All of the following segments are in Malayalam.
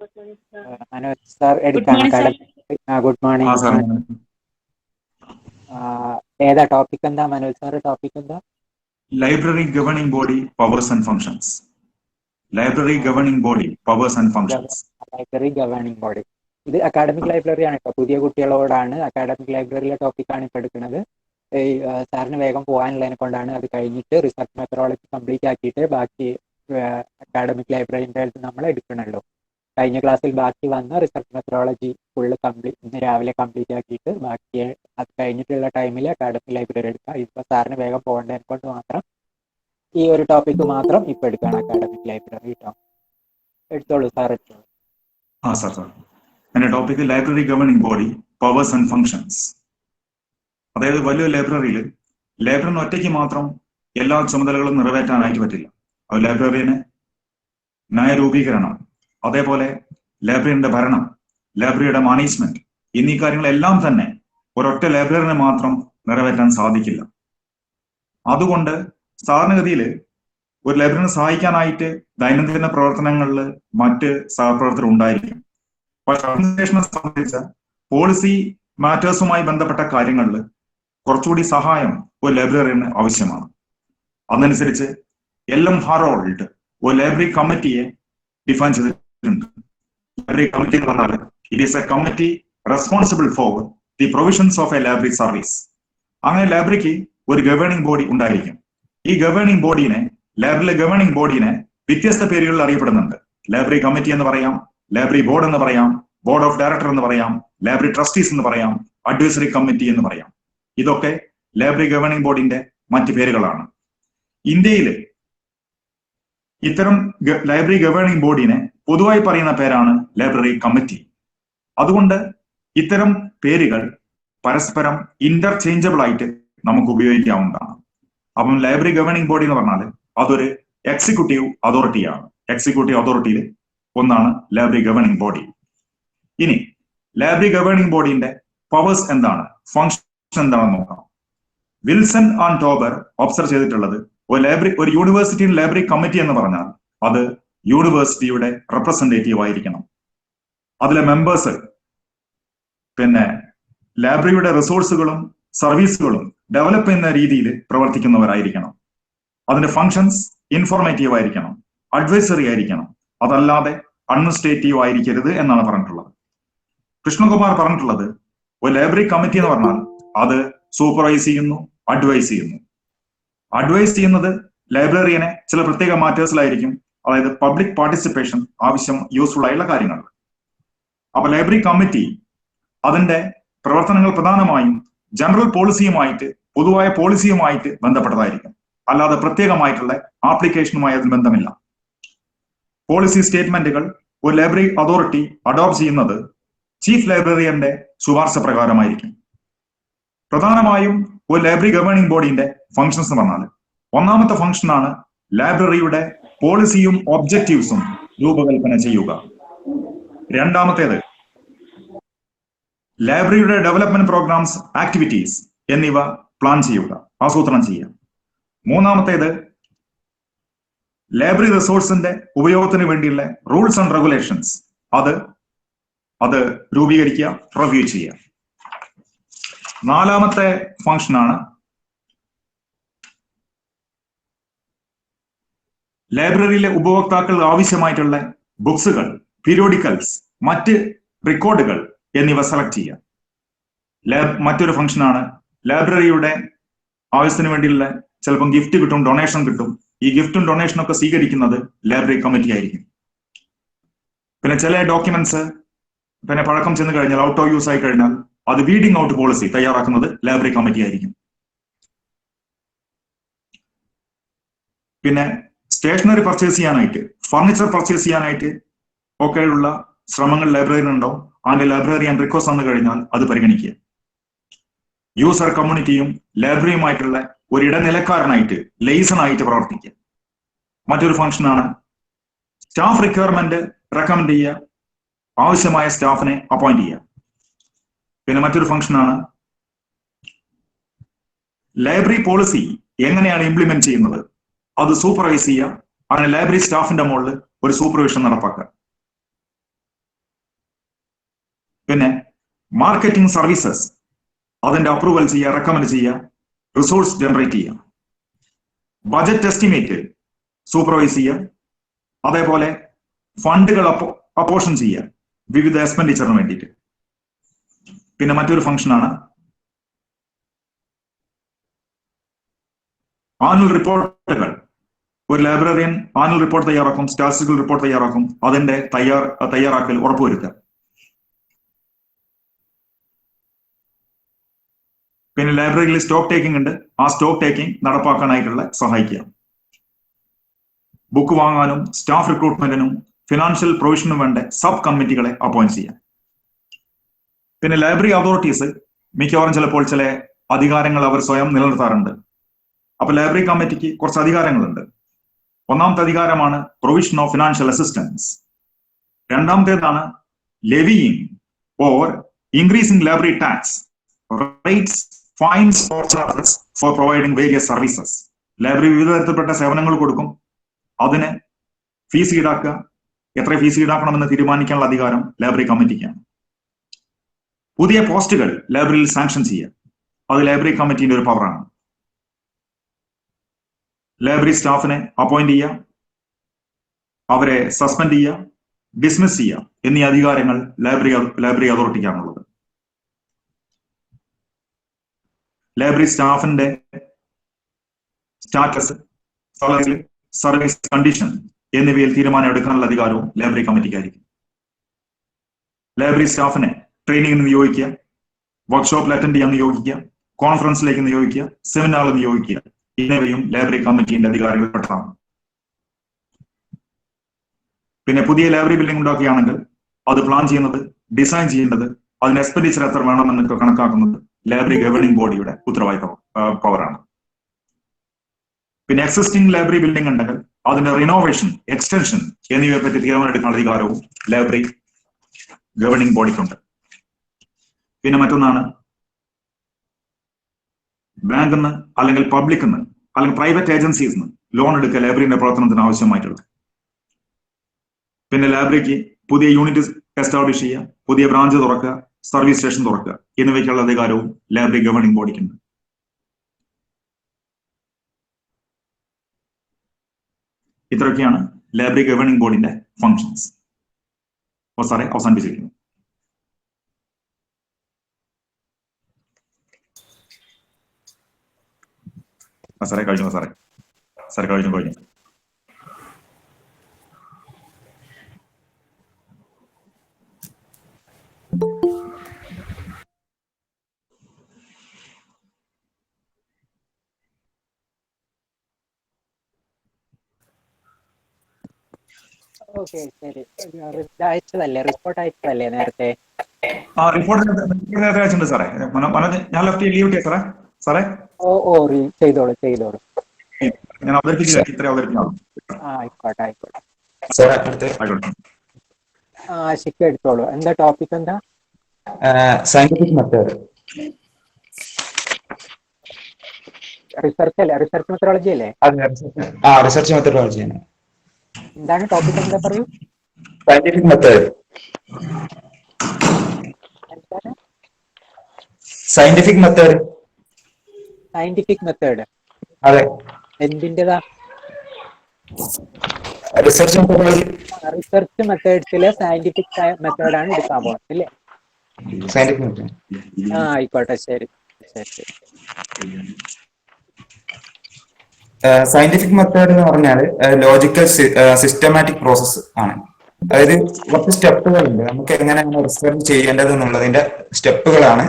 മനോജ് സാർ Good എടുക്കാം morning, sir. Good morning. Sir ഏതാ ടോപ്പിക് എന്താ മനോജ് സാർ? ടോപ്പിക് എന്താ? Library governing body powers and functions. Library governing body powers and functions. Library governing body. ഇത് അക്കാഡമിക് ലൈബ്രറി ആണ് കേട്ടോ. പുതിയ കുട്ടികളോടാണ് അക്കാഡമിക് ലൈബ്രറിയിലെ ടോപ്പിക്കാണ് ഇപ്പോൾ എടുക്കുന്നത്. ഈ സാറിന് വേഗം പോകാനുള്ളതിനെ കൊണ്ടാണ്. അത് കഴിഞ്ഞിട്ട് റിസർച്ച് മെത്തഡോളജി കംപ്ലീറ്റ് ആക്കിയിട്ട് ബാക്കി അക്കാഡമിക് ലൈബ്രറിൻ്റെ നമ്മൾ എടുക്കണമല്ലോ. കഴിഞ്ഞ ക്ലാസ്സിൽ ബാക്കി വന്ന റിസർച്ച് മെത്തഡോളജി ഫുള്ള് ഇന്ന് രാവിലെ കംപ്ലീറ്റ് ആക്കിയിട്ട് ബാക്കി അത് കഴിഞ്ഞിട്ടുള്ള ടൈമിൽ അക്കാഡമിക് ലൈബ്രറി എടുക്കാം. ഇപ്പോൾ സാറിന് വേഗം പോകേണ്ടതിനെ കൊണ്ട് മാത്രം ഈ ഒരു ടോപ്പിക്ക് മാത്രം ഇപ്പോൾ എടുക്കുകയാണ് അക്കാഡമിക് ലൈബ്രറി കേട്ടോ. എടുത്തോളൂ സാർ, എടുത്തോളൂ. സാർ എൻ്റെ topic library governing body powers and functions. അതായത് വലിയ ലൈബ്രറിയിൽ ലൈബ്രറിന് ഒറ്റയ്ക്ക് മാത്രം എല്ലാ ചുമതലകളും നിറവേറ്റാനായിട്ട് പറ്റില്ല. അത് ലൈബ്രറിന് നയരൂപീകരണം, അതേപോലെ ലൈബ്രറിയുടെ ഭരണം, ലൈബ്രറിയുടെ മാനേജ്മെന്റ് എന്നീ കാര്യങ്ങളെല്ലാം തന്നെ ഒരൊറ്റ ലൈബ്രറിന് മാത്രം നിറവേറ്റാൻ സാധിക്കില്ല. അതുകൊണ്ട് സാധാരണഗതിയിൽ ഒരു ലൈബ്രറിനെ സഹായിക്കാനായിട്ട് ദൈനംദിന പ്രവർത്തനങ്ങളിൽ മറ്റ് സഹപ്രവർത്തകർ ഉണ്ടായിരിക്കും. പക്ഷെ ഓർഗനൈസേഷനെ സംബന്ധിച്ച പോളിസി മാറ്റേഴ്സുമായി ബന്ധപ്പെട്ട കാര്യങ്ങളിൽ കുറച്ചുകൂടി സഹായം ഒരു ലൈബ്രറിന് ആവശ്യമാണ്. അതനുസരിച്ച് LM ഹാരോൾഡ് ഒരു ലൈബ്രറി കമ്മിറ്റിയെ ഡിഫൈൻ ചെയ്തിട്ടുണ്ട്. ലൈബ്രറി കമ്മിറ്റി എന്ന് പറഞ്ഞാൽ it is A committee responsible for the provisions of A library service. അങ്ങനെ ലൈബ്രറിക്ക് ഒരു ഗവേണിംഗ് ബോഡി ഉണ്ടായിരിക്കും. ഈ ഗവേണിംഗ് ബോഡിനെ, ലൈബ്രറിയിലെ ഗവേണിംഗ് ബോഡിനെ വ്യത്യസ്ത പേരുകളിൽ അറിയപ്പെടുന്നുണ്ട്. ലൈബ്രറി കമ്മിറ്റി എന്ന് പറയാം, ലൈബ്രറി ബോർഡ് എന്ന് പറയാം, ബോർഡ് ഓഫ് ഡയറക്ടർ എന്ന് പറയാം, ലൈബ്രറി ട്രസ്റ്റീസ് എന്ന് പറയാം, അഡ്വൈസറി കമ്മിറ്റി എന്ന് പറയാം. ഇതൊക്കെ ലൈബ്രറി ഗവേണിംഗ് ബോർഡിന്റെ മറ്റ് പേരുകളാണ്. ഇന്ത്യയിൽ ഇത്തരം ലൈബ്രറി ഗവേണിംഗ് ബോർഡിനെ പൊതുവായി പറയുന്ന പേരാണ് ലൈബ്രറി കമ്മിറ്റി. അതുകൊണ്ട് ഇത്തരം പേരുകൾ പരസ്പരം ഇന്റർചേഞ്ചബിൾ ആയിട്ട് നമുക്ക് ഉപയോഗിക്കാവുന്നതാണ്. അപ്പം ലൈബ്രറി ഗവേണിംഗ് ബോഡി എന്ന് പറഞ്ഞാൽ അതൊരു എക്സിക്യൂട്ടീവ് അതോറിറ്റിയാണ്. എക്സിക്യൂട്ടീവ് അതോറിറ്റിയിൽ ഒന്നാണ് ലൈബ്രറി ഗവേണിംഗ് ബോഡി. ഇനി ലൈബ്രറി ഗവേണിംഗ് ബോഡിന്റെ പവേഴ്സ് എന്താണ്, ഫങ്ഷൻ എന്താണെന്ന് നോക്കാം. വിൽസൺ ആൻഡ് ടോബർ ഒബ്സർവ് ചെയ്തിട്ടുള്ളത് ഒരു യൂണിവേഴ്സിറ്റി ലൈബ്രറി കമ്മിറ്റി എന്ന് പറഞ്ഞാൽ അത് യൂണിവേഴ്സിറ്റിയുടെ റെപ്രസെന്റേറ്റീവ് ആയിരിക്കണം. അതിലെ മെമ്പേഴ്സ് പിന്നെ ലൈബ്രറിയുടെ റിസോഴ്സുകളും സർവീസുകളും ഡെവലപ്പ് ചെയ്യുന്ന രീതിയിൽ പ്രവർത്തിക്കുന്നവരായിരിക്കണം. അതിന്റെ ഫങ്ഷൻസ് ഇൻഫോർമേറ്റീവ് ആയിരിക്കണം, അഡ്വൈസറി ആയിരിക്കണം, അതല്ലാതെ അഡ്മിനിസ്ട്രേറ്റീവ് ആയിരിക്കരുത് എന്നാണ് പറഞ്ഞിട്ടുള്ളത്. കൃഷ്ണകുമാർ പറഞ്ഞിട്ടുള്ളത് ഒരു ലൈബ്രറി കമ്മിറ്റി എന്ന് പറഞ്ഞാൽ അത് സൂപ്പർവൈസ് ചെയ്യുന്നു, അഡ്വൈസ് ചെയ്യുന്നു. അഡ്വൈസ് ചെയ്യുന്നത് ലൈബ്രറിയനെ ചില പ്രത്യേക മാറ്റേഴ്സിലായിരിക്കും, അതായത് പബ്ലിക് പാർട്ടിസിപ്പേഷൻ ആവശ്യം യൂസ്ഫുൾ ആയുള്ള കാര്യങ്ങൾ. അപ്പൊ ലൈബ്രറി കമ്മിറ്റി അതിന്റെ പ്രവർത്തനങ്ങൾ പ്രധാനമായും ജനറൽ പോളിസിയുമായിട്ട്, പൊതുവായ പോളിസിയുമായിട്ട് ബന്ധപ്പെട്ടതായിരിക്കും. അല്ലാതെ പ്രത്യേകമായിട്ടുള്ള ആപ്ലിക്കേഷനുമായി അതിന് ബന്ധമില്ല. പോളിസി സ്റ്റേറ്റ്മെന്റുകൾ ഒരു ലൈബ്രറി അതോറിറ്റി അഡോപ്റ്റ് ചെയ്യുന്നത് ചീഫ് ലൈബ്രറിയന്റെ ശുപാർശ പ്രകാരമായിരിക്കും. പ്രധാനമായും ഒരു ലൈബ്രറി ഗവേണിംഗ് ബോഡിന്റെ ഫങ്ഷൻസ് എന്ന് പറഞ്ഞാൽ ഒന്നാമത്തെ ഫങ്ഷനാണ് ലൈബ്രറിയുടെ പോളിസിയും ഒബ്ജക്റ്റീവ്സും രൂപകൽപ്പന ചെയ്യുക. രണ്ടാമത്തേത് ലൈബ്രറിയുടെ ഡെവലപ്മെന്റ് പ്രോഗ്രാംസ്, ആക്ടിവിറ്റീസ് എന്നിവ പ്ലാൻ ചെയ്യുക, ആസൂത്രണം ചെയ്യുക. മൂന്നാമത്തേത് ലൈബ്രറി റിസോഴ്സിന്റെ ഉപയോഗത്തിന് വേണ്ടിയുള്ള റൂൾസ് ആൻഡ് റെഗുലേഷൻസ് അത് രൂപീകരിക്കുക, റിവ്യൂ ചെയ്യുക. നാലാമത്തെ ഫംഗ്ഷനാണ് ലൈബ്രറിയിലെ ഉപഭോക്താക്കൾക്ക് ആവശ്യമായിട്ടുള്ള ബുക്സുകൾ, പീരിയോഡിക്കൽസ്, മറ്റ് റെക്കോർഡുകൾ എന്നിവ സെലക്ട് ചെയ്യുക. മറ്റൊരു ഫംഗ്ഷനാണ് ലൈബ്രറിയുടെ ആവശ്യത്തിന് വേണ്ടിയുള്ള ചിലപ്പം ഗിഫ്റ്റ് കിട്ടും, ഡൊണേഷൻ കിട്ടും. ഈ ഗിഫ്റ്റും ഡൊണേഷനും ഒക്കെ സ്വീകരിക്കുന്നത് ലൈബ്രറി കമ്മിറ്റി ആയിരിക്കും. പിന്നെ ചില ഡോക്യുമെന്റ്സ് പിന്നെ പഴക്കം ചെന്ന് കഴിഞ്ഞാൽ, ഔട്ട് ഓഫ് യൂസ് ആയി കഴിഞ്ഞാൽ അത് വീഡിങ് ഔട്ട് പോളിസി തയ്യാറാക്കുന്നത് ലൈബ്രറി കമ്മിറ്റി ആയിരിക്കും. പിന്നെ സ്റ്റേഷനറി പർച്ചേസ് ചെയ്യാനായിട്ട്, ഫർണിച്ചർ പർച്ചേസ് ചെയ്യാനായിട്ട് ഒക്കെയുള്ള ശ്രമങ്ങൾ ലൈബ്രറിയിലുണ്ടോ, അതിന്റെ ലൈബ്രറിയൻ റിക്വസ്റ്റ് വന്നു കഴിഞ്ഞാൽ അത് പരിഗണിക്കുക. യൂസർ കമ്മ്യൂണിറ്റിയും ലൈബ്രറിയുമായിട്ടുള്ള ഒരു ഇടനിലക്കാരനായിട്ട്, ലെയ്സൺ ആയിട്ട് പ്രവർത്തിക്കുക. മറ്റൊരു ഫംഗ്ഷനാണ് സ്റ്റാഫ് റിക്വയർമെന്റ് റെക്കമെൻഡ് ചെയ്യുക, ആവശ്യമായ സ്റ്റാഫിനെ അപ്പോയിന്റ് ചെയ്യുക. പിന്നെ മറ്റൊരു ഫംഗ്ഷനാണ് ലൈബ്രറി പോളിസി എങ്ങനെയാണ് ഇംപ്ലിമെന്റ് ചെയ്യുന്നത് അത് സൂപ്പർവൈസ് ചെയ്യുക. അങ്ങനെ ലൈബ്രറി സ്റ്റാഫിന്റെ മുകളിൽ ഒരു സൂപ്പർവിഷൻ നടപ്പാക്കുക. പിന്നെ മാർക്കറ്റിംഗ് സർവീസസ്, അതിന്റെ അപ്രൂവൽ ചെയ്യുക, റെക്കമെൻഡ് ചെയ്യുക, റിസോഴ്സ് ജനറേറ്റ് ചെയ്യുക. ബജറ്റ് എസ്റ്റിമേറ്റ് സൂപ്പർവൈസ് ചെയ്യുക. അതേപോലെ ഫണ്ടുകൾ അപ്പോർഷൻ ചെയ്യുക വിവിധ എക്സ്പെൻഡിച്ചറിന് വേണ്ടിയിട്ട്. പിന്നെ മറ്റൊരു ഫംഗ്ഷനാണ് ആനുവൽ റിപ്പോർട്ടുകൾ. ഒരു ലൈബ്രറിയൻ ആനുവൽ റിപ്പോർട്ട് തയ്യാറാക്കും, സ്റ്റാറ്റിസ്റ്റിക്കൽ റിപ്പോർട്ട് തയ്യാറാക്കും, അതിന്റെ തയ്യാറാക്കൽ ഉറപ്പുവരുത്തുക. പിന്നെ ലൈബ്രറിയിൽ സ്റ്റോക്ക് ടേക്കിംഗ് ഉണ്ട്, ആ സ്റ്റോക്ക് ടേക്കിംഗ് നടപ്പാക്കാനായിട്ടുള്ള സഹായിക്കുക. ബുക്ക് വാങ്ങാനും സ്റ്റാഫ് റിക്രൂട്ട്മെന്റിനും ഫിനാൻഷ്യൽ പ്രൊവിഷനും വേണ്ട സബ് കമ്മിറ്റികളെ അപ്പോയിന്റ് ചെയ്യാം. പിന്നെ ലൈബ്രറി അതോറിറ്റീസ് മിക്കവാറും ചിലപ്പോൾ ചില അധികാരങ്ങൾ അവർ സ്വയം നിലനിർത്താറുണ്ട്. അപ്പൊ ലൈബ്രറി കമ്മിറ്റിക്ക് കുറച്ച് അധികാരങ്ങളുണ്ട്. ഒന്നാമത്തെ അധികാരമാണ് പ്രൊവിഷൻ ഓഫ് ഫിനാൻഷ്യൽ അസിസ്റ്റൻസ്. രണ്ടാമത്തേതാണ് levying or increasing library tax, rates, fines or charges for providing various services. Library വിവിധ തരത്തിൽപ്പെട്ട സേവനങ്ങൾ കൊടുക്കും, അതിന് ഫീസ് ഈടാക്കുക, എത്ര ഫീസ് ഈടാക്കണമെന്ന് തീരുമാനിക്കാനുള്ള അധികാരം ലൈബ്രറി കമ്മിറ്റിക്കാണ്. പുതിയ പോസ്റ്റുകൾ ലൈബ്രറിയിൽ സാങ്ഷൻ ചെയ്യുക, അത് ലൈബ്രറി കമ്മിറ്റിന്റെ ഒരു പവറാണ്. ലൈബ്രറി സ്റ്റാഫിനെ അപ്പോയിന്റ് ചെയ്യുക, അവരെ സസ്പെൻഡ് ചെയ്യുക, ഡിസ്മിസ് ചെയ്യുക എന്നീ അധികാരങ്ങൾ ലൈബ്രറി അതോറിറ്റിക്കാണുള്ളത്. ലൈബ്രറി സ്റ്റാഫിന്റെ സ്റ്റാറ്റസ്, സാലറി, സർവീസ് കണ്ടീഷൻ എന്നിവയിൽ തീരുമാനം എടുക്കാനുള്ള അധികാരവും ലൈബ്രറി കമ്മിറ്റിക്കായിരിക്കും. ലൈബ്രറി സ്റ്റാഫിനെ ട്രെയിനിങ്ങിന് നിയോഗിക്കുക, വർക്ക്ഷോപ്പിൽ അറ്റൻഡ് ചെയ്യാൻ നിയോഗിക്കുക, കോൺഫറൻസിലേക്ക് നിയോഗിക്കുക, സെമിനാറിൽ നിയോഗിക്കുക എന്നിവയും ലൈബ്രറി കമ്മിറ്റിന്റെ അധികാരങ്ങളിൽപ്പെട്ടതാണ്. പിന്നെ പുതിയ ലൈബ്രറി ബിൽഡിംഗ് ഉണ്ടാക്കുകയാണെങ്കിൽ അത് പ്ലാൻ ചെയ്യുന്നത്, ഡിസൈൻ ചെയ്യേണ്ടത്, അതിന് എക്സ്പെൻഡിച്ചർ എത്ര വേണമെന്നൊക്കെ കണക്കാക്കുന്നത് ലൈബ്രറി ഗവേണിംഗ് ബോഡിയുടെ പവറാണ്. പിന്നെ എക്സിസ്റ്റിംഗ് ലൈബ്രറി ബിൽഡിംഗ് ഉണ്ടെങ്കിൽ അതിന്റെ റിനോവേഷൻ, എക്സ്റ്റൻഷൻ എന്നിവയെ പറ്റി തീരുമാനമെടുക്കാനുള്ള അധികാരവും ലൈബ്രറി ഗവേണിംഗ് ബോഡിക്കുണ്ട്. പിന്നെ മറ്റൊന്നാണ് ബാങ്കിൽ നിന്ന് അല്ലെങ്കിൽ പബ്ലിക്കിൽ നിന്ന് അല്ലെങ്കിൽ പ്രൈവറ്റ് ഏജൻസീസ് നിന്ന് ലോൺ എടുക്കുക ലൈബ്രറിയുടെ പ്രവർത്തനത്തിന് ആവശ്യമായിട്ടുള്ളത്. പിന്നെ ലൈബ്രറിക്ക് പുതിയ യൂണിറ്റ് എസ്റ്റാബ്ലിഷ് ചെയ്യുക, പുതിയ ബ്രാഞ്ച് തുറക്കുക, സർവീസ് സ്റ്റേഷൻ തുറക്കുക എന്നിവയ്ക്കുള്ള അധികാരവും ലൈബ്രറി ഗവേണിംഗ് ബോഡിക്കുണ്ട്. ഇത്രയൊക്കെയാണ് ലൈബ്രറി ഗവേണിംഗ് ബോർഡിന്റെ ഫങ്ഷൻസ്. സാറേ അവസാനിപ്പിച്ചിരിക്കുന്നു. സാറേ കഴിഞ്ഞു, സാറേ കഴിഞ്ഞു. ഓക്കെ, ശരി. റിപ്പോർട്ട് അയച്ചതല്ലേ നേരത്തെ? ആ റിപ്പോർട്ട് നേരത്തെ അയച്ചിട്ടുണ്ട് സാറേ. ഞാൻ ലെഫ്റ്റ് ലീവ് കിട്ടിയ സാറേ. ഓ ചെയ്തോളൂ. ഞാൻ അവതരിപ്പിച്ചില്ല, ഇത്ര അവതരിപ്പിക്കണം. ആയിക്കോട്ടെ. ആഷിക്ക് എടുത്തോളൂ. എന്താ ടോപ്പിക്? എന്താ? Scientific method. റിസർച്ച് അല്ലേ? റിസർച്ച് മെത്തഡോളജി അല്ലേ? റിസർച്ച് മെത്തഡോളജിയാണ്. എന്താണ് ടോപ്പിക്? എന്താ പറയൂ. Scientific method. Scientific method. അതെ. എന്തിൻ്റെതാ? Research methodology. റിസർച്ച് മെത്തേഡ്സിലെ സയന്റിഫിക് മെത്തേഡാണ് എടുക്കാൻ പോകുന്നത് അല്ലേ? Scientific method. ആയിക്കോട്ടെ, ശരി. സയന്റിഫിക് മെത്തേഡ് എന്ന് പറഞ്ഞാൽ ലോജിക്കൽ സിസ്റ്റമാറ്റിക് പ്രോസസ്സ് ആണ്. അതായത് കുറച്ച് സ്റ്റെപ്പുകളുണ്ട്, നമുക്ക് എങ്ങനെയാണ് റിസർച്ച് ചെയ്യേണ്ടത് എന്നുള്ളതിന്റെ സ്റ്റെപ്പുകളാണ്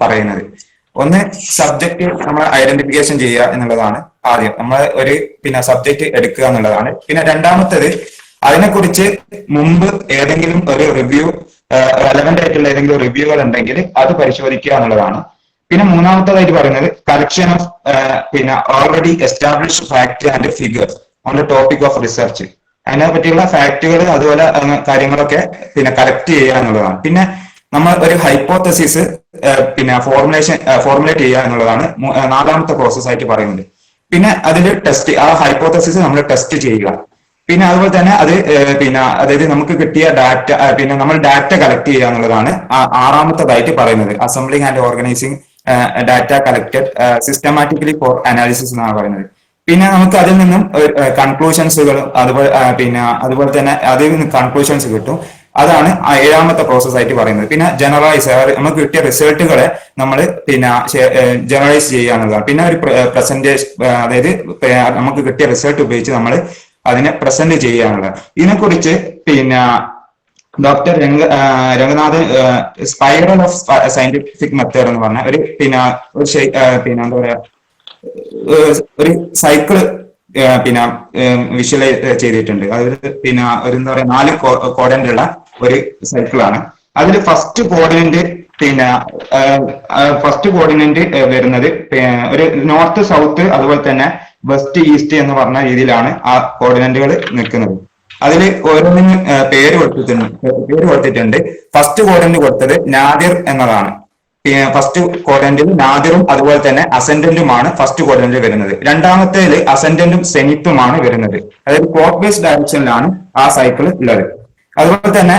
പറയുന്നത്. ഒന്ന്, സബ്ജക്ട് നമ്മൾ ഐഡന്റിഫിക്കേഷൻ ചെയ്യുക എന്നുള്ളതാണ് ആദ്യം. നമ്മൾ ഒരു സബ്ജക്ട് എടുക്കുക എന്നുള്ളതാണ്. പിന്നെ രണ്ടാമത്തേത്, അതിനെക്കുറിച്ച് മുമ്പ് ഏതെങ്കിലും ഒരു റിവ്യൂ, റെലവെന്റ് ആയിട്ടുള്ള ഏതെങ്കിലും റിവ്യൂകൾ ഉണ്ടെങ്കിൽ അത് പരിശോധിക്കുക എന്നുള്ളതാണ്. പിന്നെ മൂന്നാമത്തേതായിട്ട് പറയുന്നത് collection of already established fact and figure on the topic of research. അതിനെ പറ്റിയുള്ള ഫാക്ടുകൾ അതുപോലെ കാര്യങ്ങളൊക്കെ കളക്ട് ചെയ്യുക എന്നുള്ളതാണ്. പിന്നെ നമ്മൾ ഒരു ഹൈപ്പോത്തസിസ് ഫോർമുലേറ്റ് ചെയ്യുക എന്നുള്ളതാണ് നാലാമത്തെ പ്രോസസ് ആയിട്ട് പറയുന്നത്. പിന്നെ അതിൽ ടെസ്റ്റ്, ആ ഹൈപ്പോത്തസിസ് നമ്മൾ ടെസ്റ്റ് ചെയ്യുക. പിന്നെ അതുപോലെ തന്നെ അത് പിന്നെ അതായത് നമുക്ക് കിട്ടിയ ഡാറ്റ പിന്നെ നമ്മൾ ഡാറ്റ കളക്ട് ചെയ്യുക എന്നുള്ളതാണ് ആറാമത്തതായിട്ട് പറയുന്നത്. Assembling and organising data collected systematically four analysis എന്നാണ് പറയുന്നത്. പിന്നെ നമുക്ക് അതിൽ നിന്നും കൺക്ലൂഷൻസുകൾ അതുപോലെ തന്നെ അതിൽ നിന്ന് കൺക്ലൂഷൻസ് കിട്ടും. അതാണ് ഏഴാമത്തെ പ്രോസസ് ആയിട്ട് പറയുന്നത്. പിന്നെ ജനറലൈസ് നമുക്ക് കിട്ടിയ റിസൾട്ടുകളെ നമ്മൾ പിന്നെ ജനറലൈസ് ചെയ്യുക എന്നുള്ളതാണ്. പിന്നെ ഒരു പ്രസന്റേഷൻ, അതായത് നമുക്ക് കിട്ടിയ റിസൾട്ട് ഉപയോഗിച്ച് നമ്മൾ അതിനെ പ്രസന്റ് ചെയ്യുക എന്നുള്ളത്. ഇതിനെക്കുറിച്ച് പിന്നെ doctor Ranganathan spiral of scientific method എന്ന് പറഞ്ഞ ഒരു പിന്നെ എന്താ പറയാ ഒരു സൈക്കിള് പിന്നെ വിഷ്വലൈസ് ചെയ്തിട്ടുണ്ട്. അതായത് പിന്നെ ഒരു എന്താ പറയാ 4 ക്വാഡ്രന്റ് ഉള്ള ഒരു സൈക്കിളാണ്. അതിൽ ഫസ്റ്റ് കോർഡിനന്റ് വരുന്നത് ഒരു നോർത്ത് സൗത്ത് അതുപോലെ തന്നെ വെസ്റ്റ് ഈസ്റ്റ് എന്ന് പറഞ്ഞ രീതിയിലാണ് ആ കോർഡിനന്റുകൾ നിൽക്കുന്നത്. അതിൽ ഓരോന്നിനും പേര് കൊടുത്തിട്ടുണ്ട്. ഫസ്റ്റ് കോർഡിനന്റ് കൊടുത്തത് നാദിർ എന്നതാണ്. ഫസ്റ്റ് ക്വാഡ്രന്റിൽ നാദിറും അതുപോലെ തന്നെ അസെൻഡന്റുമാണ് ഫസ്റ്റ് ക്വാഡ്രന്റിൽ വരുന്നത്. രണ്ടാമത്തേതിൽ അസെൻഡന്റും സെനിത്തുമാണ് വരുന്നത്. അതായത് ക്ലോക്ക് വൈസ് ഡയറക്ഷനിലാണ് ആ സൈക്കിൾ ഉള്ളത്. അതുപോലെ തന്നെ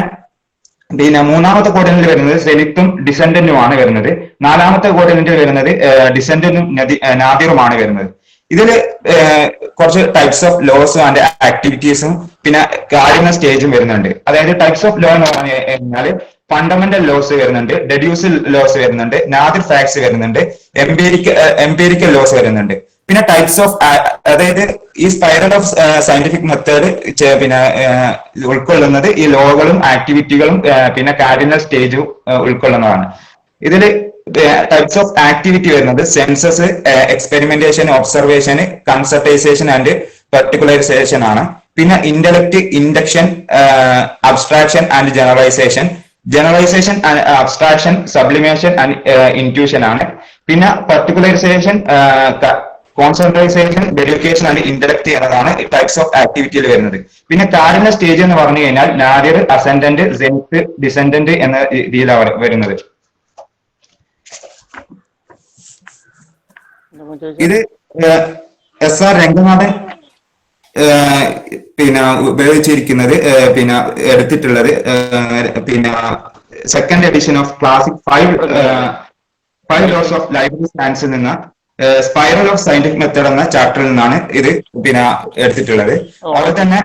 പിന്നെ മൂന്നാമത്തെ ക്വാഡ്രന്റിൽ വരുന്നത് സെനിത്തും ഡിസെൻഡന്റുമാണ് വരുന്നത്. നാലാമത്തെ ക്വാഡ്രന്റിൽ വരുന്നത് ഡിസെൻഡന്റും നാദിറുമാണ് വരുന്നത്. ഇതിൽ കുറച്ച് ടൈപ്സ് ഓഫ് ലോസ് ആൻഡ് ആക്ടിവിറ്റീസും പിന്നെ കാർഡിനൽ സ്റ്റേജും വരുന്നുണ്ട്. അതായത് ടൈപ്സ് ഓഫ് ലോ എന്ന് പറഞ്ഞു കഴിഞ്ഞാൽ ഫണ്ടമെന്റൽ ലോസ് വരുന്നുണ്ട്, ഡെഡ്യൂസൽ ലോസ് വരുന്നുണ്ട്, നാദിർ ഫാക്ട്സ് വരുന്നുണ്ട്, എംപീരിക്കൽ ലോസ് വരുന്നുണ്ട്. പിന്നെ ടൈപ്സ് ഓഫ്, അതായത് ഈ സ്പൈറൽ ഓഫ് സയന്റിഫിക് മെത്തേഡ് പിന്നെ ഉൾക്കൊള്ളുന്നത് ഈ ലോകളും ആക്ടിവിറ്റികളും പിന്നെ കാർഡിനൽ സ്റ്റേജും ഉൾക്കൊള്ളുന്നതാണ്. ഇതിൽ ടൈപ്സ് ഓഫ് ആക്ടിവിറ്റി വരുന്നത് senses, experimentation, observation, concretization and particularization ആണ്. പിന്നെ intellect, induction, abstraction and generalization, abstraction, sublimation and intuition ആണ്. പിന്നെ particularization, concentrization, dedication and intellect എന്നതാണ് ടൈപ്സ് ഓഫ് ആക്ടിവിറ്റിയിൽ വരുന്നത്. പിന്നെ കാർഡിനൽ സ്റ്റേജ് എന്ന് പറഞ്ഞു കഴിഞ്ഞാൽ നാദിർ, അസെൻഡന്റ്, സെനിത്ത്, ഡിസെൻഡന്റ് എന്ന രീതിയിലാണ് വരുന്നത്. ഇത് SR രംഗനാഥൻ പിന്നെ ഉപയോഗിച്ചിരിക്കുന്നത് പിന്നെ എടുത്തിട്ടുള്ളത് പിന്നെ second edition of classic 5 laws of library സയൻസിൽ നിന്ന് സ്പൈറൽ ഓഫ് സയന്റിഫിക് മെത്തേഡ് എന്ന ചാപ്റ്ററിൽ നിന്നാണ് ഇത് പിന്നെ എടുത്തിട്ടുള്ളത്. അതുപോലെ തന്നെ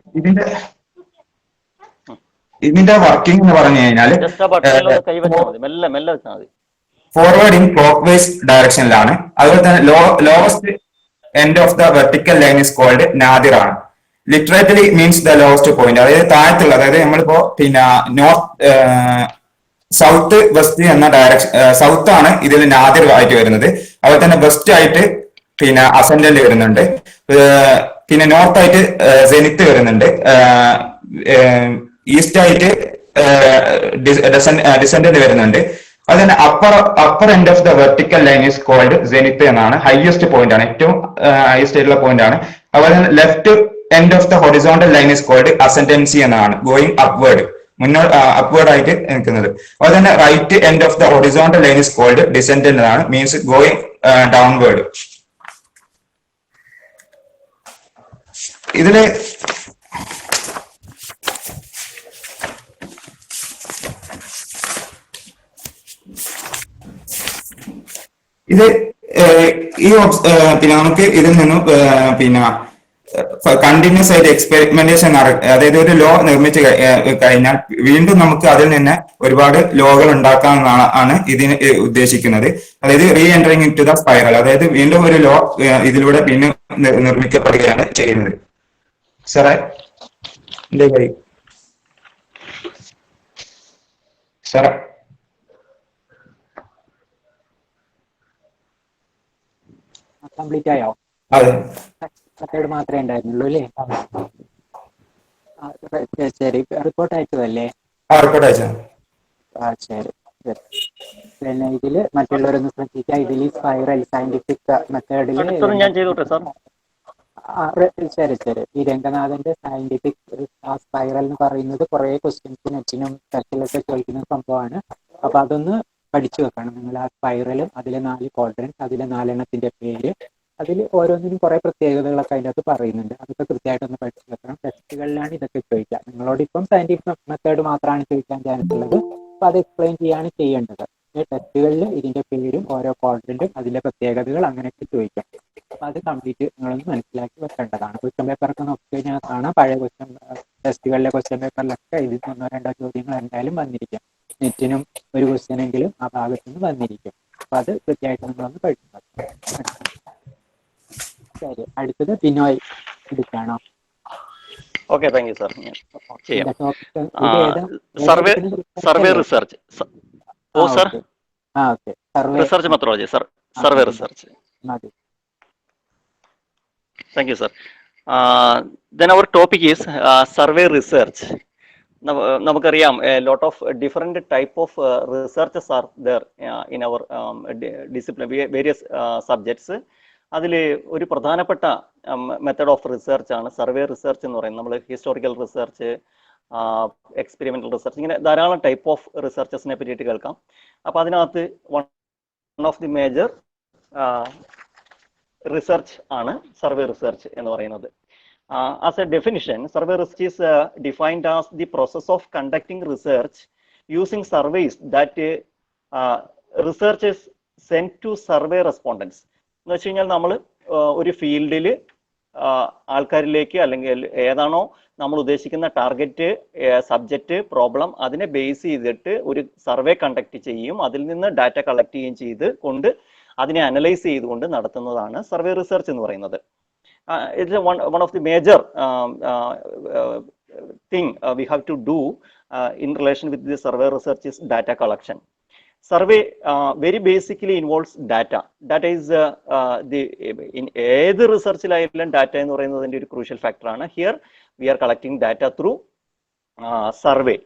ഇതിന്റെ വർക്കിംഗ് എന്ന് പറഞ്ഞു കഴിഞ്ഞാൽ ഫോർവേഡ് ഇൻ ക്ലോക്ക് വൈസ് ഡയറക്ഷനിലാണ്. അതുപോലെ തന്നെ lowest end of the vertical line is called nadir ആണ്. Literally means the lowest point, അതായത് താഴത്തുള്ള, അതായത് നമ്മളിപ്പോ പിന്നെ നോർത്ത് സൗത്ത് വെസ്റ്റ് എന്ന ഡയറക്ഷൻ, സൗത്ത് ആണ് ഇതിൽ നാദിർ ആയിട്ട് വരുന്നത്. അതുപോലെ തന്നെ വെസ്റ്റ് ആയിട്ട് പിന്നെ അസെൻഡന്റ് വരുന്നുണ്ട്. പിന്നെ നോർത്ത് ആയിട്ട് സെനിത്ത് വരുന്നുണ്ട്. ഈസ്റ്റ് ആയിട്ട് ഡിസെൻഡന്റ് വരുന്നുണ്ട്. അത് തന്നെ upper end of the vertical line is called zenith എന്നാണ്. ഹയസ്റ്റ് പോയിന്റ് ആണ്, ഏറ്റവും ഹയസ്റ്റ് ആയിട്ടുള്ള പോയിന്റ് ആണ്. അതുപോലെ തന്നെ left end of the horizontal line is called ascendancy എന്നാണ്, ഗോയിങ് അപ്വേർഡ്, അപ്വേർഡ് ആയിട്ട് നിൽക്കുന്നത്. അതുപോലെ തന്നെ right end of the horizontal line is called descendant എന്നാണ്, മീൻസ് ഗോയിങ് ഡൗൺവേർഡ്. ഇതില് ഇത് ഈ പിന്നെ നമുക്ക് ഇതിൽ നിന്നും പിന്നെ കണ്ടിന്യൂസ് ആയിട്ട് എക്സ്പെരിമെന്റേഷൻ, അതായത് ഒരു ലോ നിർമ്മിച്ച് കഴിഞ്ഞാൽ വീണ്ടും നമുക്ക് അതിൽ നിന്ന് ഒരുപാട് ലോകൾ ഉണ്ടാക്കാമെന്നാണ് ഇതിന് ഉദ്ദേശിക്കുന്നത്. അതായത് reentering into the spiral, അതായത് വീണ്ടും ഒരു ലോ ഇതിലൂടെ പിന്നെ നിർമ്മിക്കപ്പെടുകയാണ് ചെയ്യുന്നത്. സാറേ സാറേ കംപ്ലീറ്റ് ആയോ? അതെ, മെത്തേഡ് മാത്രമേ ഉണ്ടായിരുന്നുള്ളൂ അല്ലേ? ശരി, റിപ്പോർട്ട് അയച്ചതല്ലേ? റിപ്പോർട്ട് അയച്ചു. ശരി. പിന്നെ ഇതില് മറ്റുള്ളവരൊന്ന് ശ്രദ്ധിക്കുക. ഇതിൽ സ്പൈറൽ സയന്റിഫിക് മെത്തേഡില് ശരി. ഈ രംഗനാഥന്റെ സയന്റിഫിക് സ്പൈറൽ എന്ന് പറയുന്നത് കുറെ ക്വസ്റ്റ്യൻസ് നെറ്റിനും ടെസ്റ്റിലൊക്കെ ചോദിക്കുന്ന സംഭവമാണ്. അപ്പൊ അതൊന്ന് പഠിച്ചു വെക്കണം നിങ്ങൾ. ആ സ്പൈറലും അതിലെ 4 ക്വാഡ്രൻസ്, അതിലെ 4 എണ്ണത്തിന്റെ പേര്, അതിൽ ഓരോന്നിനും കുറെ പ്രത്യേകതകളൊക്കെ അതിൻ്റെ അകത്ത് പറയുന്നുണ്ട്. അതൊക്കെ കൃത്യമായിട്ടൊന്ന് പഠിച്ചു വെക്കണം. ടെസ്റ്റുകളിലാണ് ഇതൊക്കെ ചോദിക്കുക. നിങ്ങളോട് ഇപ്പം സയന്റിഫിക് മെത്തേഡ് മാത്രമാണ് ചോദിക്കാൻ ചാൻസ് ഉള്ളത്. അപ്പോൾ അത് എക്സ്പ്ലെയിൻ ചെയ്യാണ് ചെയ്യേണ്ടത്. ടെസ്റ്റുകളിൽ ഇതിന്റെ പേരും ഓരോ ക്വാഡ്രന്റും അതിന്റെ പ്രത്യേകതകൾ അങ്ങനെയൊക്കെ ചോദിക്കാം. അപ്പൊ അത് കംപ്ലീറ്റ് നിങ്ങളൊന്ന് മനസ്സിലാക്കി വെക്കേണ്ടതാണ്. ക്വസ്റ്റ്യൻ പേപ്പറൊക്കെ നോക്കി കഴിഞ്ഞാൽ കാണാം, പഴയ ടെസ്റ്റുകളിലെ ക്വസ്റ്റ്യൻ പേപ്പറിലൊക്കെ ഇതിൽ 1-2 ചോദ്യങ്ങൾ എന്തായാലും വന്നിരിക്കും. നെറ്റിനും ഒരു ക്വസ്റ്റ്യനെങ്കിലും ആ ഭാഗത്ത് നിന്ന് വന്നിരിക്കും. അപ്പൊ അത് കൃത്യമായിട്ട് നിങ്ങളൊന്ന് പഠിച്ചു. ശരി, അടുത്തത് ബിനോയ് എടുക്കാണോ? Okay, thank you sir. ചെയ്യാം. Survey survey research. Oh sir, survey research methodology sir, survey research. മതി. Thank you, sir. Then our topic is survey research. നമുക്കറിയാം lot of different type of researches are there in our discipline, various subjects. അതിൽ ഒരു പ്രധാനപ്പെട്ട മെത്തഡ് ഓഫ് റിസർച്ച് ആണ് സർവേ റിസർച്ച് എന്ന് പറയുന്നത്. നമ്മൾ ഹിസ്റ്റോറിക്കൽ റിസർച്ച്, എക്സ്പെരിമെന്റൽ റിസർച്ച്, ഇങ്ങനെ ധാരാളം ടൈപ്പ് ഓഫ് റിസർച്ചസിനെ പറ്റിയിട്ട് കേൾക്കാം. അപ്പോൾ അതിനകത്ത് one of the major research ആണ് സർവേ റിസർച്ച് എന്ന് പറയുന്നത്. As a definition, survey research is defined as the process of conducting research using surveys that researchers sent to survey respondents. എന്ന് വെച്ച് കഴിഞ്ഞാൽ നമ്മൾ ഒരു ഫീൽഡിൽ ആൾക്കാരിലേക്ക്, അല്ലെങ്കിൽ ഏതാണോ നമ്മൾ ഉദ്ദേശിക്കുന്ന ടാർഗറ്റ്, സബ്ജക്റ്റ്, പ്രോബ്ലം, അതിനെ ബേസ് ചെയ്തിട്ട് ഒരു സർവേ കണ്ടക്ട് ചെയ്യും. അതിൽ നിന്ന് ഡാറ്റ കളക്ട് ചെയ്യുകയും ചെയ്ത് കൊണ്ട് അതിനെ അനലൈസ് ചെയ്തുകൊണ്ട് നടത്തുന്നതാണ് സർവേ റിസർച്ച് എന്ന് പറയുന്നത്. It's one of the major thing we have to do in relation with the survey research is data collection. Survey very basically involves data. Data is in ഏത് റിസർച്ചിലായാലും ഡാറ്റ എന്ന് പറയുന്നതിൻ്റെ ഒരു ക്രൂഷ്യൽ ഫാക്ടറാണ്. Here we are collecting data through survey.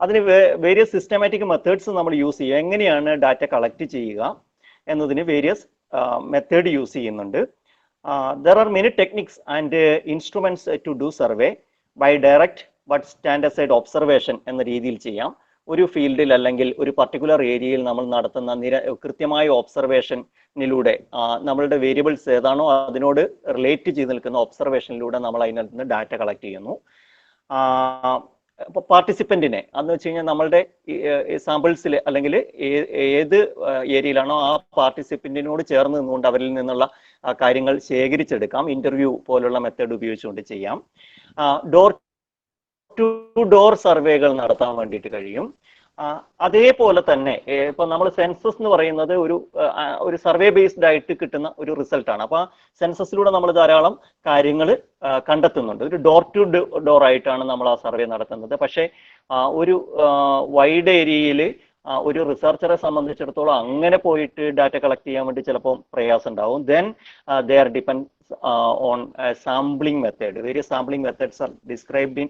അതിന് വേരിയസ് സിസ്റ്റമാറ്റിക് മെത്തേഡ്സ് നമ്മൾ യൂസ് ചെയ്യുക. എങ്ങനെയാണ് ഡാറ്റ കളക്ട് ചെയ്യുക എന്നതിന് വേരിയസ് മെത്തേഡ് യൂസ് ചെയ്യുന്നുണ്ട്. There are many techniques and instruments to do survey. By direct but stand aside observation എന്ന രീതിയിൽ ചെയ്യാം. ഒരു ഫീൽഡിൽ അല്ലെങ്കിൽ ഒരു പർട്ടിക്കുലർ ഏരിയയിൽ നമ്മൾ നടത്തുന്ന കൃത്യമായ ഒബ്സർവേഷനിലൂടെ നമ്മളുടെ വേരിയബിൾസ് ഏതാണോ അതിനോട് റിലേറ്റ് ചെയ്ത് നിൽക്കുന്ന ഒബ്സർവേഷനിലൂടെ നമ്മൾ അതിനകത്ത് നിന്ന് ഡാറ്റ കളക്ട് ചെയ്യുന്നു. പാർട്ടിസിപ്പന്റിനെ അന്ന് വെച്ച് കഴിഞ്ഞാൽ നമ്മളുടെ സാമ്പിൾസിൽ അല്ലെങ്കിൽ ഏത് ഏരിയയിലാണോ ആ പാർട്ടിസിപ്പന്റിനോട് ചേർന്ന് നിന്നുകൊണ്ട് അവരിൽ നിന്നുള്ള കാര്യങ്ങൾ ശേഖരിച്ചെടുക്കാം. ഇന്റർവ്യൂ പോലുള്ള മെത്തേഡ് ഉപയോഗിച്ചുകൊണ്ട് ചെയ്യാം. ഡോർ ടു ഡോർ സർവേകൾ നടത്താൻ വേണ്ടിയിട്ട് കഴിയും. അതേപോലെ തന്നെ ഇപ്പൊ നമ്മൾ സെൻസസ് എന്ന് പറയുന്നത് ഒരു സർവേ ബേസ്ഡ് ആയിട്ട് കിട്ടുന്ന ഒരു റിസൾട്ടാണ്. അപ്പൊ സെൻസസിലൂടെ നമ്മൾ ധാരാളം കാര്യങ്ങൾ കണ്ടെത്തുന്നുണ്ട്. ഒരു ഡോർ ടു ഡോർ ആയിട്ടാണ് നമ്മൾ ആ സർവേ നടത്തുന്നത്. പക്ഷേ ഒരു വൈഡ് ഏരിയയിൽ ഒരു റിസർച്ചറെ സംബന്ധിച്ചിടത്തോളം അങ്ങനെ പോയിട്ട് ഡാറ്റ കളക്ട് ചെയ്യാൻ വേണ്ടി ചിലപ്പോൾ പ്രയാസം ഉണ്ടാവും. Then they are depend on sampling method. Various sampling methods are described in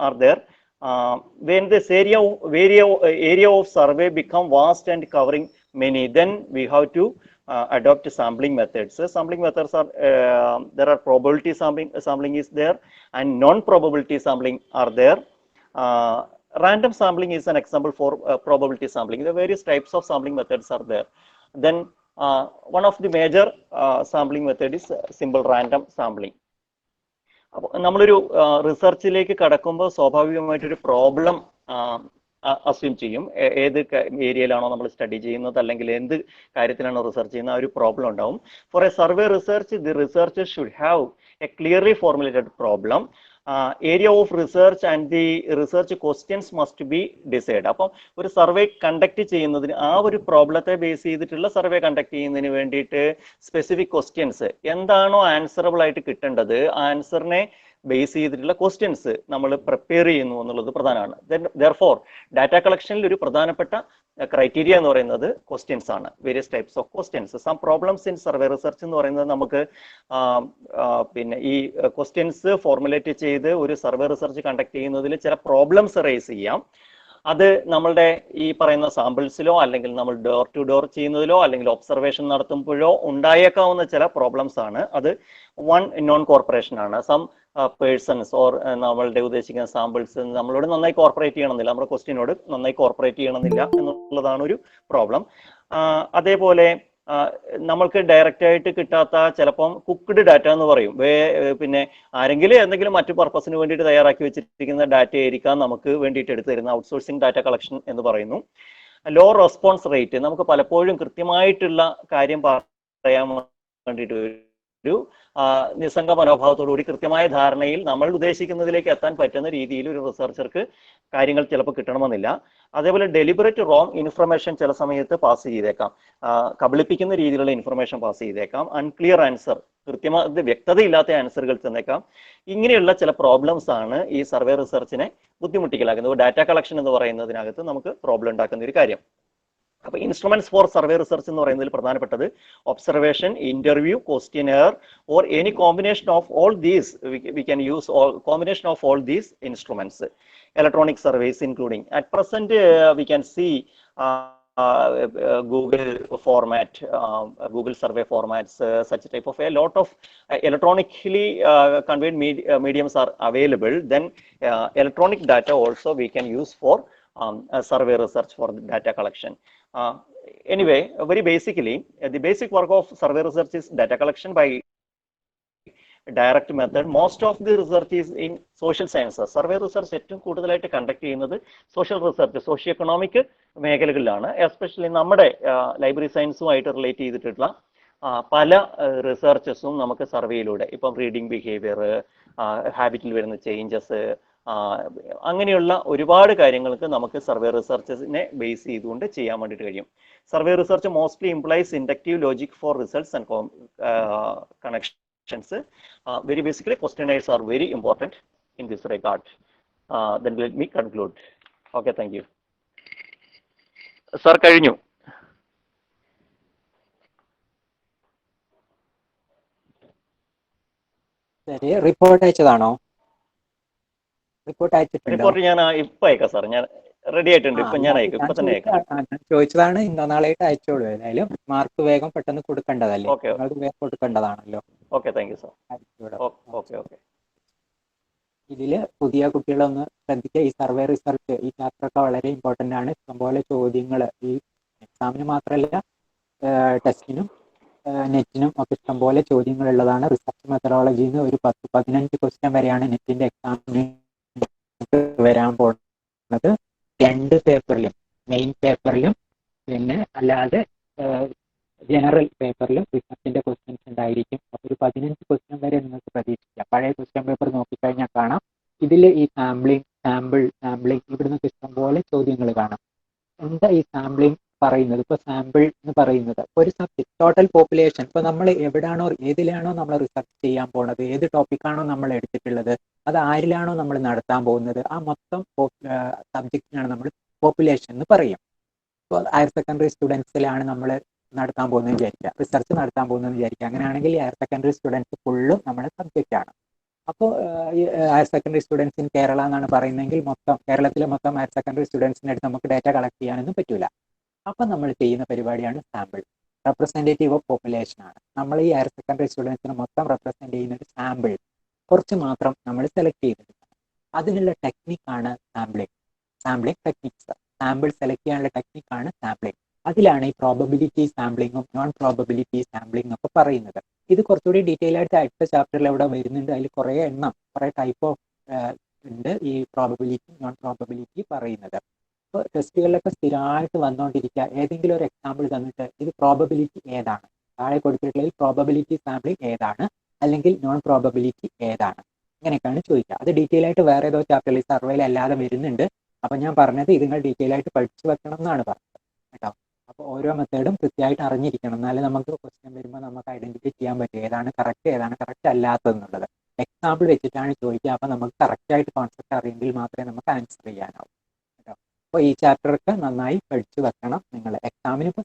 are there. When this area of survey become vast and covering many, then we have to adopt sampling methods. Sampling methods are there are probability sampling is there, and non-probability sampling are there. Random sampling is an example for probability sampling. The various types of sampling methods are there. Then one of the major sampling method is simple random sampling. അപ്പോൾ നമ്മളൊരു റിസർച്ചിലേക്ക് കടക്കുമ്പോൾ സ്വാഭാവികമായിട്ടൊരു പ്രോബ്ലം അസ്യൂം ചെയ്യും. ഏത് ഏരിയയിലാണോ നമ്മൾ സ്റ്റഡി ചെയ്യുന്നത് അല്ലെങ്കിൽ എന്ത് കാര്യത്തിലാണോ റിസർച്ച് ചെയ്യുന്നത് ആ ഒരു പ്രോബ്ലം ഉണ്ടാവും. For a survey research the researcher should have a clearly formulated problem. Area of research and the research questions must be decide. അപ്പം ഒരു സർവേ കണ്ടക്ട് ചെയ്യുന്നതിന് ആ ഒരു പ്രോബ്ലത്തെ ബേസ് ചെയ്തിട്ടുള്ള സർവേ കണ്ടക്ട് ചെയ്യുന്നതിന് വേണ്ടിയിട്ട് സ്പെസിഫിക് ക്വസ്റ്റ്യൻസ് എന്താണോ ആൻസറബിൾ ആയിട്ട് കിട്ടേണ്ടത് ആ ആൻസറിനെ ബേസ് ചെയ്തിട്ടുള്ള ക്വസ്റ്റ്യൻസ് നമ്മൾ പ്രിപ്പയർ ചെയ്യുന്നു എന്നുള്ളത് പ്രധാനമാണ്. ദെർഫോർ ഡാറ്റ കളക്ഷനിൽ ഒരു പ്രധാനപ്പെട്ട ക്രൈറ്റീരിയ എന്ന് പറയുന്നത് ക്വസ്റ്റ്യൻസ് ആണ്. Various types of questions. Some problems in survey research എന്ന് പറയുന്നത് നമുക്ക് പിന്നെ ഈ ക്വസ്റ്റ്യൻസ് ഫോർമുലേറ്റ് ചെയ്ത് ഒരു സർവേ റിസർച്ച് കണ്ടക്ട് ചെയ്യുന്നതിൽ ചില പ്രോബ്ലംസ് റേസ് ചെയ്യാം. അത് നമ്മളുടെ ഈ പറയുന്ന സാമ്പിൾസിലോ അല്ലെങ്കിൽ നമ്മൾ ഡോർ ടു ഡോർ ചെയ്യുന്നതിലോ അല്ലെങ്കിൽ ഒബ്സർവേഷൻ നടത്തുമ്പോഴോ ഉണ്ടായേക്കാവുന്ന ചില പ്രോബ്ലംസ് ആണ്. അത് വൺ നോൺ കോർപ്പറേഷൻ ആണ്. സം പേഴ്സൺസ് ഓർ നമ്മളുടെ ഉദ്ദേശിക്കുന്ന സാമ്പിൾസ് നമ്മളോട് നന്നായി കോർപ്പറേറ്റ് ചെയ്യണമെന്നില്ല, നമ്മുടെ ക്വസ്റ്റ്യനോട് നന്നായി കോർപ്പറേറ്റ് ചെയ്യണമെന്നില്ല എന്നുള്ളതാണ് ഒരു പ്രോബ്ലം. അതേപോലെ നമ്മൾക്ക് ഡയറക്റ്റ് ആയിട്ട് കിട്ടാത്ത ചിലപ്പം കുക്ക്ഡ് ഡാറ്റ എന്ന് പറയും, പിന്നെ ആരെങ്കിലും എന്തെങ്കിലും മറ്റു പർപ്പസിന് വേണ്ടിയിട്ട് തയ്യാറാക്കി വെച്ചിരിക്കുന്ന ഡാറ്റ ആയിരിക്കാം നമുക്ക് വേണ്ടിയിട്ട് എടുത്തു തരുന്ന ഔട്ട്സോഴ്സിംഗ് ഡാറ്റ കളക്ഷൻ എന്ന് പറയുന്നു. ലോ റെസ്പോൺസ് റേറ്റ്, നമുക്ക് പലപ്പോഴും കൃത്യമായിട്ടുള്ള കാര്യം പറയാൻ വേണ്ടിയിട്ട് ഒരു നിസ്സംഗ മനോഭാവത്തോടുകൂടി കൃത്യമായ ധാരണയിൽ നമ്മൾ ഉദ്ദേശിക്കുന്നതിലേക്ക് എത്താൻ പറ്റുന്ന രീതിയിൽ ഒരു റിസർച്ചർക്ക് കാര്യങ്ങൾ ചിലപ്പോൾ കിട്ടണമെന്നില്ല. അതേപോലെ ഡെലിബറേറ്റ് റോങ് ഇൻഫർമേഷൻ ചില സമയത്ത് പാസ് ചെയ്തേക്കാം, കബളിപ്പിക്കുന്ന രീതിയിലുള്ള ഇൻഫർമേഷൻ പാസ് ചെയ്തേക്കാം, അൺക്ലിയർ ആൻസർ, കൃത്യമായ വ്യക്തതയില്ലാത്ത ആൻസറുകൾ തന്നേക്കാം. ഇങ്ങനെയുള്ള ചില പ്രോബ്ലംസ് ആണ് ഈ സർവേ റിസർച്ചിനെ ബുദ്ധിമുട്ടിക്കലാക്കുന്നത്. ഡാറ്റ കളക്ഷൻ എന്ന് പറയുന്നതിനകത്ത് നമുക്ക് പ്രോബ്ലം ഉണ്ടാക്കുന്ന ഒരു കാര്യം. അപ്പോൾ ഇൻസ്ട്രുമെന്റ്സ് ഫോർ സർവേ റിസർച്ച് എന്ന് പറയുന്നതിൽ പ്രധാനപ്പെട്ടത് observation, interview, questionnaire or any combination of all these, we can use combination of all these instruments. Electronic surveys including at present we can see Google format, Google survey formats, such type of a lot of electronically conveyed mediums are available. Then electronic data also we can use for survey research for data collection. Anyway, very basically the basic work of survey research is data collection by direct method. Most of the research is in social sciences. Survey research ഏറ്റവും കൂടുതലായിട്ട് കണ്ടക്ട് ചെയ്യുന്നത് സോഷ്യൽ റിസർച്ച്, സോഷ്യോ എക്കണോമിക് മേഖലകളിലാണ്. എസ്പെഷ്യലി നമ്മുടെ ലൈബ്രറി സയൻസുമായിട്ട് റിലേറ്റ് ചെയ്തിട്ടുള്ള പല റിസർച്ചസും നമുക്ക് സർവേയിലൂടെ, ഇപ്പം റീഡിംഗ് ബിഹേവിയർ, ഹാബിറ്റിൽ വരുന്ന ചേഞ്ചസ്, അങ്ങനെയുള്ള ഒരുപാട് കാര്യങ്ങൾക്ക് നമുക്ക് സർവേ റിസർച്ചിനെ ബേസ് ചെയ്തുകൊണ്ട് ചെയ്യാൻ വേണ്ടിയിട്ട് കഴിയും. Survey research mostly implies inductive logic for results and connection. Very basically, questionnaires are very important in this regard. Then let me conclude. Okay, thank you. Sir, കഴിഞ്ഞു. ശരി, റിപ്പോർട്ട് അയച്ചതാണോ? റിപ്പോർട്ട് അയച്ചിട്ടുണ്ടോ? റിപ്പോർട്ട് ഞാൻ ഇപ്പൊ അയക്കാം സാർ, ഞാൻ റെഡി ആയിട്ടുണ്ട്. ഇപ്പൊ ഞാൻ അയക്കും, ഇപ്പൊ തന്നെ അയക്കാം. ഞാൻ ചോദിച്ചതാണ്, ഇന്നോ നാളെയായിട്ട് അയച്ചോളൂ. ഏതായാലും മാർക്ക് വേഗം പെട്ടെന്ന് കൊടുക്കേണ്ടതല്ലേ, Okay. നിങ്ങൾക്ക് വേഗം കൊടുക്കേണ്ടതാണല്ലോ. Okay, thank you sir. Okay okay. ഇതില് പുതിയ കുട്ടികളൊന്ന് ശ്രദ്ധിക്കുക. ഈ സർവേ റിസർച്ച്, ഈ ചാപ്റ്റർ ഒക്കെ വളരെ ഇമ്പോർട്ടന്റ് ആണ്. ഇഷ്ടംപോലെ ചോദ്യങ്ങൾ ഈ എക്സാമിന് മാത്രമല്ല ടെസ്റ്റിനും നെറ്റിനും ഒക്കെ ഇഷ്ടംപോലെ ചോദ്യങ്ങൾ ഉള്ളതാണ്. റിസർച്ച് മെത്തഡോളജിന്ന് ഒരു 10-15 ക്വസ്റ്റ്യൻ വരെയാണ് നെറ്റിന്റെ എക്സാമിന് വരാൻ പോകുന്നത്. 2 പേപ്പറിലും, മെയിൻ പേപ്പറിലും പിന്നെ അല്ലാതെ ജനറൽ പേപ്പറിലും റിസർച്ചിന്റെ ക്വസ്റ്റ്യൻസ് ഉണ്ടായിരിക്കും. അപ്പോൾ ഒരു 15 ക്വസ്റ്റ്യൻ വരെ നിങ്ങൾക്ക് പ്രതീക്ഷിക്കാം. പഴയ ക്വസ്റ്റ്യൻ പേപ്പർ നോക്കിക്കഴിഞ്ഞാൽ കാണാം, ഇതിൽ ഈ സാമ്പിളിംഗ് ഇവിടുന്ന് ഇഷ്ടംപോലെ ചോദ്യങ്ങൾ കാണാം. എന്താ ഈ സാമ്പിളിംഗ് പറയുന്നത്? ഇപ്പൊ സാമ്പിൾ എന്ന് പറയുന്നത് ഒരു സബ്ജക്ട്, ടോട്ടൽ പോപ്പുലേഷൻ, ഇപ്പൊ നമ്മൾ എവിടാണോ ഏതിലാണോ നമ്മൾ റിസർച്ച് ചെയ്യാൻ പോണത്, ഏത് ടോപ്പിക്കാണോ നമ്മൾ എടുത്തിട്ടുള്ളത്, അത് ആരിലാണോ നമ്മൾ നടത്താൻ പോകുന്നത്, ആ മൊത്തം സബ്ജക്റ്റിനാണ് നമ്മൾ പോപ്പുലേഷൻ എന്ന് പറയും. ഇപ്പോൾ ഹയർ സെക്കൻഡറി സ്റ്റുഡൻസിലാണ് നമ്മൾ നടത്താൻ പോകുന്നത് വിചാരിക്കുക, റിസർച്ച് നടത്താൻ പോകുന്നത് വിചാരിക്കുക. അങ്ങനെയാണെങ്കിൽ ഹയർ സെക്കൻഡറി സ്റ്റുഡൻസ് ഫുള്ളും നമ്മുടെ സബ്ജക്റ്റ് ആണ്. അപ്പോൾ higher secondary students in Kerala എന്നാണ് പറയുന്നതെങ്കിൽ കേരളത്തിലെ മൊത്തം ഹയർ സെക്കൻഡറി സ്റ്റുഡൻസിൻ്റെ അടുത്ത് നമുക്ക് ഡാറ്റ കളക്ട് ചെയ്യാനൊന്നും പറ്റൂല. അപ്പം നമ്മൾ ചെയ്യുന്ന പരിപാടിയാണ് സാമ്പിൾ. റെപ്രസെൻറ്റേറ്റീവ് ഓഫ് പോപ്പുലേഷൻ ആണ്. നമ്മൾ ഈ ഹയർ സെക്കൻഡറി സ്റ്റുഡൻസിനെ മൊത്തം റെപ്രസെൻറ്റ് ചെയ്യുന്ന ഒരു സാമ്പിൾ കുറച്ച് മാത്രം നമ്മൾ സെലക്ട് ചെയ്തിട്ടുണ്ട്. അതിനുള്ള ടെക്നിക്കാണ് സാമ്പിളിംഗ് ടെക്നിക്സ്. സാമ്പിൾ സെലക്ട് ചെയ്യാനുള്ള ടെക്നിക്കാണ് സാമ്പിളിംഗ്. അതിലാണ് ഈ പ്രോബബിലിറ്റി സാമ്പിളിങ്ങും നോൺ പ്രോബബിലിറ്റി സാമ്പിളിംഗ് ഒക്കെ പറയുന്നത്. ഇത് കുറച്ചുകൂടി ഡീറ്റെയിൽ ആയിട്ട് അടുത്ത ചാപ്റ്ററിൽ ഇവിടെ വരുന്നുണ്ട്. അതിൽ കുറേ ടൈപ്പ് ഓഫ് ഉണ്ട് ഈ പ്രോബബിലിറ്റി നോൺ പ്രോബബിലിറ്റി പറയുന്നത്. ഇപ്പോൾ ടെസ്റ്റുകളിലൊക്കെ സ്ഥിരമായിട്ട് വന്നുകൊണ്ടിരിക്കുക, ഏതെങ്കിലും ഒരു എക്സാമ്പിൾ തന്നിട്ട് ഇത് പ്രോബബിലിറ്റി ഏതാണ്, താഴെ കൊടുത്തിട്ടുള്ളതിൽ പ്രോബബിലിറ്റി സാമ്പിളിംഗ് ഏതാണ് അല്ലെങ്കിൽ നോൺ പ്രോബബിലിറ്റി ഏതാണ്, ഇങ്ങനെയൊക്കെയാണ് ചോദിക്കുക. അത് ഡീറ്റെയിൽ ആയിട്ട് വേറെ ഏതോ ചാപ്റ്ററിൽ സർവേയിൽ അല്ലാതെ വരുന്നുണ്ട്. അപ്പം ഞാൻ പറഞ്ഞത് ഇത് നിങ്ങൾ ഡീറ്റെയിൽ ആയിട്ട് പഠിച്ചു വെക്കണം എന്നാണ് പറഞ്ഞത് കേട്ടോ. അപ്പോൾ ഓരോ മെത്തേഡും കൃത്യമായിട്ട് അറിഞ്ഞിരിക്കണം, എന്നാലും നമുക്ക് ക്വസ്റ്റ്യൻ വരുമ്പോൾ നമുക്ക് ഐഡന്റിഫൈ ചെയ്യാൻ പറ്റും ഏതാണ് കറക്റ്റ് അല്ലാത്തതെന്നുള്ളത്. എക്സാമ്പിൾ വെച്ചിട്ടാണ് ചോദിക്കുക. അപ്പം നമുക്ക് കറക്റ്റായിട്ട് കോൺസെപ്റ്റ് അറിയെങ്കിൽ മാത്രമേ നമുക്ക് ആൻസർ ചെയ്യാനാവൂ കേട്ടോ. അപ്പോൾ ഈ ചാപ്റ്ററൊക്കെ നന്നായി പഠിച്ചു വെക്കണം നിങ്ങൾ. എക്സാമിന് ഇപ്പോൾ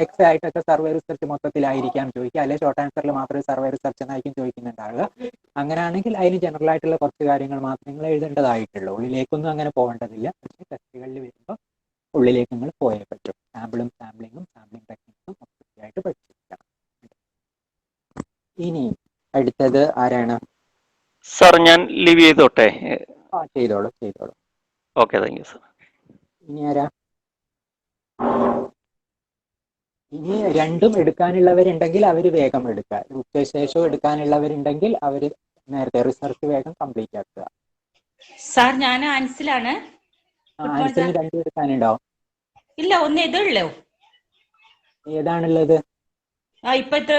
എക്സ് ആയിട്ടൊക്കെ സർവേ റിസർച്ച് മൊത്തത്തിലായിരിക്കാം ചോദിക്കുക, അല്ലെങ്കിൽ ഷോർട്ട് ആൻസറിൽ മാത്രമേ സർവേ റിസർച്ച് എന്നായിരിക്കും ചോദിക്കുന്നുണ്ടാവുക. അങ്ങനെയാണെങ്കിൽ അതിന് ജനറൽ ആയിട്ടുള്ള കുറച്ച് കാര്യങ്ങൾ മാത്രമേ നിങ്ങൾ എഴുതേണ്ടതായിട്ടുള്ളൂ. ഉള്ളിലേക്കൊന്നും അങ്ങനെ പോകേണ്ടതില്ല. പക്ഷേ ടെസ്റ്റുകളിൽ വരുമ്പോൾ ഉള്ളിലേക്ക് നിങ്ങൾ പോയേ പറ്റും. സാമ്പിളിംഗ് ടെക്നിക്സും കൃത്യമായിട്ട് പഠിച്ചിരിക്കണം. ഇനി അടുത്തത് ആരാണ്? സാർ ഞാൻ ലീവ് ചെയ്തോട്ടെ? ചെയ്തോളൂ. Okay, thank you sir. ഇനി ആരാ? ഇനി രണ്ടും എടുക്കാനുള്ളവരുണ്ടെങ്കിൽ അവർ വേഗം എടുക്കുക. ഉച്ചശേഷം എടുക്കാനുള്ളവരുണ്ടെങ്കിൽ അവർ നേരത്തെ റിസർച്ച് വേഗം കംപ്ലീറ്റ് ആക്കുക. സാർ ഞാൻ ആൻസിലാണ്. ആൻസിന് രണ്ടും എടുക്കാനുണ്ടോ? ഇല്ല, ഒന്ന് ഇതുള്ളൂ. ഏതാണുള്ളത്? ഇപ്പോഴത്തെ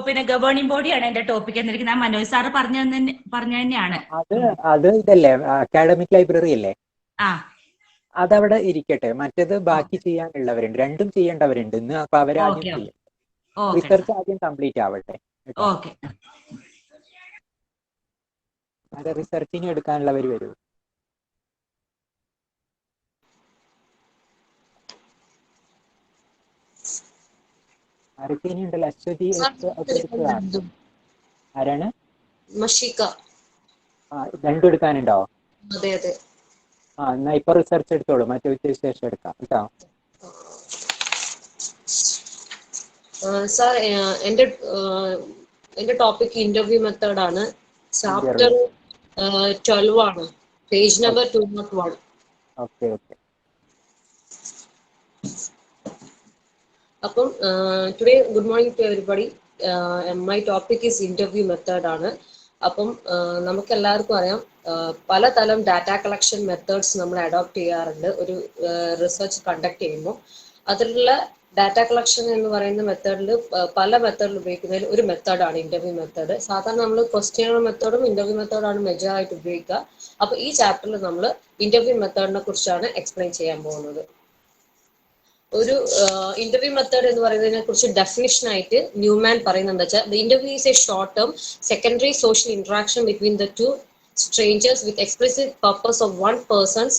പിന്നെ ഗവേണിംഗ് ബോഡിയാണ് എന്റെ ടോപ്പിക് എന്നിരിക്കുന്നത്. മനോജ് സാറ് പറഞ്ഞു തന്നെയാണ്. അത് ഇതല്ലേ അക്കാഡമിക് ലൈബ്രറി അല്ലേ? ആ, അതവിടെ ഇരിക്കട്ടെ. മറ്റേത് ബാക്കി ചെയ്യാനുള്ളവരുണ്ട്, രണ്ടും ചെയ്യേണ്ടവരുണ്ട് ഇന്ന്. അപ്പൊ അവരാദ്യം ചെയ്യും. റിസർച്ച് ആദ്യം കംപ്ലീറ്റ് ആവട്ടെ. ഓക്കെ. അത് റിസർച്ചിന് എടുക്കാനുള്ളവർ വരൂ. ആരൊക്കെ ഇനി ഉണ്ടല്ലോ? അശ്വതി ആരാണ്? രണ്ടും എടുക്കാനുണ്ടോ? എന്നാ ഇപ്പൊ റിസർച്ച് എടുത്തോളൂ, മറ്റേ ഉച്ചയ്ക്ക് ശേഷം എടുക്കാം കേട്ടോ. സാർ എന്റെ ടോപ്പിക് ഇന്റർവ്യൂ മെത്തേഡ് ആണ്. ചാപ്റ്റർ 12 ആണ്, പേജ് നമ്പർ 201. ഓക്കെ. അപ്പം today good morning to everybody. My topic is interview method ആണ്. അപ്പം നമുക്ക് എല്ലാവർക്കും അറിയാം, പലതരം ഡാറ്റ കളക്ഷൻ മെത്തേഡ്സ് നമ്മൾ അഡോപ്റ്റ് ചെയ്യാറുണ്ട് ഒരു റിസർച്ച് കണ്ടക്ട് ചെയ്യുമ്പോൾ. അതിലുള്ള ഡാറ്റ കളക്ഷൻ എന്ന് പറയുന്ന മെത്തേഡിൽ പല മെത്തേഡിൽ ഉപയോഗിക്കുന്നതിൽ ഒരു മെത്തേഡാണ് ഇന്റർവ്യൂ മെത്തേഡ്. സാധാരണ നമ്മൾ ക്വസ്റ്റ്യൻ മെത്തേഡും ഇന്റർവ്യൂ മെത്തേഡാണ് മെജറായിട്ട് ഉപയോഗിക്കുക. അപ്പൊ ഈ ചാപ്റ്ററിൽ നമ്മൾ ഇന്റർവ്യൂ മെത്തേഡിനെ കുറിച്ചാണ് എക്സ്പ്ലെയിൻ ചെയ്യാൻ പോകുന്നത്. ഒരു ഇന്റർവ്യൂ മെത്തേഡ് എന്ന് പറയുന്നതിനെ കുറിച്ച് ഡെഫിനിഷൻ ആയിട്ട് ന്യൂമാൻ പറയുന്നത് വെച്ചാൽ, the interview is A short term secondary social interaction between the two strangers with explicit purpose of one person's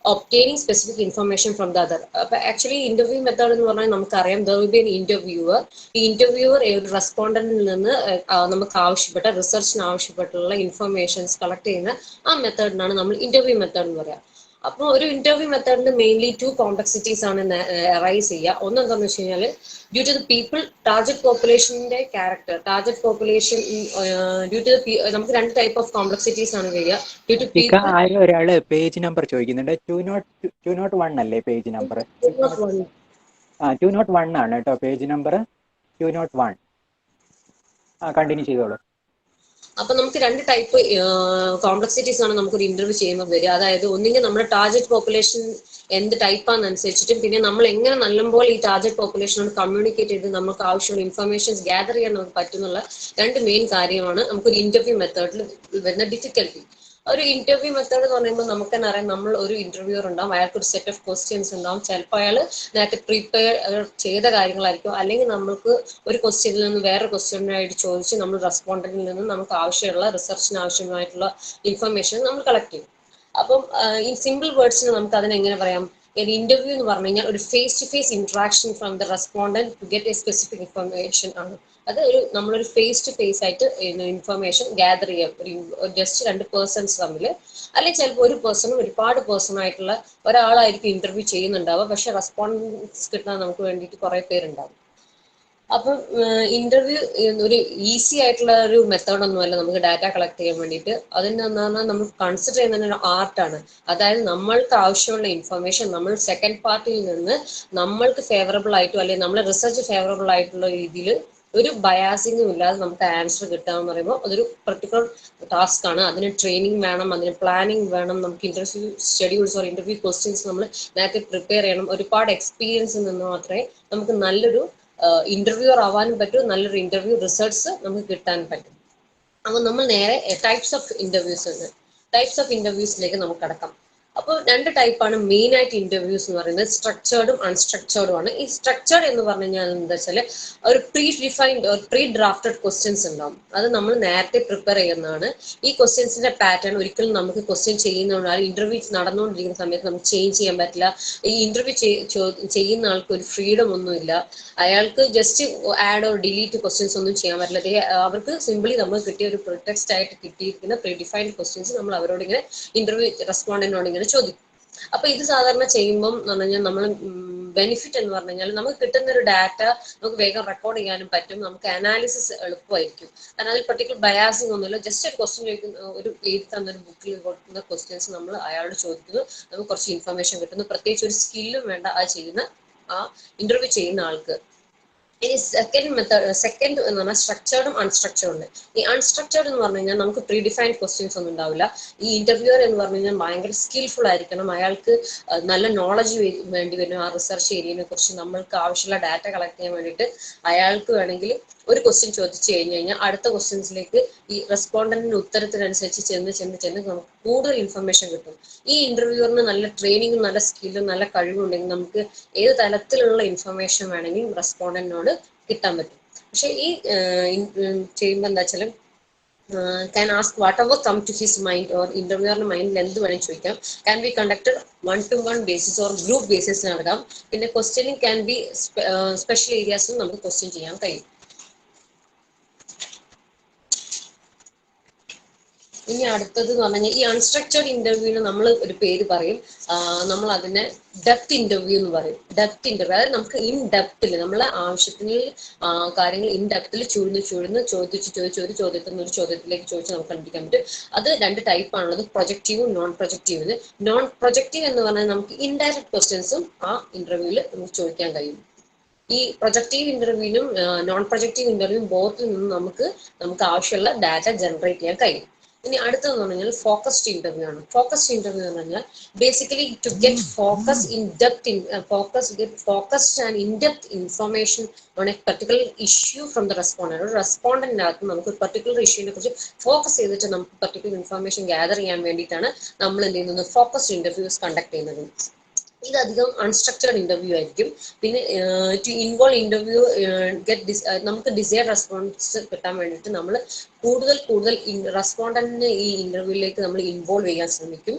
obtaining specific information from the other. Actually interview method എന്ന് പറഞ്ഞാൽ നമുക്കറിയാം, there will be an interviewer. ഈ ഇന്റർവ്യൂവർ ഒരു റെസ്പോണ്ടന്റിൽ നിന്ന് നമുക്ക് ആവശ്യപ്പെട്ട റിസർച്ചിന് ആവശ്യപ്പെട്ടുള്ള ഇൻഫർമേഷൻസ് കളക്ട് ചെയ്യുന്ന ആ മെത്തേഡിനാണ് നമ്മൾ ഇന്റർവ്യൂ മെത്തേഡ് എന്ന് പറയാം. അപ്പോൾ ഒരു ഇന്റർവ്യൂ മെത്തേഡിൽ മെയിൻലി 2 കോംപ്ലക്സിറ്റീസ് ആണ് അറൈസ് ചെയ്യുക. ഒന്ന് എന്താണെന്ന് വെച്ച് കഴിഞ്ഞാൽ, due to the people, target പോപ്പുലേഷന്റെ ക്യാരക്ടർ, ടാർഗറ്റ് പോപ്പുലേഷൻ ഡ്യൂ ടു നമുക്ക് 2 ടൈപ്പ് ഓഫ് കോംപ്ലക്സിറ്റീസ് ആണ് വരിക. ഡ്യൂ ടു പീപ്പിൾ ഒരാള് പേജ് നമ്പർ ചോദിക്കുന്നുണ്ട്. 201 അല്ലേ പേജ് നമ്പർ? 201 ആണ് കേട്ടോ പേജ് നമ്പർ 201. കണ്ടിന്യൂ ചെയ്തോളൂ. അപ്പൊ നമുക്ക് 2 ടൈപ്പ് കോംപ്ലക്സിറ്റീസ് ആണ് നമുക്കൊരു ഇന്റർവ്യൂ ചെയ്യുമ്പോൾ വരിക. അതായത് ഒന്നിങ്ങനെ നമ്മുടെ ടാർഗറ്റ് പോപ്പുലേഷൻ എന്ത് ടൈപ്പാണെന്നനുസരിച്ചിട്ടും, പിന്നെ നമ്മൾ എങ്ങനെ നല്ലപോലെ ഈ ടാർഗറ്റ് പോപ്പുലേഷനോട് കമ്മ്യൂണിക്കേറ്റ് ചെയ്ത് നമുക്ക് ആവശ്യമുള്ള ഇൻഫർമേഷൻസ് ഗ്യാദർ ചെയ്യാൻ നമുക്ക് പറ്റുന്നുള്ള 2 മെയിൻ കാര്യമാണ് നമുക്കൊരു ഇന്റർവ്യൂ മെത്തേഡിൽ വരുന്ന ഡിഫിക്കൽട്ടി. ഒരു ഇന്റർവ്യൂ മെത്തേഡ് എന്ന് പറയുമ്പോൾ നമുക്ക് തന്നെ അറിയാം, നമ്മൾ ഒരു ഇന്റർവ്യൂർ ഉണ്ടാവും, അയാൾക്ക് ഒരു സെറ്റ് ഓഫ് ക്വസ്റ്റ്യൻസ് ഉണ്ടാവും. ചിലപ്പോൾ അയാൾ നേരത്തെ പ്രിപ്പയർ ചെയ്ത കാര്യങ്ങളായിരിക്കും, അല്ലെങ്കിൽ നമുക്ക് ഒരു ക്വസ്റ്റ്യനിൽ നിന്ന് വേറെ ക്വസ്റ്റ്യനായിട്ട് ചോദിച്ച് നമ്മൾ റെസ്പോണ്ടന്റിൽ നിന്ന് നമുക്ക് ആവശ്യമുള്ള റിസർച്ചിന് ആവശ്യമായിട്ടുള്ള ഇൻഫർമേഷൻ നമ്മൾ കളക്ട് ചെയ്യും. അപ്പം ഈ സിമ്പിൾ വേർഡ്സിന് നമുക്ക് അതിനെ എങ്ങനെ പറയാം? ഒരു ഇന്റർവ്യൂ എന്ന് പറഞ്ഞു കഴിഞ്ഞാൽ ഒരു face to face interaction from the respondent to get a specific information ആണ്. അത് നമ്മളൊരു ഫേസ് ടു ഫേസ് ആയിട്ട് ഇൻഫർമേഷൻ ഗ്യാദർ ചെയ്യാം, ജസ്റ്റ് 2 പേഴ്സൺസ് തമ്മിൽ. അല്ലെങ്കിൽ ചിലപ്പോൾ ഒരു പേഴ്സണും ഒരുപാട് പേഴ്സൺ ആയിട്ടുള്ള ഒരാളായിരിക്കും ഇന്റർവ്യൂ ചെയ്യുന്നുണ്ടാവുക, പക്ഷെ റെസ്പോൺസ് കിട്ടാൻ നമുക്ക് വേണ്ടിയിട്ട് കുറെ പേരുണ്ടാവും. അപ്പം ഇന്റർവ്യൂ ഒരു ഈസി ആയിട്ടുള്ള ഒരു മെത്തേഡ് ഒന്നുമല്ല നമുക്ക് ഡാറ്റ കളക്ട് ചെയ്യാൻ വേണ്ടിയിട്ട്. അതിന് പറഞ്ഞാൽ നമ്മൾ കൺസിഡർ ചെയ്യുന്ന ഒരു ആർട്ടാണ്. അതായത് നമ്മൾക്ക് ആവശ്യമുള്ള ഇൻഫർമേഷൻ നമ്മൾ സെക്കൻഡ് പാർട്ടിയിൽ നിന്ന് നമ്മൾക്ക് ഫേവറബിൾ ആയിട്ടോ അല്ലെങ്കിൽ നമ്മളെ റിസർച്ച് ഫേവറബിൾ ആയിട്ടുള്ള രീതിയിൽ ഒരു ബയാസിങ്ങും ഇല്ലാതെ നമുക്ക് ആൻസർ കിട്ടുക എന്ന് പറയുമ്പോൾ അതൊരു പർട്ടിക്കുലർ ടാസ്ക് ആണ്. അതിന് ട്രെയിനിങ് വേണം, അതിന് പ്ലാനിങ് വേണം, നമുക്ക് interview schedules or interview questions നമ്മൾ നേരത്തെ പ്രിപ്പയർ ചെയ്യണം. ഒരുപാട് എക്സ്പീരിയൻസിൽ നിന്ന് മാത്രമേ നമുക്ക് നല്ലൊരു ഇന്റർവ്യൂർ ആവാനും പറ്റും, നല്ലൊരു ഇന്റർവ്യൂ റിസൾട്ട്സ് നമുക്ക് കിട്ടാൻ പറ്റും. അപ്പോൾ നമ്മൾ നേരെ ടൈപ്സ് ഓഫ് ഇന്റർവ്യൂസിലേക്ക് നമുക്ക് കടക്കാം. അപ്പോൾ 2 ടൈപ്പാണ് മെയിൻ ആയിട്ട് ഇന്റർവ്യൂസ് എന്ന് പറയുന്നത്, സ്ട്രക്ചേർഡും അൺസ്ട്രക്ചേർഡും ആണ്. ഈ സ്ട്രക്ചേർഡ് എന്ന് പറഞ്ഞു കഴിഞ്ഞാൽ എന്താ വെച്ചാൽ, ഒരു പ്രീ ഡ്രാഫ്റ്റഡ് ക്വസ്റ്റ്യൻസ് ഉണ്ടാവും. അത് നമ്മൾ നേരത്തെ പ്രിപ്പയർ ചെയ്യുന്നതാണ്. ഈ ക്വസ്റ്റ്യൻസിന്റെ പാറ്റേൺ ഒരിക്കലും നമുക്ക് ക്വസ്റ്റ്യൻ ചെയ്യുന്നതുകൊണ്ട് ഇന്റർവ്യൂ നടന്നുകൊണ്ടിരിക്കുന്ന സമയത്ത് നമുക്ക് ചേഞ്ച് ചെയ്യാൻ പറ്റില്ല. ഈ ഇന്റർവ്യൂ ചെയ്യുന്ന ആൾക്ക് ഒരു ഫ്രീഡം ഒന്നുമില്ല. അയാൾക്ക് just add or delete questions ഒന്നും ചെയ്യാൻ പറ്റില്ല. അവർക്ക് സിംപിളി നമ്മൾ കിട്ടിയ ഒരു പ്രിടെക്സ്റ്റ് ആയിട്ട് കിട്ടിയിരിക്കുന്ന പ്രീ ഡിഫൈൻഡ് ക്വസ്റ്റ്യൻസ് നമ്മൾ അവരോട് ഇങ്ങനെ ഇന്റർവ്യൂ റെസ്പോണ്ടന്റിനോട് ഇങ്ങനെ ചോദിക്കും. അപ്പൊ ഇത് സാധാരണ ചെയ്യുമ്പം എന്ന് പറഞ്ഞു കഴിഞ്ഞാൽ നമ്മൾ ബെനിഫിറ്റ് എന്ന് പറഞ്ഞു കഴിഞ്ഞാൽ നമുക്ക് കിട്ടുന്ന ഒരു ഡാറ്റ നമുക്ക് വേഗം റെക്കോർഡ് ചെയ്യാനും പറ്റും, നമുക്ക് അനാലിസിസ് എളുപ്പമായിരിക്കും. കാരണം അതിൽ പർട്ടിക്കുലർ ബയാസിങ് ഒന്നുമില്ല. ജസ്റ്റ് ഒരു ക്വസ്റ്റ്യൻ ചോദിക്കുന്ന ഒരു എഴുതി തന്നൊരു ബുക്കിൽ കൊടുക്കുന്ന ക്വസ്റ്റ്യൻസ് നമ്മൾ അയാളോട് ചോദിക്കുന്നു, നമുക്ക് കുറച്ച് ഇൻഫർമേഷൻ കിട്ടുന്നു. പ്രത്യേകിച്ച് ഒരു സ്കില്ലും വേണ്ട ആ ചെയ്യുന്ന ആ ഇന്റർവ്യൂ ചെയ്യുന്ന ആൾക്ക്. ഇനി സെക്കൻഡ് എന്ന് പറഞ്ഞാൽ സ്ട്രക്ചേർഡും അൺസ്ട്രക്ചേർഡും ഉണ്ട്. ഈ അൺസ്ട്രക്ചേർഡ് എന്ന് പറഞ്ഞു കഴിഞ്ഞാൽ നമുക്ക് പ്രീ ഡിഫൈൻഡ് ക്വസ്റ്റ്യൻസ് ഒന്നും ഉണ്ടാവില്ല. ഈ ഇന്റർവ്യൂർ എന്ന് പറഞ്ഞു കഴിഞ്ഞാൽ ഭയങ്കര സ്കിൽഫുൾ ആയിരിക്കണം, അയാൾക്ക് നല്ല നോളജ് വേണ്ടി വരും ആ റിസർച്ച് ഏരിയനെ കുറിച്ച്. നമ്മൾക്ക് ആവശ്യമുള്ള ഡാറ്റ കളക്ട് ചെയ്യാൻ വേണ്ടിയിട്ട് അയാൾക്ക് വേണമെങ്കിൽ ഒരു ക്വസ്റ്റ്യൻ ചോദിച്ചു കഴിഞ്ഞു കഴിഞ്ഞാൽ അടുത്ത ക്വസ്റ്റ്യൻസിലേക്ക് ഈ റെസ്പോണ്ടന്റിന്റെ ഉത്തരത്തിനനുസരിച്ച് ചെന്ന് നമുക്ക് കൂടുതൽ ഇൻഫർമേഷൻ കിട്ടും. ഈ ഇന്റർവ്യൂറിന് നല്ല ട്രെയിനിങ്ങും നല്ല സ്കില്ലും നല്ല കഴിവുണ്ടെങ്കിൽ നമുക്ക് ഏത് തലത്തിലുള്ള ഇൻഫർമേഷൻ വേണമെങ്കിലും റെസ്പോണ്ടന്റിനോട് കിട്ടാൻ പറ്റും. പക്ഷെ ഈ ചെയ്യുമ്പോൾ എന്താ വെച്ചാൽ can ask whatever come to his mind or ഇന്റർവ്യൂറിന്റെ മൈൻഡിൽ എന്ത് വേണമെങ്കിൽ ചോദിക്കാം. can be conducted 1-to-1 basis or group basis നടക്കാം. പിന്നെ ക്വസ്റ്റ്യനിങ് can be സ്പെഷ്യൽ ഏരിയാസും നമുക്ക് ക്വസ്റ്റ്യൻ ചെയ്യാൻ കഴിയും. ഇനി അടുത്തത് എന്ന് പറഞ്ഞാൽ ഈ അൺസ്ട്രക്ചേർഡ് ഇന്റർവ്യൂവിന് നമ്മൾ ഒരു പേര് പറയും, നമ്മൾ അതിനെ ഡെപ്ത് ഇന്റർവ്യൂ എന്ന് പറയും. ഡെപ്ത് ഇന്റർവ്യൂ അതായത് നമുക്ക് ഇൻ ഡെപ്തിൽ നമ്മളെ ആവശ്യത്തിന് കാര്യങ്ങൾ ഇൻ ഡെപ്തിൽ ചുഴിഞ്ഞ് ചോദിച്ച് ഒരു ചോദ്യത്തിൽ നിന്ന് ഒരു ചോദ്യത്തിലേക്ക് ചോദിച്ച് നമുക്ക് കണ്ടിരിക്കാൻ പറ്റും. അത് രണ്ട് ടൈപ്പ് ആണുള്ളത്, പ്രൊജക്റ്റീവും നോൺ പ്രൊജക്റ്റീവ്. നോൺ പ്രൊജക്റ്റീവ് എന്ന് പറഞ്ഞാൽ നമുക്ക് ഇൻഡയറക്റ്റ് ക്വസ്റ്റ്യൻസും ആ ഇന്റർവ്യൂവിൽ നമുക്ക് ചോദിക്കാൻ കഴിയും. ഈ പ്രൊജക്റ്റീവ് ഇന്റർവ്യൂവിനും നോൺ പ്രൊജക്റ്റീവ് ഇന്റർവ്യൂ ബോത്തിൽ നിന്നും നമുക്ക് ആവശ്യമുള്ള ഡാറ്റ ജനറേറ്റ് ചെയ്യാൻ കഴിയും. ഇനി അടുത്തതെന്ന് പറഞ്ഞാൽ ഫോക്കസ്ഡ് ഇന്റർവ്യൂ ആണ്. ഫോക്കസ്ഡ് ഇന്റർവ്യൂ എന്ന് പറഞ്ഞാൽ basically to get focus in depth focused and in depth information on a particular issue from the respondent. ഒരു റെസ്പോണ്ടന്റിനകത്ത് നമുക്ക് ഒരു പർട്ടിക്കുലർ ഇഷ്യൂവിനെ കുറിച്ച് ഫോക്കസ് ചെയ്തിട്ട് നമുക്ക് പർട്ടിക്കുലർ ഇൻഫർമേഷൻ ഗ്യാദർ ചെയ്യാൻ വേണ്ടിയിട്ടാണ് നമ്മൾ എന്ത് ചെയ്യുന്നത്, ഫോക്കസ്ഡ് ഇന്റർവ്യൂസ് കണ്ടക്ട് ചെയ്യുന്നത്. ഇതധികം അൺസ്ട്രക്ചേർഡ് ഇന്റർവ്യൂ ആയിരിക്കും. പിന്നെ ടു ഇൻവോൾവ് ഇന്റർവ്യൂ നമുക്ക് ഡിസൈർഡ് റെസ്പോൺസ് കിട്ടാൻ വേണ്ടിയിട്ട് നമ്മൾ കൂടുതൽ റെസ്പോണ്ടന്റിന് ഈ ഇന്റർവ്യൂയിലേക്ക് നമ്മൾ ഇൻവോൾവ് ചെയ്യാൻ ശ്രമിക്കും.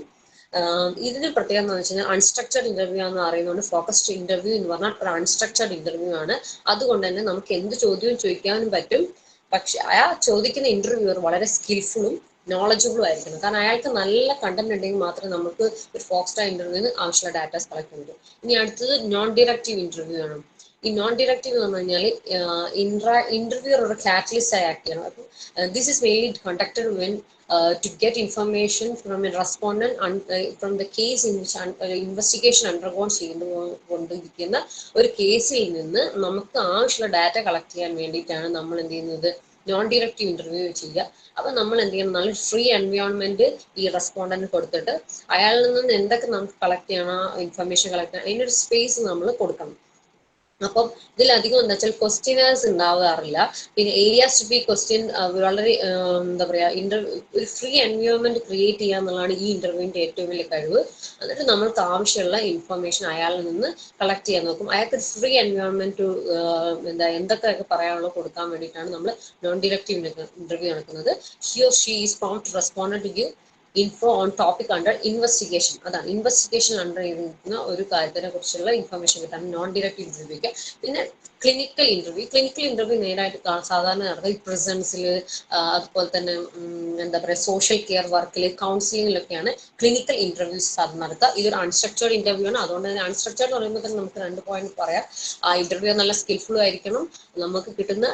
ഇതിന് പ്രത്യേകത എന്ന് വെച്ച് കഴിഞ്ഞാൽ അൺസ്ട്രക്ചേർഡ് ഇന്റർവ്യൂ എന്ന് പറയുന്നതുകൊണ്ട് ഫോക്കസ്ഡ് ഇന്റർവ്യൂ എന്ന് പറഞ്ഞാൽ ഒരു അൺസ്ട്രക്ചേർഡ് ഇന്റർവ്യൂ ആണ്. അതുകൊണ്ട് തന്നെ നമുക്ക് എന്ത് ചോദ്യവും ചോദിക്കാനും പറ്റും. പക്ഷെ ആ ചോദിക്കുന്ന ഇന്റർവ്യൂവർ വളരെ സ്കിൽഫുള്ളും നോളജബിളും ആയിരിക്കണം. കാരണം അയാൾക്ക് നല്ല കണ്ടന്റ് ഉണ്ടെങ്കിൽ മാത്രമേ നമുക്ക് ഒരു ഫോക്സ്ഡ് ഇന്റർവ്യൂവിന് ആവശ്യമുള്ള ഡാറ്റാസ് കളക്ട് ചെയ്യാൻ പറ്റും. ഇനി അടുത്തത് നോൺ ഡിറക്റ്റീവ് ഇന്റർവ്യൂ ആണ്. ഈ നോൺ ഡിറക്റ്റീവ് എന്ന് പറഞ്ഞു കഴിഞ്ഞാൽ ഇന്റർവ്യൂർ ഒരു കാറ്റലിസ്റ്റ് ആയി ആക്ട് ചെയ്യണം. അപ്പം this is mainly conducted when to get information from a respondent from the case in which investigation undergone ചെയ്തുകൊണ്ടിരിക്കുന്ന ഒരു കേസിൽ നിന്ന് നമുക്ക് ആവശ്യമുള്ള ഡാറ്റ കളക്ട് ചെയ്യാൻ വേണ്ടിയിട്ടാണ് നമ്മൾ എന്ത് ചെയ്യുന്നത്, നോൺ ഡിറക്റ്റീവ് ഇന്റർവ്യൂ ചെയ്യുക. അപ്പൊ നമ്മൾ എന്ത് ചെയ്യണം, നല്ല ഫ്രീ എൻവയോൺമെന്റ് ഈ റെസ്പോണ്ടന്റ് കൊടുത്തിട്ട് അയാളിൽ നിന്ന് എന്തൊക്കെ നമുക്ക് കളക്ട് ചെയ്യണം, ഇൻഫർമേഷൻ കളക്ട് ചെയ്യണം, അതിനൊരു സ്പേസ് നമ്മൾ കൊടുക്കണം. അപ്പം ഇതിലധികം എന്താ വെച്ചാൽ ക്വസ്റ്റ്യനേഴ്സ് ഉണ്ടാവാറില്ല. പിന്നെ ഏരിയാസ് ടു ബി ക്വസ്റ്റ്യൻ വളരെ എന്താ പറയാ ഒരു ഫ്രീ എൻവയോൺമെന്റ് ക്രിയേറ്റ് ചെയ്യുക എന്നുള്ളതാണ് ഈ ഇന്റർവ്യൂവിന്റെ ഏറ്റവും വലിയ കഴിവ്. എന്നിട്ട് നമ്മൾക്ക് ആവശ്യമുള്ള ഇൻഫർമേഷൻ അയാളിൽ നിന്ന് കളക്ട് ചെയ്യാൻ നോക്കും. അയാൾക്ക് ഫ്രീ എൻവയോൺമെന്റ് എന്തൊക്കെയൊക്കെ പറയാനുള്ളത് കൊടുക്കാൻ വേണ്ടിയിട്ടാണ് നമ്മൾ നോൺ ഡിറക്റ്റീവ് ഇന്റർവ്യൂ നടക്കുന്നത്. He or she is prompt respondent to give info on topic under investigation. അതാണ് ഇൻവെസ്റ്റിഗേഷൻ അണ്ടർ ഇരിക്കുന്ന ഒരു കാര്യത്തിനെ കുറിച്ചുള്ള ഇൻഫർമേഷൻ കിട്ടാൻ നോൺ ഡയറക്റ്റ് ഇന്റർവ്യൂക്ക്. പിന്നെ ക്ലിനിക്കൽ ഇന്റർവ്യൂ നേരായിട്ട് സാധാരണ നടക്കുക ഈ പ്രിസൺസിൽ, അതുപോലെ തന്നെ എന്താ പറയുക സോഷ്യൽ കെയർ വർക്കിൽ, കൗൺസിലിങ്ങിലൊക്കെയാണ് ക്ലിനിക്കൽ ഇന്റർവ്യൂസ് സാധാരണ നടക്കുക. ഇതൊരു അൺസ്ട്രക്ചേർഡ് ഇന്റർവ്യൂ ആണ്. അതുകൊണ്ട് തന്നെ അൺസ്ട്രക്ചേർഡ് എന്ന് പറയുമ്പോൾ തന്നെ നമുക്ക് 2 പോയിന്റ് പറയാം. ആ ഇന്റർവ്യൂ നല്ല സ്കിൽഫുൾ ആയിരിക്കണം, നമുക്ക് കിട്ടുന്ന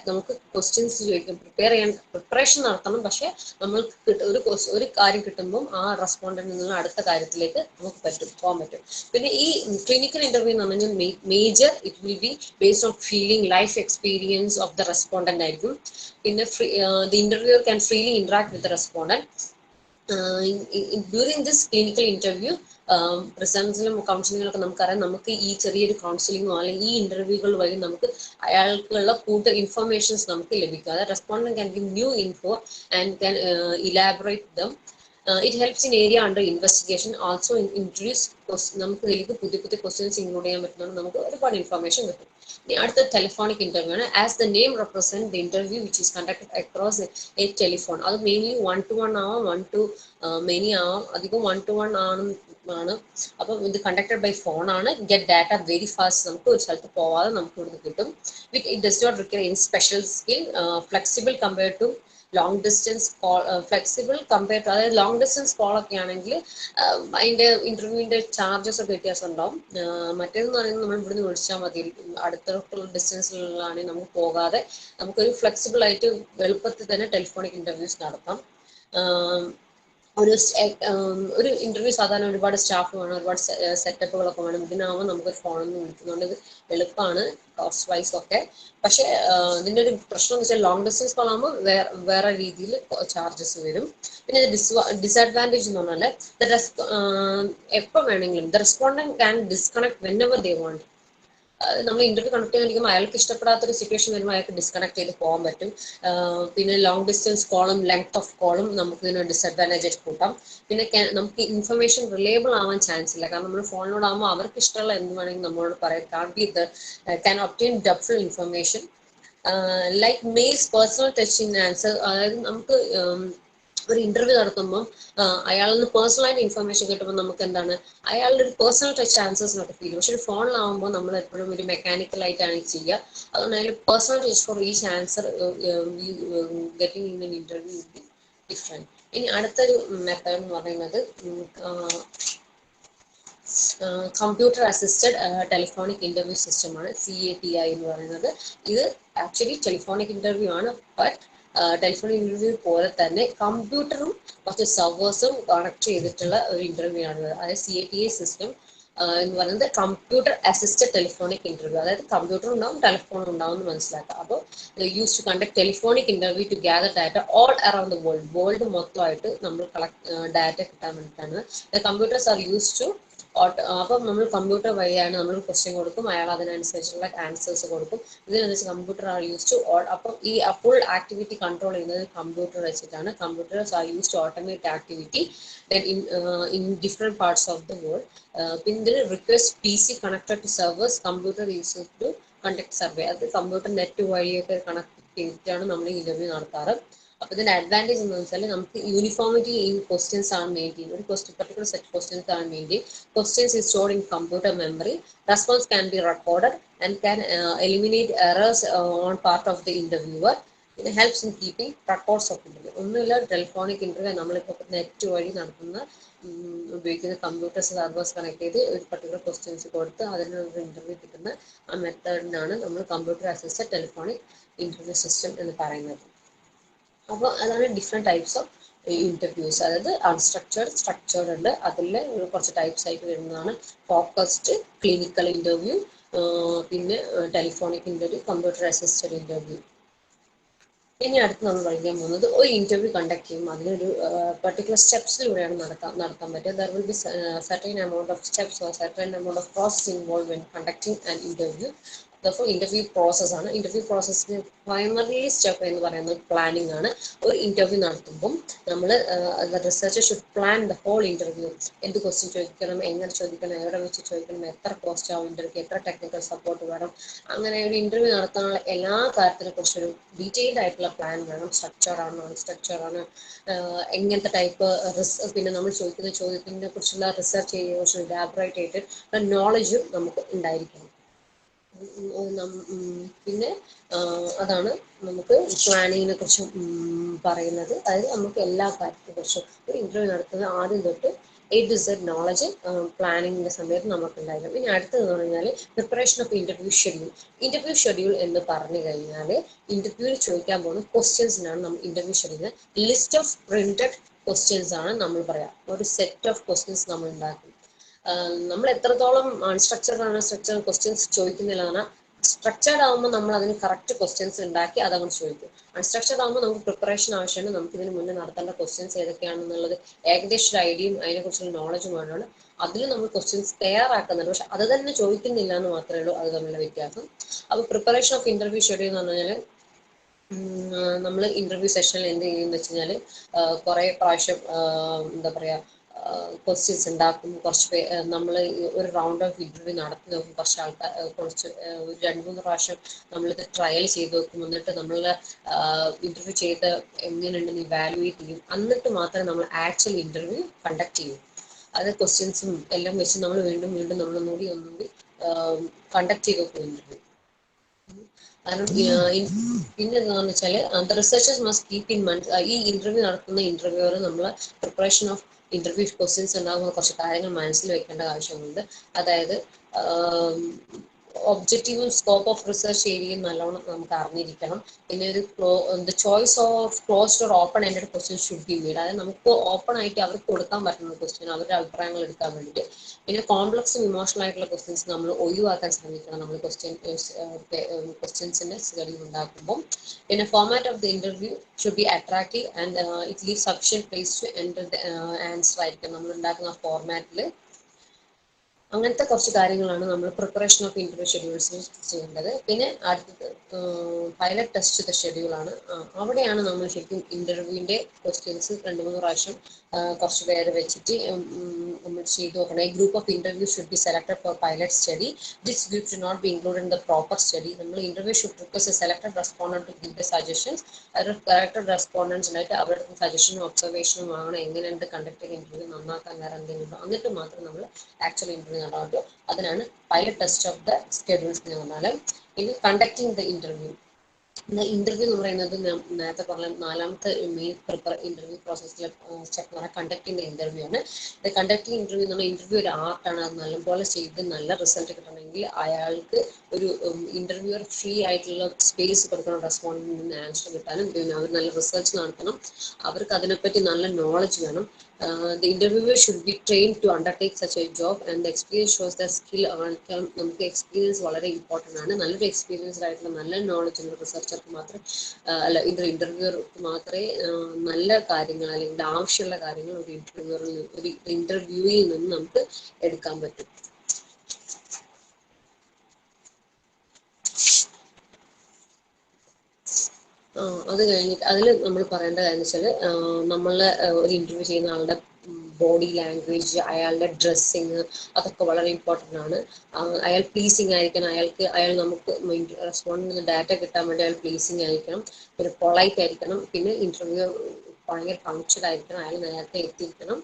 നമുക്ക് ക്വസ്റ്റ്യൻസ് ചോദിക്കും, പ്രിപ്പറേഷൻ നടത്തണം. പക്ഷെ നമ്മൾക്ക് ഒരു കാര്യം കിട്ടുമ്പോൾ ആ റെസ്പോണ്ടന്റിൽ നിന്ന് അടുത്ത കാര്യത്തിലേക്ക് നമുക്ക് പോകാൻ പറ്റും. പിന്നെ ഈ ക്ലിനിക്കൽ ഇന്റർവ്യൂ എന്ന് പറഞ്ഞാൽ major it will be based on feeling life experience of the respondent ആയിരിക്കും. പിന്നെ the interviewer can freely interact with the respondent. During this clinical interview റിസൾട്ട്സിലും കൗൺസിലിങ്ങിലൊക്കെ നമുക്കറിയാം, നമുക്ക് ഈ ചെറിയൊരു കൗൺസിലിങ്ങോ അല്ലെങ്കിൽ ഈ ഇന്റർവ്യൂകൾ വഴി നമുക്ക് അയാൾക്കുള്ള കൂടുതൽ ഇൻഫർമേഷൻസ് നമുക്ക് ലഭിക്കും. അതായത് respondent can give new info and can elaborate dum. It helps in area under investigation. Also introduce നമുക്ക് ഇതിലേക്ക് പുതിയ ക്വസ്റ്റ്യൻസ് ഇൻക്ലൂഡ് ചെയ്യാൻ പറ്റുന്നതുകൊണ്ട് നമുക്ക് ഒരുപാട് ഇൻഫർമേഷൻ കിട്ടും. ഇനി അടുത്ത ടെലിഫോണിക് ഇന്റർവ്യൂ ആണ്. As the name represent the interview which is conducted across A telephone. അത് മെയിൻലി 1-to-1 ആവാം, 1-to many ആവാം. അധികം 1-to-1 ആണ്. അപ്പം ഇത് കണ്ടക്ടഡ് ബൈ ഫോൺ ആണ്. Get data very fast. നമുക്ക് ഒരു സ്ഥലത്ത് പോവാതെ നമുക്ക് ഇവിടുന്ന് കിട്ടും. It does not require any special skill, flexible compared to long distance call flexible compare to, അതായത് ലോങ് ഡിസ്റ്റൻസ് കോൾ ഒക്കെ ആണെങ്കിൽ അതിന്റെ ഇന്റർവ്യൂവിന്റെ ചാർജസ് ഒക്കെ വ്യത്യാസം ഉണ്ടാവും. മറ്റേതെന്ന് പറയുന്നത് നമ്മൾ ഇവിടുന്ന് വിളിച്ചാൽ മതി, അടുത്തുള്ള ഡിസ്റ്റൻസിലാണെങ്കിൽ നമുക്ക് പോകാതെ നമുക്കൊരു ഫ്ലെക്സിബിൾ ആയിട്ട് എളുപ്പത്തിൽ തന്നെ ടെലിഫോണിക് ഇന്റർവ്യൂസ് നടത്താം. ഒരു ഇന്റർവ്യൂ സാധാരണ ഒരുപാട് സ്റ്റാഫ് വേണം, ഒരുപാട് സെറ്റപ്പുകളൊക്കെ വേണം. ഇതിനാവുമ്പോൾ നമുക്ക് ഫോണിൽ നിന്ന് വിളിക്കുന്നതുകൊണ്ട് ഇത് എളുപ്പമാണ് കോസ്റ്റ് വൈസ് ഒക്കെ. പക്ഷെ ഇതിന്റെ ഒരു പ്രശ്നം എന്ന് വെച്ചാൽ ലോങ് ഡിസ്റ്റൻസ് കോൾ ആകുമ്പോൾ വേറെ രീതിയിൽ ചാർജസ് വരും. പിന്നെ ഡിസഡ്വാൻറ്റേജ് എന്ന് പറഞ്ഞാൽ എപ്പോൾ വേണമെങ്കിലും the respondent can disconnect when ever they want. നമ്മൾ ഇന്റർവ്യൂ കണക്ട് ചെയ്യാൻ അയാൾക്ക് ഇഷ്ടപ്പെടാത്തൊരു സിറ്റുവേഷൻ വരുമ്പോൾ അയാൾക്ക് ഡിസ്കണക്ട് ചെയ്ത് പോകാൻ പറ്റും. പിന്നെ ലോങ് ഡിസ്റ്റൻസ് കോളും ലെങ്ത് ഓഫ് കോളും നമുക്ക് ഇതിന് ഡിസഡ്വാൻറ്റേജ് ആയിട്ട് കൂട്ടാം. പിന്നെ നമുക്ക് ഇൻഫർമേഷൻ റിലയബിൾ ആവാൻ ചാൻസ് ഇല്ല, കാരണം നമ്മൾ ഫോണിനോടാകുമ്പോൾ അവർക്ക് ഇഷ്ടമുള്ള എന്ത് വേണമെങ്കിൽ നമ്മളോട് പറയാം. Can obtain depth information like mails personal touching answer. അതായത് നമുക്ക് ഒരു ഇന്റർവ്യൂ നടത്തുമ്പോൾ അയാളിൽ നിന്ന് പേഴ്സണലായിട്ട് ഇൻഫർമേഷൻ കിട്ടുമ്പോൾ നമുക്ക് എന്താണ് അയാളുടെ ഒരു പേഴ്സണൽ ടച്ച് ആൻസേഴ്സിനൊക്കെ ഫീൽ ചെയ്യും. പക്ഷെ ഒരു ഫോണിലാവുമ്പോൾ നമ്മൾ എപ്പോഴും ഒരു മെക്കാനിക്കൽ ആയിട്ടാണ് ചെയ്യുക. അതുകൊണ്ട് അതിൽ personal touch for each answer getting in an interview different. ഇനി അടുത്തൊരു മെത്തേഡ് എന്ന് പറയുന്നത് കമ്പ്യൂട്ടർ അസിസ്റ്റഡ് ടെലിഫോണിക് ഇന്റർവ്യൂ സിസ്റ്റമാണ്, CATI എന്ന് പറയുന്നത്. ഇത് ആക്ച്വലി ടെലിഫോണിക് ഇന്റർവ്യൂ ആണ്, ബട്ട് ടെലിഫോണിക് ഇന്റർവ്യൂ പോലെ തന്നെ കമ്പ്യൂട്ടറും കുറച്ച് സർവേഴ്സും കണക്ട് ചെയ്തിട്ടുള്ള ഒരു ഇന്റർവ്യൂ ആണ്. അതായത് CATI സിസ്റ്റം എന്ന് പറയുന്നത് കമ്പ്യൂട്ടർ അസിസ്റ്റഡ് ടെലിഫോണിക് ഇന്റർവ്യൂ. അതായത് കമ്പ്യൂട്ടർ ഉണ്ടാവും, ടെലിഫോൺ ഉണ്ടാവും എന്ന് മനസ്സിലാക്കുക. അപ്പോൾ use to conduct telephonic interview to gather data all around the world മൊത്തമായിട്ട് നമ്മൾ ഡാറ്റ കിട്ടാൻ വേണ്ടിയിട്ടാണ്. കമ്പ്യൂട്ടേഴ്സ് ആർ യൂസ് ടു അപ്പം നമ്മൾ കമ്പ്യൂട്ടർ വഴിയാണ് നമ്മൾ ക്വസ്റ്റ്യൻ കൊടുക്കും, അയാൾ അതിനനുസരിച്ചുള്ള ആൻസേഴ്സ് കൊടുക്കും. ഇതിനനുസരിച്ച് കമ്പ്യൂട്ടർ ആർ യൂസ് ടു അപ്പം ഈ ഫുൾ ആക്ടിവിറ്റി കൺട്രോൾ ചെയ്യുന്നത് കമ്പ്യൂട്ടർ വെച്ചിട്ടാണ്. Computers are use to automate activity in different parts of the world. പിന്നെ ഇതിൽ request PC connected to servers, computer use to conduct survey. അത് കമ്പ്യൂട്ടർ നെറ്റ് വഴിയൊക്കെ കണക്ട് ചെയ്തിട്ടാണ് നമ്മൾ ഇന്റർവ്യൂ നടത്താറ്. അപ്പൊ ഇതിന്റെ അഡ്വാൻറ്റേജ് എന്ന് വെച്ചാൽ നമുക്ക് യൂണിഫോമിറ്റി ഇൻ ക്വസ്റ്റ്യൻസ് ആണ് മെയിൻറ്റെയിൻ. ഒരു പർട്ടിക്കുലർ സെറ്റ് ക്വസ്റ്റ്യൻസ് ആണ് maintain. Questions is stored in computer memory. Response can be recorded and can eliminate errors on part of the interviewer. It helps in keeping records of interview. ഒന്നുമില്ല, ടെലിഫോണിക് ഇന്റർവ്യൂ നമ്മളിപ്പോൾ നെറ്റ് വഴി നടത്തുന്ന ഉപയോഗിക്കുന്ന കമ്പ്യൂട്ടർ സർവേഴ്സ് കണക്ട് ചെയ്ത് ഒരു പർട്ടിക്കുലർ ക്വസ്റ്റ്യൻസ് കൊടുത്ത് അതിനൊരു ഇന്റർവ്യൂ കിട്ടുന്ന ആ മെത്തേഡിനാണ് നമ്മൾ computer assisted telephonic interview system എന്ന് പറയുന്നത്. അപ്പോൾ അതാണ് ഡിഫറെൻറ്റ് ടൈപ്സ് ഓഫ് ഇന്റർവ്യൂസ്. അതായത് അൺസ്ട്രക്ചേർഡ്, സ്ട്രക്ചേർഡ് ഉണ്ട്. അതിൽ കുറച്ച് ടൈപ്സ് ആയിട്ട് വരുന്നതാണ് ഫോക്കസ്ഡ്, ക്ലിനിക്കൽ ഇന്റർവ്യൂ, പിന്നെ telephonic interview, computer assisted interview. ഇനി അടുത്ത് നമ്മൾ പഠിക്കാൻ പോകുന്നത് ഒരു ഇന്റർവ്യൂ കണ്ടക്ട് ചെയ്യുമ്പോൾ അതിനൊരു പർട്ടിക്കുലർ സ്റ്റെപ്സിലൂടെയാണ് നടത്താൻ പറ്റുക. There will be certain amount of steps or certain amount of process involve when conducting an interview. Interview process ആണ്. ഇന്റർവ്യൂ പ്രോസസ്സിന് പ്രൈമറി സ്റ്റെപ്പ് എന്ന് പറയുന്നത് പ്ലാനിങ് ആണ്. ഒരു ഇന്റർവ്യൂ നടത്തുമ്പം നമ്മൾ researcher should plan the whole interview. എന്ത് ക്വസ്റ്റ്യൻ ചോദിക്കണം, എങ്ങനെ ചോദിക്കണം, എവിടെ വെച്ച് ചോദിക്കണം, എത്ര കോസ്റ്റ് ആവും ഇന്റർവ്യൂ, എത്ര ടെക്നിക്കൽ സപ്പോർട്ട് വേണം, അങ്ങനെ ഒരു ഇന്റർവ്യൂ നടത്താനുള്ള എല്ലാ കാര്യത്തിനെ കുറിച്ചൊരു ഡീറ്റെയിൽഡ് ആയിട്ടുള്ള പ്ലാൻ വേണം. സ്ട്രക്ചർ ആണ്, നോൺ സ്ട്രക്ചർ ആണ്, എങ്ങനത്തെ ടൈപ്പ് പിന്നെ നമ്മൾ ചോദിക്കുന്ന ചോദ്യത്തിനെ കുറിച്ചുള്ള റിസർച്ച് ചെയ്യുന്ന കുറിച്ച് ഇലാബറേറ്റ് ആയിട്ട് നോളജും നമുക്ക് ഉണ്ടായിരിക്കണം. പിന്നെ അതാണ് നമുക്ക് പ്ലാനിങ്ങിനെ കുറിച്ച് പറയുന്നത്. അതായത് നമുക്ക് എല്ലാ കാര്യത്തെ കുറിച്ചും ഒരു ഇന്റർവ്യൂ നടത്തുന്നത് ആദ്യം തൊട്ട് A to Z നോളജ് പ്ലാനിങ്ങിന്റെ സമയത്ത് നമുക്ക് ഉണ്ടായിരുന്നു. ഇനി അടുത്തതെന്ന് പറഞ്ഞാൽ preparation of interview schedule. Interview schedule എന്ന് പറഞ്ഞു കഴിഞ്ഞാൽ ഇന്റർവ്യൂവിൽ ചോദിക്കാൻ പോകുന്ന ക്വസ്റ്റ്യൻസിനാണ് നമ്മൾ interview schedule. List of printed questions ആണ് നമ്മൾ പറയാം. ഒരു സെറ്റ് ഓഫ് ക്വസ്റ്റ്യൻസ് നമ്മൾ ഉണ്ടാക്കും. നമ്മൾ എത്രത്തോളം അൺസ്ട്രക്ചർഡ് ആണ് സ്ട്രക്ചർഡ് ക്വസ്റ്റ്യൻസ് ചോദിക്കുന്നില്ല. സ്ട്രക്ചർഡ് ആകുമ്പോൾ നമ്മൾ അതിന് കറക്റ്റ് ക്വസ്റ്റ്യൻസ് ഉണ്ടാക്കി അതങ്ങനെ ചോദിക്കും. അൺസ്ട്രക്ചർഡ് ആകുമ്പോൾ നമുക്ക് പ്രിപ്പറേഷൻ ആവശ്യമാണ്. നമുക്ക് ഇതിന് മുന്നേ നടത്തേണ്ട ക്വസ്റ്റ്യൻസ് ഏതൊക്കെയാണെന്നുള്ളത് ഏകദേശം ഒരു ഐഡിയയും അതിനെക്കുറിച്ചുള്ള നോളജും വേണമാണ്. അതിൽ നമ്മൾ ക്വസ്റ്റ്യൻസ് തയ്യാറാക്കുന്നുണ്ട്, പക്ഷെ അത് തന്നെ ചോദിക്കുന്നില്ല എന്ന് മാത്രമേ ഉള്ളൂ അത് തമ്മിലുള്ള വ്യത്യാസം. അപ്പോൾ പ്രിപ്പറേഷൻ ഓഫ് ഇന്റർവ്യൂ ഷെഡ്യൂൾ എന്ന് പറഞ്ഞാൽ നമ്മൾ ഇന്റർവ്യൂ സെഷനിൽ എന്ത് ചെയ്യുമെന്ന് വെച്ച് കഴിഞ്ഞാൽ കുറേ പ്രാവശ്യം എന്താ പറയുക ക്വസ്റ്റ്യൻസ് ഉണ്ടാക്കും. കുറച്ച് നമ്മൾ ഒരു റൗണ്ട് ഓഫ് ഇന്റർവ്യൂ നടത്തി നോക്കും. കുറച്ച് ആൾക്കാർ കുറച്ച് ഒരു 2-3 പ്രാവശ്യം നമ്മളിത് ട്രയൽ ചെയ്ത് നോക്കും. എന്നിട്ട് നമ്മൾ ഇന്റർവ്യൂ ചെയ്ത് എങ്ങനെയുണ്ടെന്ന് ഇവാലുവേറ്റ് ചെയ്യും. എന്നിട്ട് മാത്രമേ നമ്മൾ ആക്ച്വൽ ഇന്റർവ്യൂ കണ്ടക്ട് ചെയ്യും. അത് ക്വസ്റ്റ്യൻസും എല്ലാം വെച്ച് നമ്മൾ വീണ്ടും നമ്മൾ ഒന്നുകൂടി കണ്ടക്ട് ചെയ്ത് നോക്കും ഇന്റർവ്യൂ. കാരണം പിന്നെ എന്താണെന്ന് വെച്ചാൽ the researchers must keep in mind, ഈ ഇന്റർവ്യൂ നടത്തുന്ന ഇന്റർവ്യൂവർ നമ്മൾ പ്രിപ്പറേഷൻ ഓഫ് ഇന്റർവ്യൂ ക്വസ്റ്റ്യൻസ് ഉണ്ടാകുന്ന കുറച്ച് കാര്യങ്ങൾ മനസ്സിൽ വെക്കേണ്ട ആവശ്യമുണ്ട്. അതായത് ഒബ്ജക്റ്റീവും സ്കോപ്പ് ഓഫ് റിസർച്ച് ഏരിയയും നല്ലോണം നമുക്ക് അറിഞ്ഞിരിക്കണം. പിന്നെ ഒരു choice of closed or open ended question should be made. അതായത് നമുക്ക് ഓപ്പൺ ആയിട്ട് അവർക്ക് കൊടുക്കാൻ പറ്റുന്ന ക്വസ്റ്റ്യൻ, അവരുടെ അഭിപ്രായങ്ങൾ എടുക്കാൻ വേണ്ടിയിട്ട്. പിന്നെ കോംപ്ലക്സും ഇമോഷണൽ ആയിട്ടുള്ള ക്വസ്റ്റ്യൻസ് നമ്മൾ ഒഴിവാക്കാൻ ശ്രമിക്കണം നമ്മൾ ക്വസ്റ്റ്യൻസിന്റെ സ്റ്റഡി ഉണ്ടാക്കുമ്പോൾ. പിന്നെ format of the interview should be attractive and it leave sufficient place to enter the answer ആയിരിക്കും നമ്മൾ ഉണ്ടാക്കുന്ന ഫോർമാറ്റിൽ. അങ്ങനത്തെ കുറച്ച് കാര്യങ്ങളാണ് നമ്മൾ പ്രിപ്പറേഷൻ ഓഫ് ഇന്റർവ്യൂ ഷെഡ്യൂൾസിന് ചെയ്യേണ്ടത്. പിന്നെ അടുത്തത് പൈലറ്റ് ടെസ്റ്റ് ഷെഡ്യൂളാണ്. അവിടെയാണ് നമ്മൾ ശരിക്കും ഇന്റർവ്യൂവിന്റെ ക്വസ്റ്റ്യൻസ് 2-3 പ്രാവശ്യം കുറച്ച് പേര് വെച്ചിട്ട് നമ്മൾ ചെയ്ത് നോക്കണം. A group of interview should be selected for pilot study. This group should not be included in the proper study. നമ്മൾ interview should request a selected respondent to give the suggestions. അവരുടെ സെലക്ടഡ് റെസ്പോണ്ടൻസ് ആയിട്ട് അവരുടെ സജഷനും ഒബ്സർവേഷനും ആണ് എങ്ങനെയുണ്ട് കണ്ടക്ട് ചെയ്ത ഇന്റർവ്യൂ നന്നാക്കാൻ വേറെ എന്തെങ്കിലും ഉണ്ടോ, എന്നിട്ട് മാത്രം നമ്മൾ ആക്ച്വൽ ഇന്റർവ്യൂ നടത്തും. അതിനാണ് pilot test of the schedules എന്ന് പറഞ്ഞാൽ. ഇനി കണ്ടക്ടിങ് ദ ഇന്റർവ്യൂ. ഇന്റർവ്യൂ എന്ന് പറയുന്നത് നേരത്തെ പറഞ്ഞ 4ാമത്തെ മെയിൻ ഇന്റർവ്യൂ പ്രോസസ്സിലെ സ്റ്റെപ്പ് എന്ന് പറഞ്ഞാൽ കണ്ടക്ടിങ് ദ ഇന്റർവ്യൂ ആണ്. കണ്ടക്ടിങ് ഇന്റർവ്യൂ എന്ന് പറഞ്ഞാൽ ഇന്റർവ്യൂ ഒരു ആർട്ടാണ്. അത് നല്ലപോലെ ചെയ്ത് നല്ല റിസൾട്ട് കിട്ടണമെങ്കിൽ അയാൾക്ക് ഒരു ഇന്റർവ്യൂവർ ഫ്രീ ആയിട്ടുള്ള സ്പേസ് കൊടുക്കണം റെസ്പോണ്ടിൽ നിന്ന് ആൻസർ കിട്ടാനും. പിന്നെ അവർ നല്ല റിസർച്ച് നടത്തണം, അവർക്ക് അതിനെപ്പറ്റി നല്ല നോളജ് വേണം. The interviewer should be trained to undertake such a job and the experience shows the skill. നമുക്ക് എക്സ്പീരിയൻസ് വളരെ ഇമ്പോർട്ടൻ്റ് ആണ്. നല്ലൊരു എക്സ്പീരിയൻസ്ഡ് ആയിട്ടുള്ള നല്ല നോളജ് ഉള്ള റിസർച്ചർക്ക് മാത്രമേ അല്ല ഇന്റർവ്യൂവർക്ക് മാത്രമേ നല്ല കാര്യങ്ങൾ അല്ലെങ്കിൽ ആവശ്യമുള്ള കാര്യങ്ങൾ ഒരു ഇന്റർവ്യൂവിൽ നിന്ന് നമുക്ക് എടുക്കാൻ പറ്റും. അത് കഴിഞ്ഞിട്ട് അതിൽ നമ്മൾ പറയേണ്ട കാര്യം വെച്ചാൽ നമ്മളെ ഒരു ഇന്റർവ്യൂ ചെയ്യുന്ന ആളുടെ ബോഡി ലാംഗ്വേജ്, അയാളുടെ ഡ്രസ്സിങ്, അതൊക്കെ വളരെ ഇമ്പോർട്ടൻ്റ് ആണ്. അയാൾ പ്ലീസിങ് ആയിരിക്കണം, അയാൾ നമുക്ക് റെസ്പോണ്ടിന് ഡാറ്റ കിട്ടാൻ വേണ്ടി അയാൾ പ്ലീസിങ് ആയിരിക്കണം, പിന്നെ പൊളൈറ്റ് ആയിരിക്കണം, പിന്നെ ഇന്റർവ്യൂ ഭയങ്കര പങ്ക്ച്വൽ ആയിരിക്കണം, അയാൾ നേരത്തെ എത്തിയിരിക്കണം.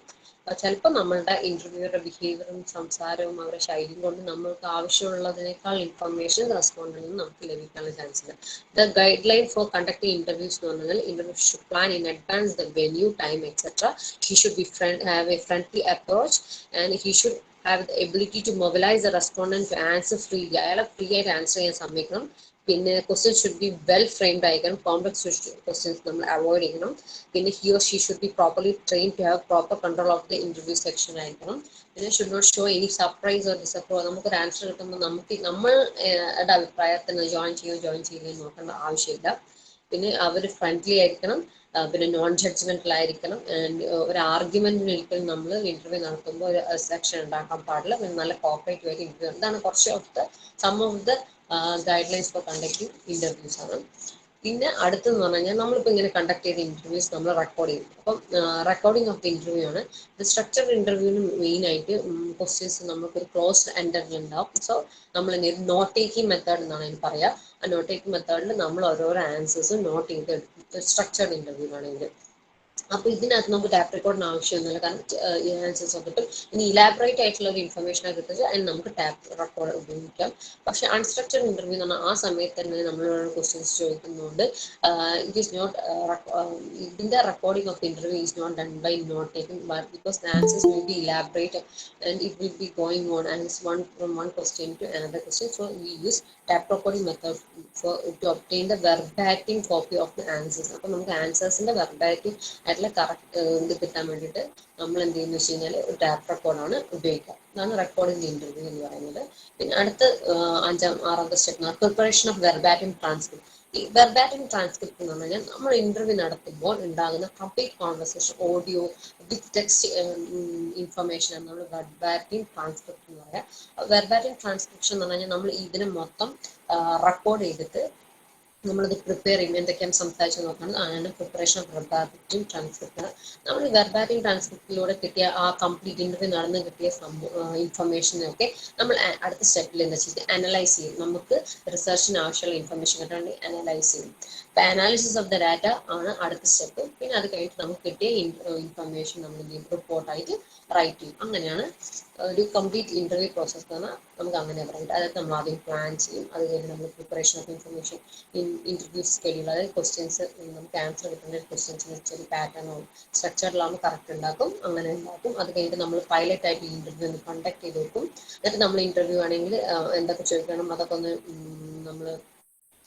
ചിലപ്പോൾ നമ്മളുടെ ഇന്റർവ്യൂവറുടെ ബിഹേവിയറും സംസാരവും അവരുടെ ശൈലിയും കൊണ്ട് നമ്മൾക്ക് ആവശ്യമുള്ളതിനേക്കാൾ ഇൻഫർമേഷൻ റെസ്പോണ്ടിൽ നിന്ന് നമുക്ക് ലഭിക്കാനുള്ള ചാൻസ് ഉണ്ട്. The guideline for conducting interviews എന്ന് പറഞ്ഞാൽ interview should plan in advance the venue, time, etc. He should be have a friendly approach and he should have the ability to mobilize the respondent to answer freely. അയാളെ ഫ്രീ ആയിട്ട് ആൻസർ ചെയ്യാൻ സമ്മതിക്കണം. പിന്നെ question should be well framed ആയിരിക്കണം, കോംപ്ലക്സ് ക്വസ്റ്റ്യൻസ് നമ്മൾ അവോയ്ഡ് ചെയ്യണം. പിന്നെ he or she should be properly train to have proper control of the interview section ആയിരിക്കണം. പിന്നെ should not show any surprise or disappoint. നമുക്കൊരു ആൻസർ കിട്ടുമ്പോൾ നമ്മളുടെ അഭിപ്രായത്തിന് ജോയിൻ ചെയ്യില്ലെന്ന് നോക്കേണ്ട ആവശ്യമില്ല. പിന്നെ അവർ ഫ്രണ്ട്ലി ആയിരിക്കണം, പിന്നെ നോൺ ജഡ്ജ്മെന്റൽ ആയിരിക്കണം. ഒരു ആർഗ്യുമെന്റിന് ഒരിക്കലും നമ്മൾ ഇന്റർവ്യൂ നടത്തുമ്പോൾ ഒരു സെക്ഷൻ ഉണ്ടാക്കാൻ പാടില്ല. പിന്നെ നല്ല കോപ്പറേറ്റീവ് ആയിട്ട് ഇന്റർവ്യൂ. ഇതാണ് കുറച്ച് some of the guidelines for conducting interviews ആണ്. പിന്നെ അടുത്തെന്ന് പറഞ്ഞു കഴിഞ്ഞാൽ നമ്മളിപ്പോൾ ഇങ്ങനെ കണ്ടക്ട് ചെയ്ത ഇന്റർവ്യൂസ് നമ്മൾ റെക്കോർഡ് ചെയ്യും. അപ്പം റെക്കോർഡിംഗ് ഓഫ് ദ ഇന്റർവ്യൂ ആണ്. സ്ട്രക്ചർ ഇന്റർവ്യൂവിന് മെയിൻ ആയിട്ട് ക്വസ്റ്റ്യൻസ് നമുക്കൊരു ക്ലോസ്ഡ് എൻഡറിൽ ഉണ്ടാവും. സോ നമ്മൾ നോട്ട് ടേക്കിംഗ് മെത്തേഡ് എന്നാണ് അതിന് പറയുക. ആ നോട്ട് ടേക്കിംഗ് മെത്തേഡിൽ നമ്മൾ ഓരോരോ ആൻസേഴ്സും നോട്ട് ചെയ്ത് സ്ട്രക്ചർഡ് ഇന്റർവ്യൂ ആണെങ്കിൽ. അപ്പൊ ഇതിനകത്ത് നമുക്ക് ടാപ്പ് റെക്കോർഡിന് ആവശ്യമൊന്നുമില്ല, കാരണം ഈ ആൻസേഴ്സ് കിട്ടും. ഇനി ഇലാബറേറ്റ് ആയിട്ടുള്ള ഒരു ഇൻഫർമേഷൻ കിട്ടുന്നത് അതിന് നമുക്ക് ടാപ്പ് റെക്കോർഡ് ഉപയോഗിക്കാം. പക്ഷെ അൺസ്ട്രക്ചർഡ് ഇന്റർവ്യൂ എന്ന് പറഞ്ഞാൽ ആ സമയത്ത് തന്നെ നമ്മളോട് ക്വസ്റ്റ്യൻസ് ചോദിക്കുന്നതുകൊണ്ട് ഇറ്റ് ഈസ് നോട്ട് ഇതിന്റെ recording of interview is not done by note taking, because the answers will be elaborate and it will be going on and it's from one question to another question. So we use tap recording method to obtain the verbatim copy of the answers. അപ്പോൾ നമുക്ക് ആൻസേഴ്സിന്റെ വെർബാറ്റിം ആയിട്ടുള്ള കറക്റ്റ് ഇത് കിട്ടാൻ വേണ്ടിയിട്ട് നമ്മൾ എന്ത് ചെയ്യുന്നു വെച്ച് കഴിഞ്ഞാൽ ഒരു ടാപ്പ് റെക്കോർഡാണ് ഉപയോഗിക്കുക. അതാണ് റെക്കോർഡിംഗ് ഇന്റർവ്യൂ എന്ന് പറയുന്നത്. പിന്നെ അടുത്ത 6ാമത്തെ step preparation of verbatim transcript. ഈ വെർബാറ്റിം ട്രാൻസ്ക്രിപ്റ്റ് എന്ന് പറഞ്ഞാൽ നമ്മൾ ഇന്റർവ്യൂ നടത്തുമ്പോൾ ഉണ്ടാകുന്ന complete conversation audio with text information ആണ് നമ്മൾ വെർബാറ്റിം ട്രാൻസ്ക്രിപ്റ്റ് എന്ന് പറയാം. വെർബാറ്റിം ട്രാൻസ്ക്രിപ്ഷൻ എന്ന് പറഞ്ഞാൽ നമ്മൾ ഇതിനെ മൊത്തം റെക്കോർഡ് ചെയ്തിട്ട് നമ്മളത് പ്രിപ്പയർ ചെയ്യും. എന്തൊക്കെയാണ് സംസാരിച്ച് നോക്കണം, അങ്ങനെ പ്രിപ്പറേഷൻ ഓഫ് വെർബാറ്റിം ട്രാൻസ്ക്രിപ്റ്റ്. നമ്മൾ വെർബാറ്റിം ട്രാൻസ്ക്രിപ്റ്റിലൂടെ കിട്ടിയ ആ കംപ്ലീറ്റ് ഇന്റർവ്യൂ നടന്ന് കിട്ടിയ ഇൻഫർമേഷനൊക്കെ നമ്മൾ അടുത്ത സ്റ്റെപ്പിൽ എന്താ വെച്ചാൽ അനലൈസ് ചെയ്യും. നമുക്ക് റിസർച്ചിന് ആവശ്യമുള്ള ഇൻഫർമേഷൻ കിട്ടാണ്ട് അനലൈസ് ചെയ്യും. അനാലിസിസ് ഓഫ് ദ ഡാറ്റ ആണ് അടുത്ത സ്റ്റെപ്പ്. പിന്നെ അത് കഴിഞ്ഞിട്ട് നമുക്ക് കിട്ടിയ ഇൻഫർമേഷൻ നമ്മൾ റിപ്പോർട്ടായിട്ട് റൈറ്റ് ചെയ്യും. അങ്ങനെയാണ് ഒരു കംപ്ലീറ്റ് ഇന്റർവ്യൂ പ്രോസസ് എന്ന് പറഞ്ഞാൽ നമുക്ക് അങ്ങനെ പറയാം. അതായത് നമ്മൾ ആദ്യം പ്ലാൻ ചെയ്യും, അത് കഴിഞ്ഞ് നമ്മൾ preparation of information, interview schedule, അതായത് ക്വസ്റ്റ്യൻസ് നമുക്ക് ആൻസർ കിട്ടുന്ന ക്വസ്റ്റ്യൻസിന് വെച്ചൊരു പാറ്റേണോ സ്ട്രക്ചറിലാകുമ്പോൾ കറക്റ്റ് ഉണ്ടാക്കും, അങ്ങനെ ഉണ്ടാക്കും. അത് കഴിഞ്ഞിട്ട് നമ്മൾ പൈലറ്റ് ആയിട്ട് ഇന്റർവ്യൂ ഒന്ന് കണ്ടക്ട് ചെയ്ത് വെക്കും. എന്നിട്ട് നമ്മൾ ഇന്റർവ്യൂ ആണെങ്കിൽ എന്തൊക്കെ ചോദിക്കണം അതൊക്കെ ഒന്ന് നമ്മൾ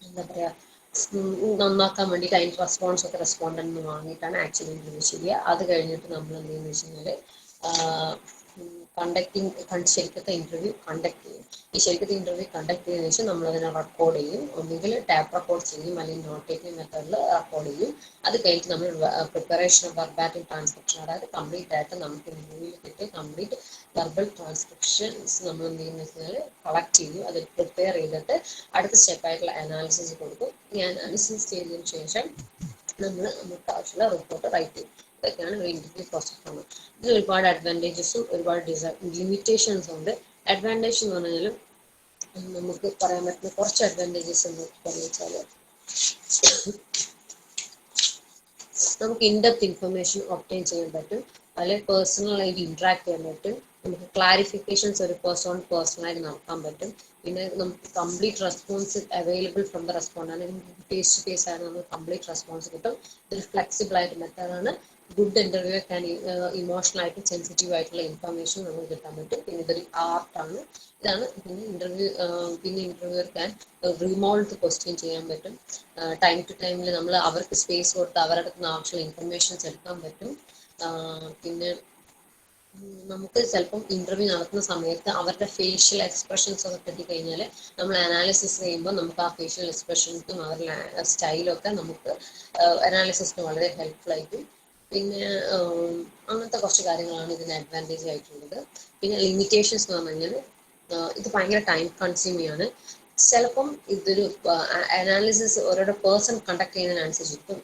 എന്താ പറയുക നന്നാക്കാൻ വേണ്ടിയിട്ട് അതിൻ്റെ റെസ്പോൺസ് ഒക്കെ റെസ്പോണ്ടൻ്റ് വാങ്ങിയിട്ടാണ് ആക്ച്വലി ഇന്റർവ്യൂ ചെയ്യുക. അത് കഴിഞ്ഞിട്ട് നമ്മൾ എന്ത് ചെയ്യുന്നത് വെച്ച് കഴിഞ്ഞാൽ ശരിക്കത്തെ ഇന്റർവ്യൂ കണ്ടക്ട് ചെയ്യും. ഈ ശരിക്കത്തെ ഇന്റർവ്യൂ കണ്ടക്ട് ചെയ്തതിനു ശേഷം നമ്മൾ അതിനെ റെക്കോർഡ് ചെയ്യും. ഒന്നുകിൽ ടാപ്പ് റെക്കോർഡ് ചെയ്യും, അല്ലെങ്കിൽ നോട്ട് ടേക്കിംഗ് മെത്തേഡിൽ റെക്കോർഡ് ചെയ്യും. അത് കഴിഞ്ഞിട്ട് നമ്മൾ പ്രിപ്പറേഷൻ ഓഫ് വെർബാറ്റിക് ട്രാൻസ്ക്രിപ്ഷൻ, അതായത് കംപ്ലീറ്റ് ആയിട്ട് നമുക്ക് ഇന്റർവ്യൂവിൽ കിട്ടിയ കംപ്ലീറ്റ് വെർബൽ ട്രാൻസ്ക്രിപ്ഷൻസ് നമ്മൾ എന്ത് ചെയ്യുന്ന വെച്ചാൽ കളക്ട് ചെയ്യും. അത് പ്രിപ്പയർ ചെയ്തിട്ട് അടുത്ത സ്റ്റെപ്പായിട്ടുള്ള അനാലിസിസ് കൊടുക്കും. ഈ അനാലിസിസ് ചെയ്തതിനു ശേഷം നമുക്ക് ആവശ്യമുള്ള റിപ്പോർട്ട് റൈറ്റ് ചെയ്യും. ഇതൊക്കെയാണ് ഒരു ഇന്റർവ്യൂ പ്രോസസ് ആണ്. ഇതിൽ ഒരുപാട് അഡ്വാൻറ്റേജസും ഒരുപാട് ലിമിറ്റേഷൻസും ഉണ്ട്. അഡ്വാൻറ്റേജ് എന്ന് പറഞ്ഞാൽ നമുക്ക് പറയാൻ പറ്റുന്ന കുറച്ച് അഡ്വാൻറ്റേജസ് എന്ന് വെച്ചാൽ നമുക്ക് ഇൻഡെപ്ത് ഇൻഫർമേഷൻ ഒബ്റ്റെയിൻ ചെയ്യാൻ പറ്റും, അല്ലെങ്കിൽ പേഴ്സണലായിട്ട് ഇന്ററാക്ട് ചെയ്യാൻ പറ്റും, നമുക്ക് ക്ലാരിഫിക്കേഷൻസ് ഒരു പേഴ്സണലായിട്ട് നടത്താൻ പറ്റും. പിന്നെ നമുക്ക് complete response available from the respondent, face to face ആണ് നമുക്ക് കംപ്ലീറ്റ് റെസ്പോൺസ് കിട്ടും. ഇതൊരു ഫ്ലെക്സിബിൾ ആയിട്ട് മെത്തേഡാണ്. ഗുഡ് ഇന്റർവ്യൂ ഒക്കെ ഇമോഷണൽ ആയിട്ട് സെൻസിറ്റീവ് ആയിട്ടുള്ള ഇൻഫർമേഷൻ നമുക്ക് കിട്ടാൻ പറ്റും. പിന്നെ ഇതൊരു ആർട്ടാണ്. ഇതാണ് പിന്നെ ഇന്റർവ്യൂവർ ക്യാൻ റിമോൾഡ് ക്വസ്റ്റ്യൻ ചെയ്യാൻ പറ്റും. ടൈം ടു ടൈമിൽ നമ്മൾ അവർക്ക് സ്പേസ് കൊടുത്ത് അവരുടെ അടുത്ത് നിന്ന് ആവശ്യമുള്ള ഇൻഫർമേഷൻസ് എടുക്കാൻ പറ്റും. പിന്നെ നമുക്ക് ചിലപ്പം ഇന്റർവ്യൂ നടത്തുന്ന സമയത്ത് അവരുടെ ഫേഷ്യൽ എക്സ്പ്രഷൻസ് ഒക്കെ കിട്ടിക്കഴിഞ്ഞാൽ നമ്മൾ അനാലിസിസ് ചെയ്യുമ്പോൾ നമുക്ക് ആ ഫേഷ്യൽ എക്സ്പ്രഷൻസും അവരുടെ സ്റ്റൈലൊക്കെ നമുക്ക് അനാലിസിസിന് വളരെ ഹെൽപ്ഫുൾ ആയിരിക്കും. പിന്നെ അങ്ങനത്തെ കുറച്ച് കാര്യങ്ങളാണ് ഇതിന് അഡ്വാൻറ്റേജ് ആയിട്ടുള്ളത്. പിന്നെ ലിമിറ്റേഷൻസ് എന്ന് പറഞ്ഞു കഴിഞ്ഞാൽ ഇത് ഭയങ്കര ടൈം കൺസ്യൂമിംഗ് ആണ്. ചിലപ്പം ഇതൊരു അനാലിസിസ് ഓരോരോ പേഴ്സൺ കണ്ടക്ട് ചെയ്യുന്നതിനനുസരിച്ച് ഇപ്പം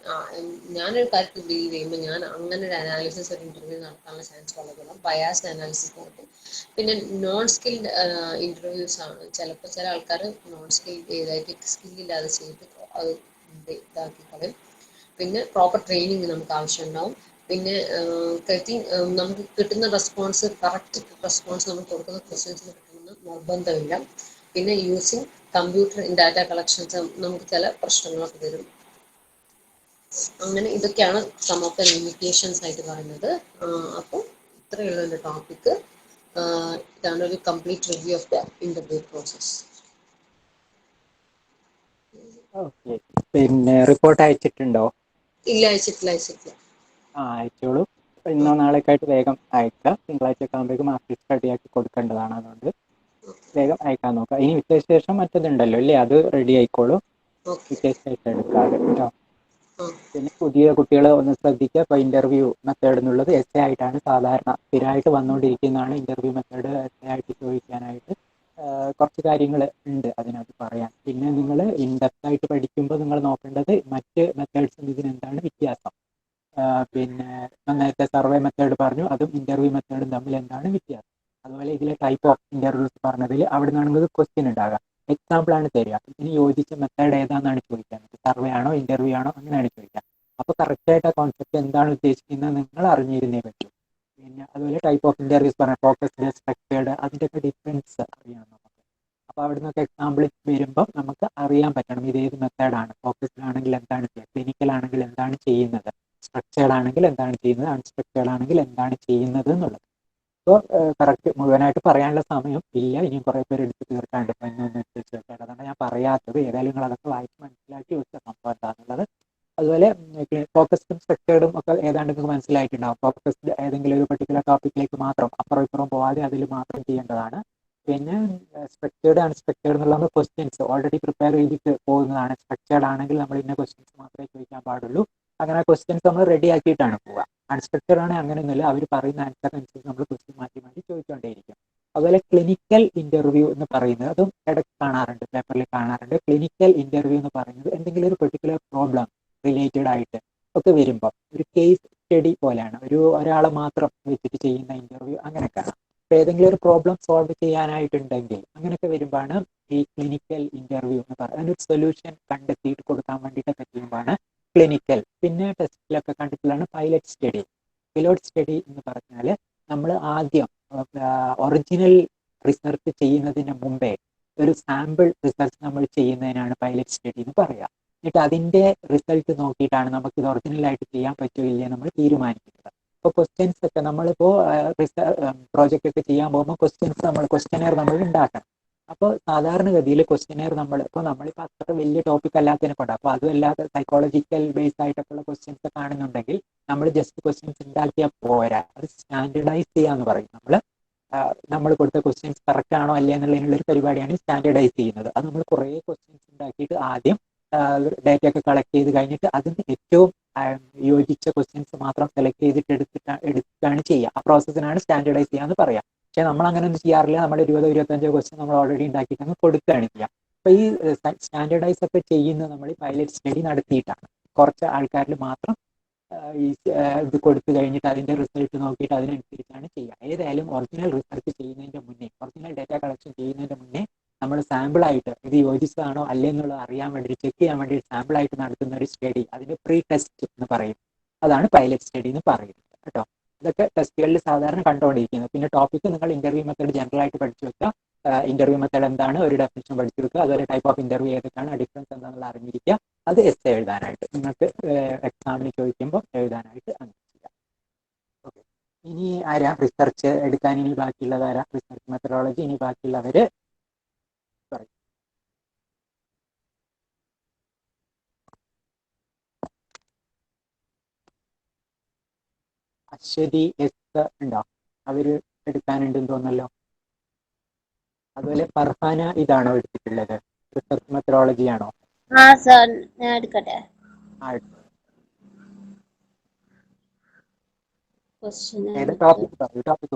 ഞാനൊരു കാര്യത്തിൽ ബിലീവ് ചെയ്യുമ്പോൾ ഞാൻ അങ്ങനെ ഒരു അനാലിസിസ് ഒരു ഇന്റർവ്യൂ നടത്താനുള്ള ചാൻസ് വളരെ ബയാസ്ഡ് അനാലിസിസ് നടത്തും. പിന്നെ നോൺ സ്കിൽഡ് ഇന്റർവ്യൂസ് ആണ്. ചിലപ്പോൾ ചില ആൾക്കാർ നോൺ സ്കിൽഡ് സ്കില്ലില്ലാതെ ചെയ്തിട്ട് അത് ഇതാക്കി കളയും. പിന്നെ പ്രോപ്പർ ട്രെയിനിങ് നമുക്ക് ആവശ്യമുണ്ടാവും. പിന്നെ നമുക്ക് കിട്ടുന്ന റെസ്പോൺസ് കറക്റ്റ് റെസ്പോൺസ് നമുക്ക് കൊടുക്കുന്ന ക്വസ്റ്റ്യൻസിന് കിട്ടുന്ന നിർബന്ധമില്ല. പിന്നെ യൂസിങ് കമ്പ്യൂട്ടർ ഡാറ്റ കളക്ഷൻസ് നമുക്ക് ചില പ്രശ്നങ്ങളൊക്കെ വരും. അങ്ങനെ ഇതൊക്കെയാണ് സം ഓഫ് ദ ലിമിറ്റേഷൻസ് ആയിട്ട് പറയുന്നത്. അപ്പോൾ ഇത്രയുള്ള എൻ്റെ ടോപ്പിക്ക്. ഇതാണ് ഒരു complete review of the interview process. Okay. പിന്നെ റിപ്പോർട്ട് അയച്ചിട്ടുണ്ടോ? ഇല്ല, അയച്ചിട്ടില്ല. അയച്ചോളൂ. ഇന്നോ നാളേക്ക് ആയിട്ട് വേഗം അയക്കാം. തിങ്കളാഴ്ച ഒക്കെ ആകുമ്പോഴേക്കും മാർക്ക് റെഡിയാക്കി കൊടുക്കേണ്ടതാണ്. അതുകൊണ്ട് വേഗം അയക്കാൻ നോക്കാം. ഇനി വിശേഷം മറ്റതുണ്ടല്ലോ അല്ലേ, അത് റെഡി ആയിക്കോളൂ. വിശേഷമായിട്ട് എടുക്കാതെ കേട്ടോ. പിന്നെ പുതിയ കുട്ടികൾ ഒന്ന് ശ്രദ്ധിക്കുക. ഇപ്പോൾ ഇന്റർവ്യൂ മെത്തേഡ് എന്നുള്ളത് എസ് എ ആയിട്ടാണ് സാധാരണ സ്ഥിരമായിട്ട് വന്നുകൊണ്ടിരിക്കുന്നതാണ്. ഇന്റർവ്യൂ മെത്തേഡ് എസ് എ ആയിട്ട് ചോദിക്കാനായിട്ട് കുറച്ച് കാര്യങ്ങൾ ഉണ്ട് അതിനകത്ത് പറയാൻ. പിന്നെ നിങ്ങൾ ഇൻഡെപ്ത് ആയിട്ട് പഠിക്കുമ്പോൾ നിങ്ങൾ നോക്കേണ്ടത് മറ്റ് മെത്തേഡ്സും ഇതിനെന്താണ് വ്യത്യാസം. പിന്നെ നേരത്തെ സർവേ മെത്തേഡ് പറഞ്ഞു, അതും ഇന്റർവ്യൂ മെത്തേഡും തമ്മിൽ എന്താണ് വ്യത്യാസം. അതുപോലെ ഇതിലെ ടൈപ്പ് ഓഫ് ഇന്റർവ്യൂസ് പറഞ്ഞതിൽ അവിടെ നിന്നാണെങ്കിൽ ക്വസ്റ്റ്യൻ ഉണ്ടാകുക, എക്സാമ്പിൾ ആണ് തരിക. ഇതിന് യോജിച്ച മെത്തേഡ് ഏതാണെന്നാണ് ചോദിക്കാൻ. സർവേ ആണോ ഇന്റർവ്യൂ ആണോ അങ്ങനെയാണ് ചോദിക്കുക. അപ്പോൾ കറക്റ്റായിട്ട് ആ കോൺസെപ്റ്റ് എന്താണ് ഉദ്ദേശിക്കുന്നത് നിങ്ങൾ അറിഞ്ഞിരുന്നേ പറ്റൂ. പിന്നെ അതുപോലെ ടൈപ്പ് ഓഫ് ഇന്റർവ്യൂസ് പറഞ്ഞ ഫോക്കസ്ഡ്, സ്ട്രക്ചേർഡ്, അതിൻ്റെയൊക്കെ ഡിഫറൻസ് അറിയണം നമുക്ക്. അപ്പോൾ അവിടെ നിന്നൊക്കെ എക്സാമ്പിൾ വരുമ്പോൾ നമുക്ക് അറിയാൻ പറ്റണം ഇത് ഏത് മെത്തേഡാണ്. ഫോക്കസ്ഡ് ആണെങ്കിൽ എന്താണ് ചെയ്യുക, ക്ലിനിക്കൽ ആണെങ്കിൽ എന്താണ് ചെയ്യുന്നത്, സ്ട്രക്ചേർഡ് ആണെങ്കിൽ എന്താണ് ചെയ്യുന്നത്, അൺസ്ട്രക്ചേർഡ് ആണെങ്കിൽ എന്താണ് ചെയ്യുന്നത് എന്നുള്ളത്. അപ്പോൾ കറക്റ്റ് മുഴുവനായിട്ട് പറയാനുള്ള സമയം ഇല്ല. ഇനിയും കുറേ പേര് എടുത്ത് തീർക്കാണ്ട്. ഇപ്പം എന്നൊന്ന് വെച്ചിട്ട് അതാണ് ഞാൻ പറയാത്തത്. ഏതായാലും നിങ്ങൾ അതൊക്കെ വായിച്ച് മനസ്സിലാക്കി വെച്ച സംഭവം എന്താണെന്നുള്ളത്. അതുപോലെ ഫോക്കസ്ഡും സ്ട്രക്ചേർഡും ഒക്കെ ഏതാണ്ട് നിങ്ങൾക്ക് മനസ്സിലായിട്ടുണ്ടാവും. ഫോക്കസ്ഡ് ഏതെങ്കിലും ഒരു പർട്ടിക്കുലർ ടോപ്പിക്കിലേക്ക് മാത്രം അപ്പുറം ഇപ്പുറം പോവാതെ അതിൽ മാത്രം ചെയ്യേണ്ടതാണ്. പിന്നെ സ്ട്രക്ചേർഡ് അൺസ്ട്രക്ചേർഡ് എന്നുള്ള ക്വസ്റ്റ്യൻസ് ഓൾറെഡി പ്രിപ്പയർ ചെയ്തിട്ട് പോകുന്നതാണ്. സ്ട്രക്ചേർഡ് ആണെങ്കിൽ നമ്മൾ ഇന്ന ക്വസ്റ്റ്യൻസ് മാത്രമേ ചോദിക്കാൻ പാടുള്ളൂ. അങ്ങനെ ക്വസ്റ്റ്യൻസ് നമ്മൾ റെഡി ആക്കിയിട്ടാണ് പോവുക. അൺസ്ട്രക്ചേർഡ് ആണെങ്കിൽ അങ്ങനെയൊന്നുമില്ല. അവർ പറയുന്ന ആൻസർ അനുസരിച്ച് നമ്മൾ ക്വസ്റ്റ്യൻ മാറ്റി ചോദിച്ചുകൊണ്ടേയിരിക്കും. അതുപോലെ ക്ലിനിക്കൽ ഇന്റർവ്യൂ എന്ന് പറയുന്നത് അതും ഇടയ്ക്ക് കാണാറുണ്ട്, പേപ്പറിൽ കാണാറുണ്ട്. ക്ലിനിക്കൽ ഇന്റർവ്യൂ എന്ന് പറയുന്നത് എന്തെങ്കിലും ഒരു പെർട്ടിക്കുലർ പ്രോബ്ലം റിലേറ്റഡ് ആയിട്ട് ഒക്കെ വരുമ്പോൾ ഒരു കേസ് സ്റ്റഡി പോലെയാണ്. ഒരാളെ മാത്രം വെച്ചിട്ട് ചെയ്യുന്ന ഇന്റർവ്യൂ അങ്ങനെയൊക്കെയാണ്. അപ്പോൾ ഏതെങ്കിലും ഒരു പ്രോബ്ലം സോൾവ് ചെയ്യാനായിട്ടുണ്ടെങ്കിൽ അങ്ങനെയൊക്കെ വരുമ്പോഴാണ് ഈ ക്ലിനിക്കൽ ഇന്റർവ്യൂ എന്ന് പറയുന്നത് അതിനൊരു സൊല്യൂഷൻ കണ്ടെത്തിയിട്ട് കൊടുക്കാൻ വേണ്ടിയിട്ടൊക്കെ ചെയ്യുമ്പോഴാണ് ക്ലിനിക്കൽ. പിന്നെ ടെസ്റ്റിലൊക്കെ കണ്ടിട്ടുള്ളതാണ് പൈലറ്റ് സ്റ്റഡി. പൈലറ്റ് സ്റ്റഡി എന്ന് പറഞ്ഞാൽ നമ്മൾ ആദ്യം ഒറിജിനൽ റിസർച്ച് ചെയ്യുന്നതിന് മുമ്പേ ഒരു സാമ്പിൾ റിസർച്ച് നമ്മൾ ചെയ്യുന്നതിനാണ് പൈലറ്റ് സ്റ്റഡി എന്ന് പറയുക. എന്നിട്ട് അതിന്റെ റിസൾട്ട് നോക്കിയിട്ടാണ് നമുക്ക് ഇത് ഒറിജിനലായിട്ട് ചെയ്യാൻ പറ്റുമോ ഇല്ലേ നമ്മൾ തീരുമാനിക്കുന്നത്. ഇപ്പോൾ ക്വസ്റ്റ്യൻസ് ഒക്കെ നമ്മളിപ്പോൾ പ്രോജക്റ്റ് ഒക്കെ ചെയ്യാൻ പോകുമ്പോൾ ക്വസ്റ്റ്യനെയർ നമ്മൾ ഉണ്ടാക്കണം. അപ്പോൾ സാധാരണഗതിയിൽ ക്വസ്റ്റ്യനെയർ നമ്മളിപ്പോൾ അത്ര വലിയ ടോപ്പിക് അല്ലാത്തതിനെ കൊണ്ട് അപ്പോൾ അതും അല്ലാതെ സൈക്കോളജിക്കൽ ബേസ്ഡ് ആയിട്ടൊക്കെയുള്ള ക്വസ്റ്റ്യൻസ് കാണുന്നുണ്ടെങ്കിൽ നമ്മൾ ജസ്റ്റ് ക്വസ്റ്റ്യൻസ് ഉണ്ടാക്കിയാൽ പോരാ, അത് സ്റ്റാൻഡർഡൈസ് ചെയ്യാന്ന് പറയും. നമ്മൾ കൊടുത്ത ക്വസ്റ്റ്യൻസ് കറക്റ്റ് ആണോ അല്ലേ എന്നുള്ളതിനുള്ള ഒരു പരിപാടിയാണ് സ്റ്റാൻഡർഡൈസ് ചെയ്യുന്നത്. അത് നമ്മൾ കുറേ ക്വസ്റ്റ്യൻസ് ഉണ്ടാക്കിയിട്ട് ആദ്യം ഡേറ്റ ഒക്കെ കളക്ട് ചെയ്ത് കഴിഞ്ഞിട്ട് അതിന് ഏറ്റവും യോജിച്ച ക്വസ്റ്റ്യൻസ് മാത്രം സെലക്ട് ചെയ്തിട്ട് എടുക്കുകയാണ് ചെയ്യുക. ആ പ്രോസസ്സിനാണ് സ്റ്റാൻഡർഡൈസ് ചെയ്യാന്ന് പറയാം. പക്ഷെ നമ്മൾ അങ്ങനെ ഒന്നും ചെയ്യാറില്ല. നമ്മൾ 20-25 ക്വസ്റ്റ്യൻ നമ്മൾ ഓൾറെഡി ഉണ്ടാക്കിയിട്ട് അങ്ങ് കൊടുക്കുകയാണ് ചെയ്യുക. അപ്പൊ ഈ സ്റ്റാൻഡർഡൈസ് ഒക്കെ ചെയ്യുന്നത് നമ്മൾ ഈ പൈലറ്റ് സ്റ്റഡി നടത്തിയിട്ടാണ്. കുറച്ച് ആൾക്കാരിൽ മാത്രം ഇത് കൊടുത്തു കഴിഞ്ഞിട്ട് അതിന്റെ റിസൾട്ട് നോക്കിയിട്ട് അതിനനുസരിച്ചാണ് ചെയ്യുക. ഏതായാലും ഒറിജിനൽ റിസർച്ച് ചെയ്യുന്നതിന്റെ മുന്നേ, ഒറിജിനൽ ഡേറ്റ കളക്ഷൻ ചെയ്യുന്നതിന്റെ മുന്നേ നമ്മൾ സാമ്പിൾ ആയിട്ട് ഇത് യോജിച്ചതാണോ അല്ലേ എന്നുള്ളത് അറിയാൻ വേണ്ടി ചെക്ക് ചെയ്യാൻ വേണ്ടി സാമ്പിൾ ആയിട്ട് നടത്തുന്ന ഒരു സ്റ്റഡി, അതിന് പ്രീ ടെസ്റ്റ് എന്ന് പറയും. അതാണ് പൈലറ്റ് സ്റ്റഡി എന്ന് പറയുന്നത് കേട്ടോ. ഇതൊക്കെ ടെസ്റ്റുകളിൽ സാധാരണ കണ്ടുകൊണ്ടിരിക്കുന്നത്. പിന്നെ ടോപ്പിക്ക് നിങ്ങൾ ഇന്റർവ്യൂ മെത്തേഡ് ജനറൽ ആയിട്ട് പഠിച്ചു വെക്കുക. ഇന്റർവ്യൂ മെത്തേഡ് എന്താണ്, ഒരു ഡെഫിനിഷൻ പഠിച്ചു വെക്കുക. അതുപോലെ ടൈപ്പ് ഓഫ് ഇന്റർവ്യൂ ഏതൊക്കെയാണ്, ഡിഫറൻസ് എന്താണെന്നുള്ള അറിഞ്ഞിരിക്കുക. അത് എസ് എഴുതാനായിട്ട് നിങ്ങൾക്ക് എക്സാമിന് ചോദിക്കുമ്പോൾ എഴുതാനായിട്ട് അങ്ങനെ ചെയ്യാം. ഓക്കെ, ഇനി ആരാ റിസർച്ച് എടുക്കാൻ ഇനി ബാക്കിയുള്ളത് ആരാ? റിസർച്ച് മെത്തഡോളജി ഇനി ബാക്കിയുള്ളവര് പറയും. അശ്വതി എസ് ഉണ്ടോ? അവര് എടുക്കാനുണ്ടെന്ന് തോന്നല്ലോ. അതുപോലെ ഫർഹാന ഇതാണോ എടുത്തിട്ടുള്ളത്? റിസർച്ച് മെത്തഡോളജി ആണോ? സർ ഞാൻ എടുക്കട്ടെ. ടോപ്പിക്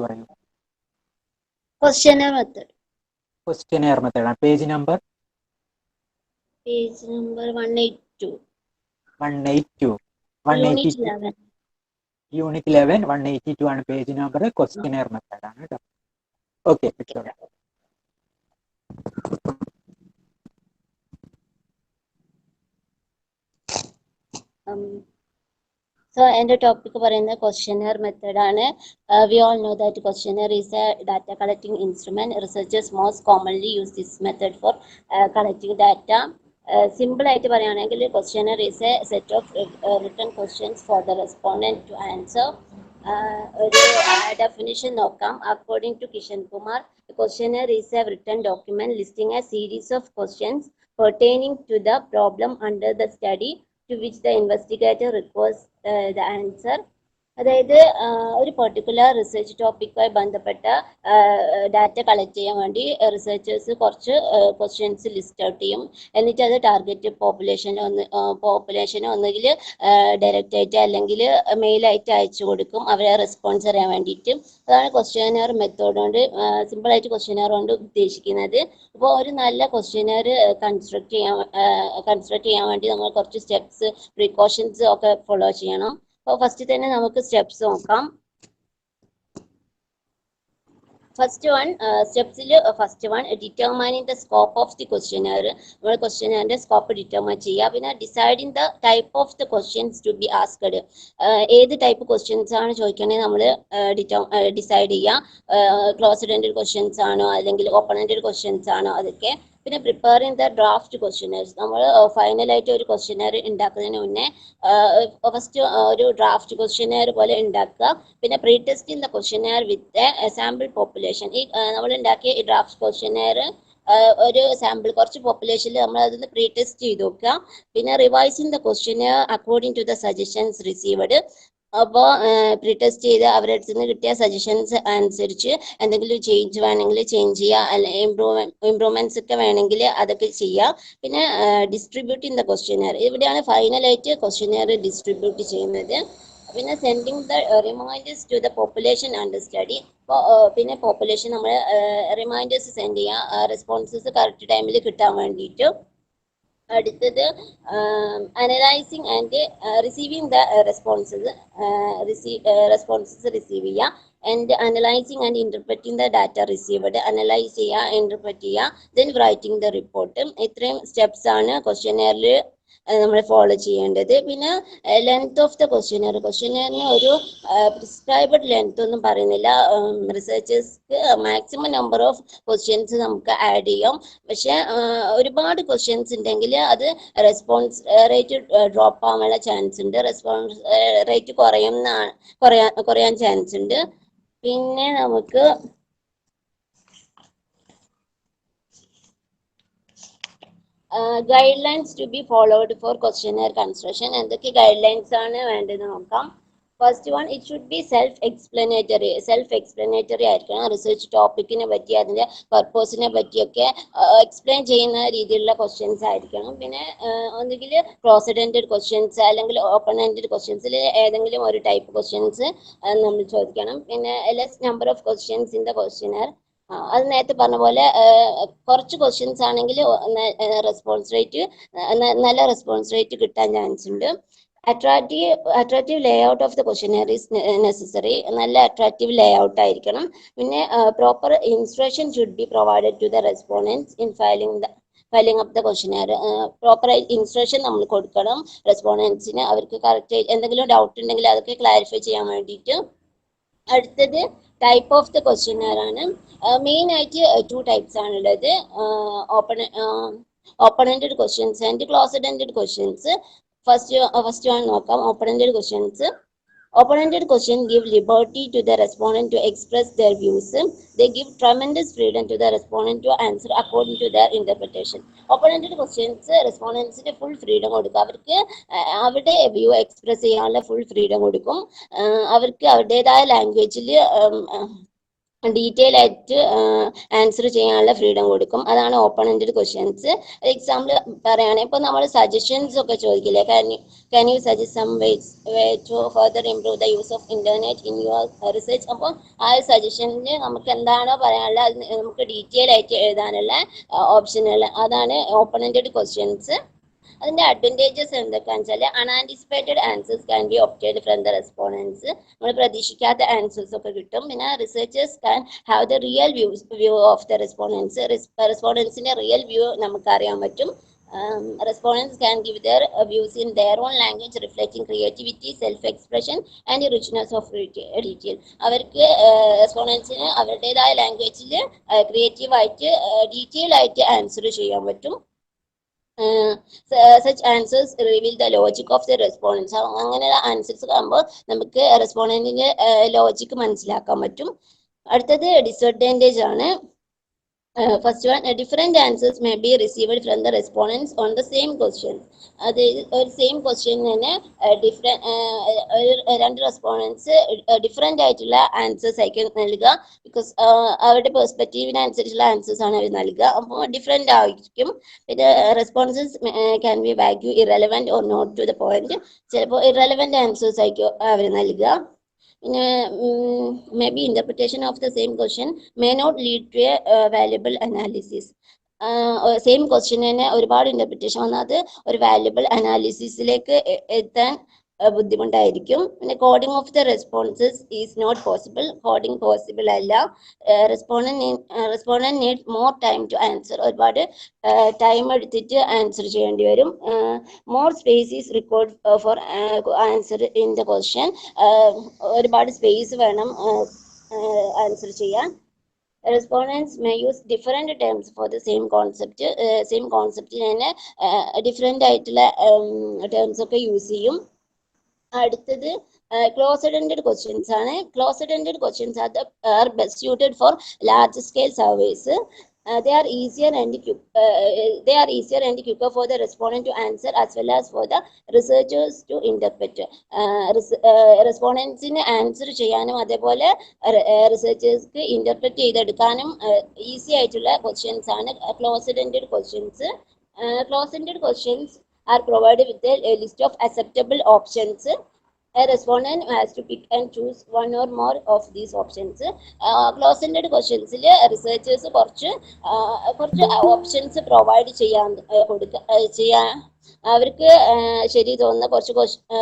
പറയൂ. Questionnaire method. ക്വസ്റ്റ്യനെയർ മെത്തേഡ് ആണ്. Page number 182. 182. യൂണിറ്റ് 11 182 ആണ് പേജ് നമ്പർ. ക്വസ്റ്റ്യനെയർ മെത്തേഡ് ആണ് കേട്ടോ. ഓക്കെ, So എൻ്റെ ടോപ്പിക് പറയുന്നത് ക്വസ്റ്റ്യനർ മെത്തേഡ് ആണ്. We all know that questionnaire is a data collecting instrument. Researchers most commonly use this method for collecting data. Simple ആയിട്ട് പറയുകയാണെങ്കിൽ questionnaire is a set of written questions for the respondent to answer. ഒരു definition നോക്കാം. According to Kishan Kumar, a questionnaire is a written document listing a series of questions pertaining to the problem under the study to which the investigator requires the answer. അതായത് ഒരു പെർട്ടിക്കുലർ റിസർച്ച് ടോപ്പിക്കുമായി ബന്ധപ്പെട്ട ഡാറ്റ കളക്ട് ചെയ്യാൻ വേണ്ടി റിസർച്ചേഴ്സ് കുറച്ച് ക്വസ്റ്റ്യൻസ് ലിസ്റ്റ് ഔട്ട് ചെയ്യും. എന്നിട്ട് അത് ടാർഗറ്റ് പോപ്പുലേഷന് ഒന്നുകിൽ ഡയറക്റ്റ് ആയിട്ട് അല്ലെങ്കിൽ മെയിലായിട്ട് അയച്ചു കൊടുക്കും അവരെ റെസ്പോൺസ് അറിയാൻ വേണ്ടിയിട്ട്. അതാണ് ക്വസ്റ്റ്യനർ മെത്തേഡ് കൊണ്ട് സിമ്പിളായിട്ട് ക്വസ്റ്റ്യനർ കൊണ്ട് ഉദ്ദേശിക്കുന്നത്. അപ്പോൾ ഒരു നല്ല ക്വസ്റ്റ്യനർ കൺസ്ട്രക്ട് ചെയ്യാൻ വേണ്ടി നമ്മൾ കുറച്ച് സ്റ്റെപ്സ് പ്രിക്കോഷൻസ് ഒക്കെ ഫോളോ ചെയ്യണം. അപ്പോൾ ഫസ്റ്റ് തന്നെ നമുക്ക് സ്റ്റെപ്സ് നോക്കാം. First one determining the scope of the questionnaire. നമ്മൾ ക്വസ്റ്റ്യനറിന്റെ സ്കോപ്പ് ഡിറ്റർമൈൻ ചെയ്യുക. പിന്നെ deciding the type of the questions to be asked. ഏത് ടൈപ്പ് ക്വസ്റ്റ്യൻസ് ആണ് ചോദിക്കണേ നമ്മൾ ഡിസൈഡ് ചെയ്യുക. ക്ലോസ്ഡ് എൻഡഡ് ക്വസ്റ്റ്യൻസ് ആണോ അല്ലെങ്കിൽ ഓപ്പൺ എൻഡഡ് ക്വസ്റ്റ്യൻസ് ആണോ അതൊക്കെ. പിന്നെ പ്രിപ്പയറിംഗ് ദ ഡ്രാഫ്റ്റ് ക്വസ്റ്റ്യനേഴ്സ്. നമ്മൾ ഫൈനലായിട്ട് ഒരു ക്വസ്റ്റ്യനർ ഉണ്ടാക്കുന്നതിന് മുന്നേ ഫസ്റ്റ് ഒരു ഡ്രാഫ്റ്റ് ക്വസ്റ്റ്യനർ പോലെ ഉണ്ടാക്കുക. പിന്നെ pre testing the questionnaire with sample population. ഈ നമ്മൾ ഉണ്ടാക്കിയ ഈ ഡ്രാഫ്റ്റ് ക്വസ്റ്റ്യനർ ഒരു സാമ്പിൾ കുറച്ച് പോപ്പുലേഷനിൽ നമ്മൾ അതൊന്ന് പ്രീ ടെസ്റ്റ് ചെയ്ത് നോക്കുക. പിന്നെ revising the questionnaire according to the suggestions received. അപ്പോൾ പ്രീ ടെസ്റ്റ് ചെയ്ത് അവരുടെ അടുത്ത് നിന്ന് കിട്ടിയ സജഷൻസ് അനുസരിച്ച് എന്തെങ്കിലും ചേഞ്ച് വേണമെങ്കിൽ ചേഞ്ച് ചെയ്യുക, അല്ലെങ്കിൽ ഇംപ്രൂവ്മെന്റ്സ് ഒക്കെ വേണമെങ്കിൽ അതൊക്കെ ചെയ്യുക. പിന്നെ ഡിസ്ട്രിബ്യൂട്ടിങ് ദ ക്വസ്റ്റ്യനർ. ഇവിടെയാണ് ഫൈനലായിട്ട് ക്വസ്റ്റ്യനർ ഡിസ്ട്രിബ്യൂട്ട് ചെയ്യുന്നത്. പിന്നെ sending the reminders to the population under study. പിന്നെ പോപ്പുലേഷൻ നമ്മൾ റിമൈൻഡേഴ്സ് സെൻഡ് ചെയ്യുക റെസ്പോൺസസ് കറക്റ്റ് ടൈമിൽ കിട്ടാൻ വേണ്ടിയിട്ട്. അടുത്തത് analysing and receiving the responses receive ചെയ്യുക. and analyzing and interpreting the data received. Analyze ചെയ്യുക, interpret ചെയ്യുക, then writing the report. ഇത്രയും steps ആണ് ക്വസ്റ്റ്യനെയറിൽ നമ്മൾ ഫോളോ ചെയ്യേണ്ടത്. പിന്നെ ലെങ്ത് ഓഫ് ദ ക്വസ്റ്റ്യനെയറിന് ഒരു പ്രിസ്ക്രൈബഡ് ലെങ്ത് ഒന്നും പറയുന്നില്ല. റിസർച്ചേഴ്സ്ക്ക് മാക്സിമം നമ്പർ ഓഫ് ക്വസ്റ്റ്യൻസ് നമുക്ക് ആഡ് ചെയ്യാം. പക്ഷെ ഒരുപാട് ക്വസ്റ്റ്യൻസ് ഉണ്ടെങ്കിൽ അത് റെസ്പോൺസ് റേറ്റ് ഡ്രോപ്പ് ആവാനുള്ള ചാൻസ് ഉണ്ട്. റെസ്പോൺസ് റേറ്റ് കുറയാൻ ചാൻസ് ഉണ്ട്. പിന്നെ നമുക്ക് guidelines to be followed for questionnaire construction. എന്തൊക്കെ ഗൈഡ് ലൈൻസ് ആണ് വേണ്ടത് നോക്കാം. First one, it should be self explanatory ആയിരിക്കണം. റിസർച്ച് ടോപ്പിക്കിനെ പറ്റി അതിന്റെ പർപ്പസിനെ പറ്റിയൊക്കെ എക്സ്പ്ലെയിൻ ചെയ്യുന്ന രീതിയിലുള്ള ക്വസ്റ്റ്യൻസ് ആയിരിക്കണം. പിന്നെ ഒന്നുകിൽ ക്ലോസ്ഡ് എൻഡഡ് ക്വസ്റ്റ്യൻസ് അല്ലെങ്കിൽ ഓപ്പൺ എൻഡഡ് ക്വസ്റ്റ്യൻസിൽ ഏതെങ്കിലും ഒരു ടൈപ്പ് ക്വസ്റ്റ്യൻസ് നമ്മൾ ചോദിക്കണം. പിന്നെ less number of questions in the questionnaire. അത് നേരത്തെ പറഞ്ഞ പോലെ കുറച്ച് ക്വസ്റ്റ്യൻസ് ആണെങ്കിൽ നല്ല റെസ്പോൺസ് റേറ്റ് കിട്ടാൻ ചാൻസ് ഉണ്ട്. Attractive layout of the questionnaire is necessary. നല്ല അട്രാക്റ്റീവ് ലേഔട്ട് ആയിരിക്കണം. പിന്നെ proper instruction should be provided to the respondents in filling up the questionnaire. Proper instruction നമ്മൾ കൊടുക്കണം റെസ്പോണ്ടൻസിന്. അവർക്ക് കറക്റ്റ് എന്തെങ്കിലും ഡൗട്ട് ഉണ്ടെങ്കിൽ അതൊക്കെ ക്ലാരിഫൈ ചെയ്യാൻ വേണ്ടിയിട്ട്. അടുത്തത് ടൈപ്പ് ഓഫ് ദ ക്വസ്റ്റ്യനെയർ ആണ്. മെയിൻ ആയിട്ട് 2 ടൈപ്സ് ആണുള്ളത്, open ended questions and closed ended questions. First one നോക്കാം, open ended questions. Open-ended questions give liberty to the respondent to express their views. They give tremendous freedom to the respondent to answer according to their interpretation. Open-ended questions respondents full freedom കൊടുക്കും. അവർക്ക് അവരുടെ വ്യൂ എക്സ്പ്രസ് ചെയ്യാനുള്ള ഫുൾ ഫ്രീഡം കൊടുക്കും. അവർക്ക് അവരുടേതായ ലാംഗ്വേജിൽ ഡീറ്റെയിൽ ആയിട്ട് ആൻസർ ചെയ്യാനുള്ള ഫ്രീഡം കൊടുക്കും. അതാണ് ഓപ്പൺ എൻഡഡ് ക്വസ്റ്റ്യൻസ്. എക്സാമ്പിൾ പറയുകയാണെങ്കിൽ ഇപ്പോൾ നമ്മൾ സജഷൻസ് ഒക്കെ ചോദിക്കില്ലേ, can you suggest some ways to further improve the use of internet in your research? അപ്പോൾ ആ സജഷനിൽ നമുക്ക് എന്താണോ പറയാനുള്ളത് അത് നമുക്ക് ഡീറ്റെയിൽ ആയിട്ട് എഴുതാനുള്ള ഓപ്ഷനുകൾ, അതാണ് ഓപ്പൺ എൻഡഡ് ക്വസ്റ്റ്യൻസ്. അതിന്റെ അഡ്വാൻറ്റേജസ് എന്തൊക്കെയാണെന്ന് വെച്ചാൽ unanticipated answers can be obtained from the respondents. നമ്മൾ പ്രതീക്ഷിക്കാത്ത ആൻസേഴ്സ് ഒക്കെ കിട്ടും. പിന്നെ researchers can have the real view of the respondents. റെസ്പോണ്ടൻസിന്റെ റിയൽ വ്യൂ നമുക്ക് അറിയാൻ പറ്റും. Respondents can give their views in their own language, reflecting creativity, self-expression and richness of detail. അവർക്ക് റെസ്പോണ്ടൻസിന് അവരുടേതായ ലാംഗ്വേജിൽ ക്രിയേറ്റീവ് ആയിട്ട് ഡീറ്റെയിൽ ആയിട്ട് ആൻസർ ചെയ്യാൻ പറ്റും. such answers reveal the logic of the respondents. അങ്ങനെയുള്ള ആൻസേഴ്സ് കാണുമ്പോൾ നമുക്ക് റെസ്പോണ്ടന്റിന്റെ ലോജിക് മനസ്സിലാക്കാൻ പറ്റും. അടുത്തത് ഡിസഡ്വാൻറ്റേജ് ആണ്. First one, different answers may be received from the respondents on the same question. അതായത് ഒരു സെയിം ക്വസ്റ്റ്യൻ തന്നെ രണ്ട് റെസ്പോണ്ടൻസ് ഡിഫറെൻ്റ് ആയിട്ടുള്ള ആൻസേഴ്സ് ആയിരിക്കും നൽകുക. ബിക്കോസ് അവരുടെ പെർസ്പെക്റ്റീവിനനുസരിച്ചുള്ള ആൻസേഴ്സ് ആണ് അവർ നൽകുക. അപ്പോൾ ഡിഫറെൻ്റ് ആയിരിക്കും. പിന്നെ responses can be value irrelevant or not to the point. ചിലപ്പോൾ ഇറലവൻറ്റ് ആൻസേഴ്സ് ആയിരിക്കും അവർ നൽകുക. പിന്നെ maybe interpretation of the same question may not lead to a valuable analysis. Same ക്വസ്റ്റ്യന് ഒരുപാട് ഇന്റർപ്രിറ്റേഷൻ വന്നാൽ അത് ഒരു വാല്യുബിൾ അനാലിസിസിലേക്ക് എത്താൻ ബുദ്ധിമുട്ടായിരിക്കും. പിന്നെ coding of the responses is not possible. Coding possible അല്ല. Respondent need more time to answer. ഒരുപാട് ടൈം എടുത്തിട്ട് ആൻസർ ചെയ്യേണ്ടി വരും. More space is required for answer in the question. ഒരുപാട് സ്പേസ് വേണം ആൻസർ ചെയ്യാൻ. Respondents may use different terms for the same concept. Same കോൺസെപ്റ്റിന് തന്നെ ഡിഫറെൻ്റ് ആയിട്ടുള്ള ടേംസ് ഒക്കെ യൂസ് ചെയ്യും. അടുത്തത് ക്ലോസ്ഡ് എൻഡഡ് ക്വസ്റ്റ്യൻസ് ആണ്. Closed ended questions are best suited for large scale surveys. They are easier and quicker for the respondent to answer as well as for the researchers to interpret. റെസ്പോണ്ടൻസിന് ആൻസർ ചെയ്യാനും അതേപോലെ റിസർച്ചേഴ്സ്ക്ക് ഇന്റർപ്രറ്റ് ചെയ്തെടുക്കാനും ഈസി ആയിട്ടുള്ള ക്വസ്റ്റ്യൻസ് ആണ് closed ended questions. Closed ended questions are provided with a list of acceptable options. A respondent has to pick and choose one or more of these options. Closed-ended questions researchers കുറച്ച് ഓപ്ഷൻസ് പ്രൊവൈഡ് ചെയ്യാൻ അവർക്ക് ശരി തോന്നുന്ന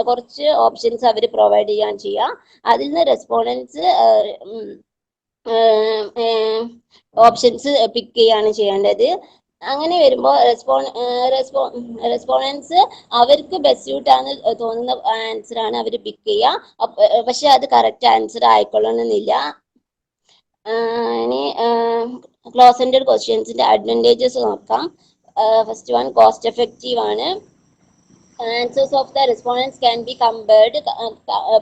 കുറച്ച് ഓപ്ഷൻസ് അവർ പ്രൊവൈഡ് ചെയ്യാൻ ചെയ്യുക. അതിൽ നിന്ന് റെസ്പോണ്ടൻസ് ഓപ്ഷൻസ് പിക്ക് ചെയ്യാണ് ചെയ്യേണ്ടത്. അങ്ങനെ വരുമ്പോൾ റെസ്പോണ്ടൻസ് അവർക്ക് ബെസ്റ്റ് സ്യൂട്ട് ആണ് തോന്നുന്ന ആൻസർ ആണ് അവർ പിക്ക് ചെയ്യുക. പക്ഷെ അത് കറക്റ്റ് ആൻസർ ആയിക്കൊള്ളണമെന്നില്ല. ഇനി ക്ലോസ് എൻഡഡ് ക്വസ്റ്റ്യൻസിന്റെ അഡ്വാൻറ്റേജസ് നോക്കാം. ഫസ്റ്റ് വൺ കോസ്റ്റ് എഫക്റ്റീവ് ആണ്. Answers of the respondents can be compared,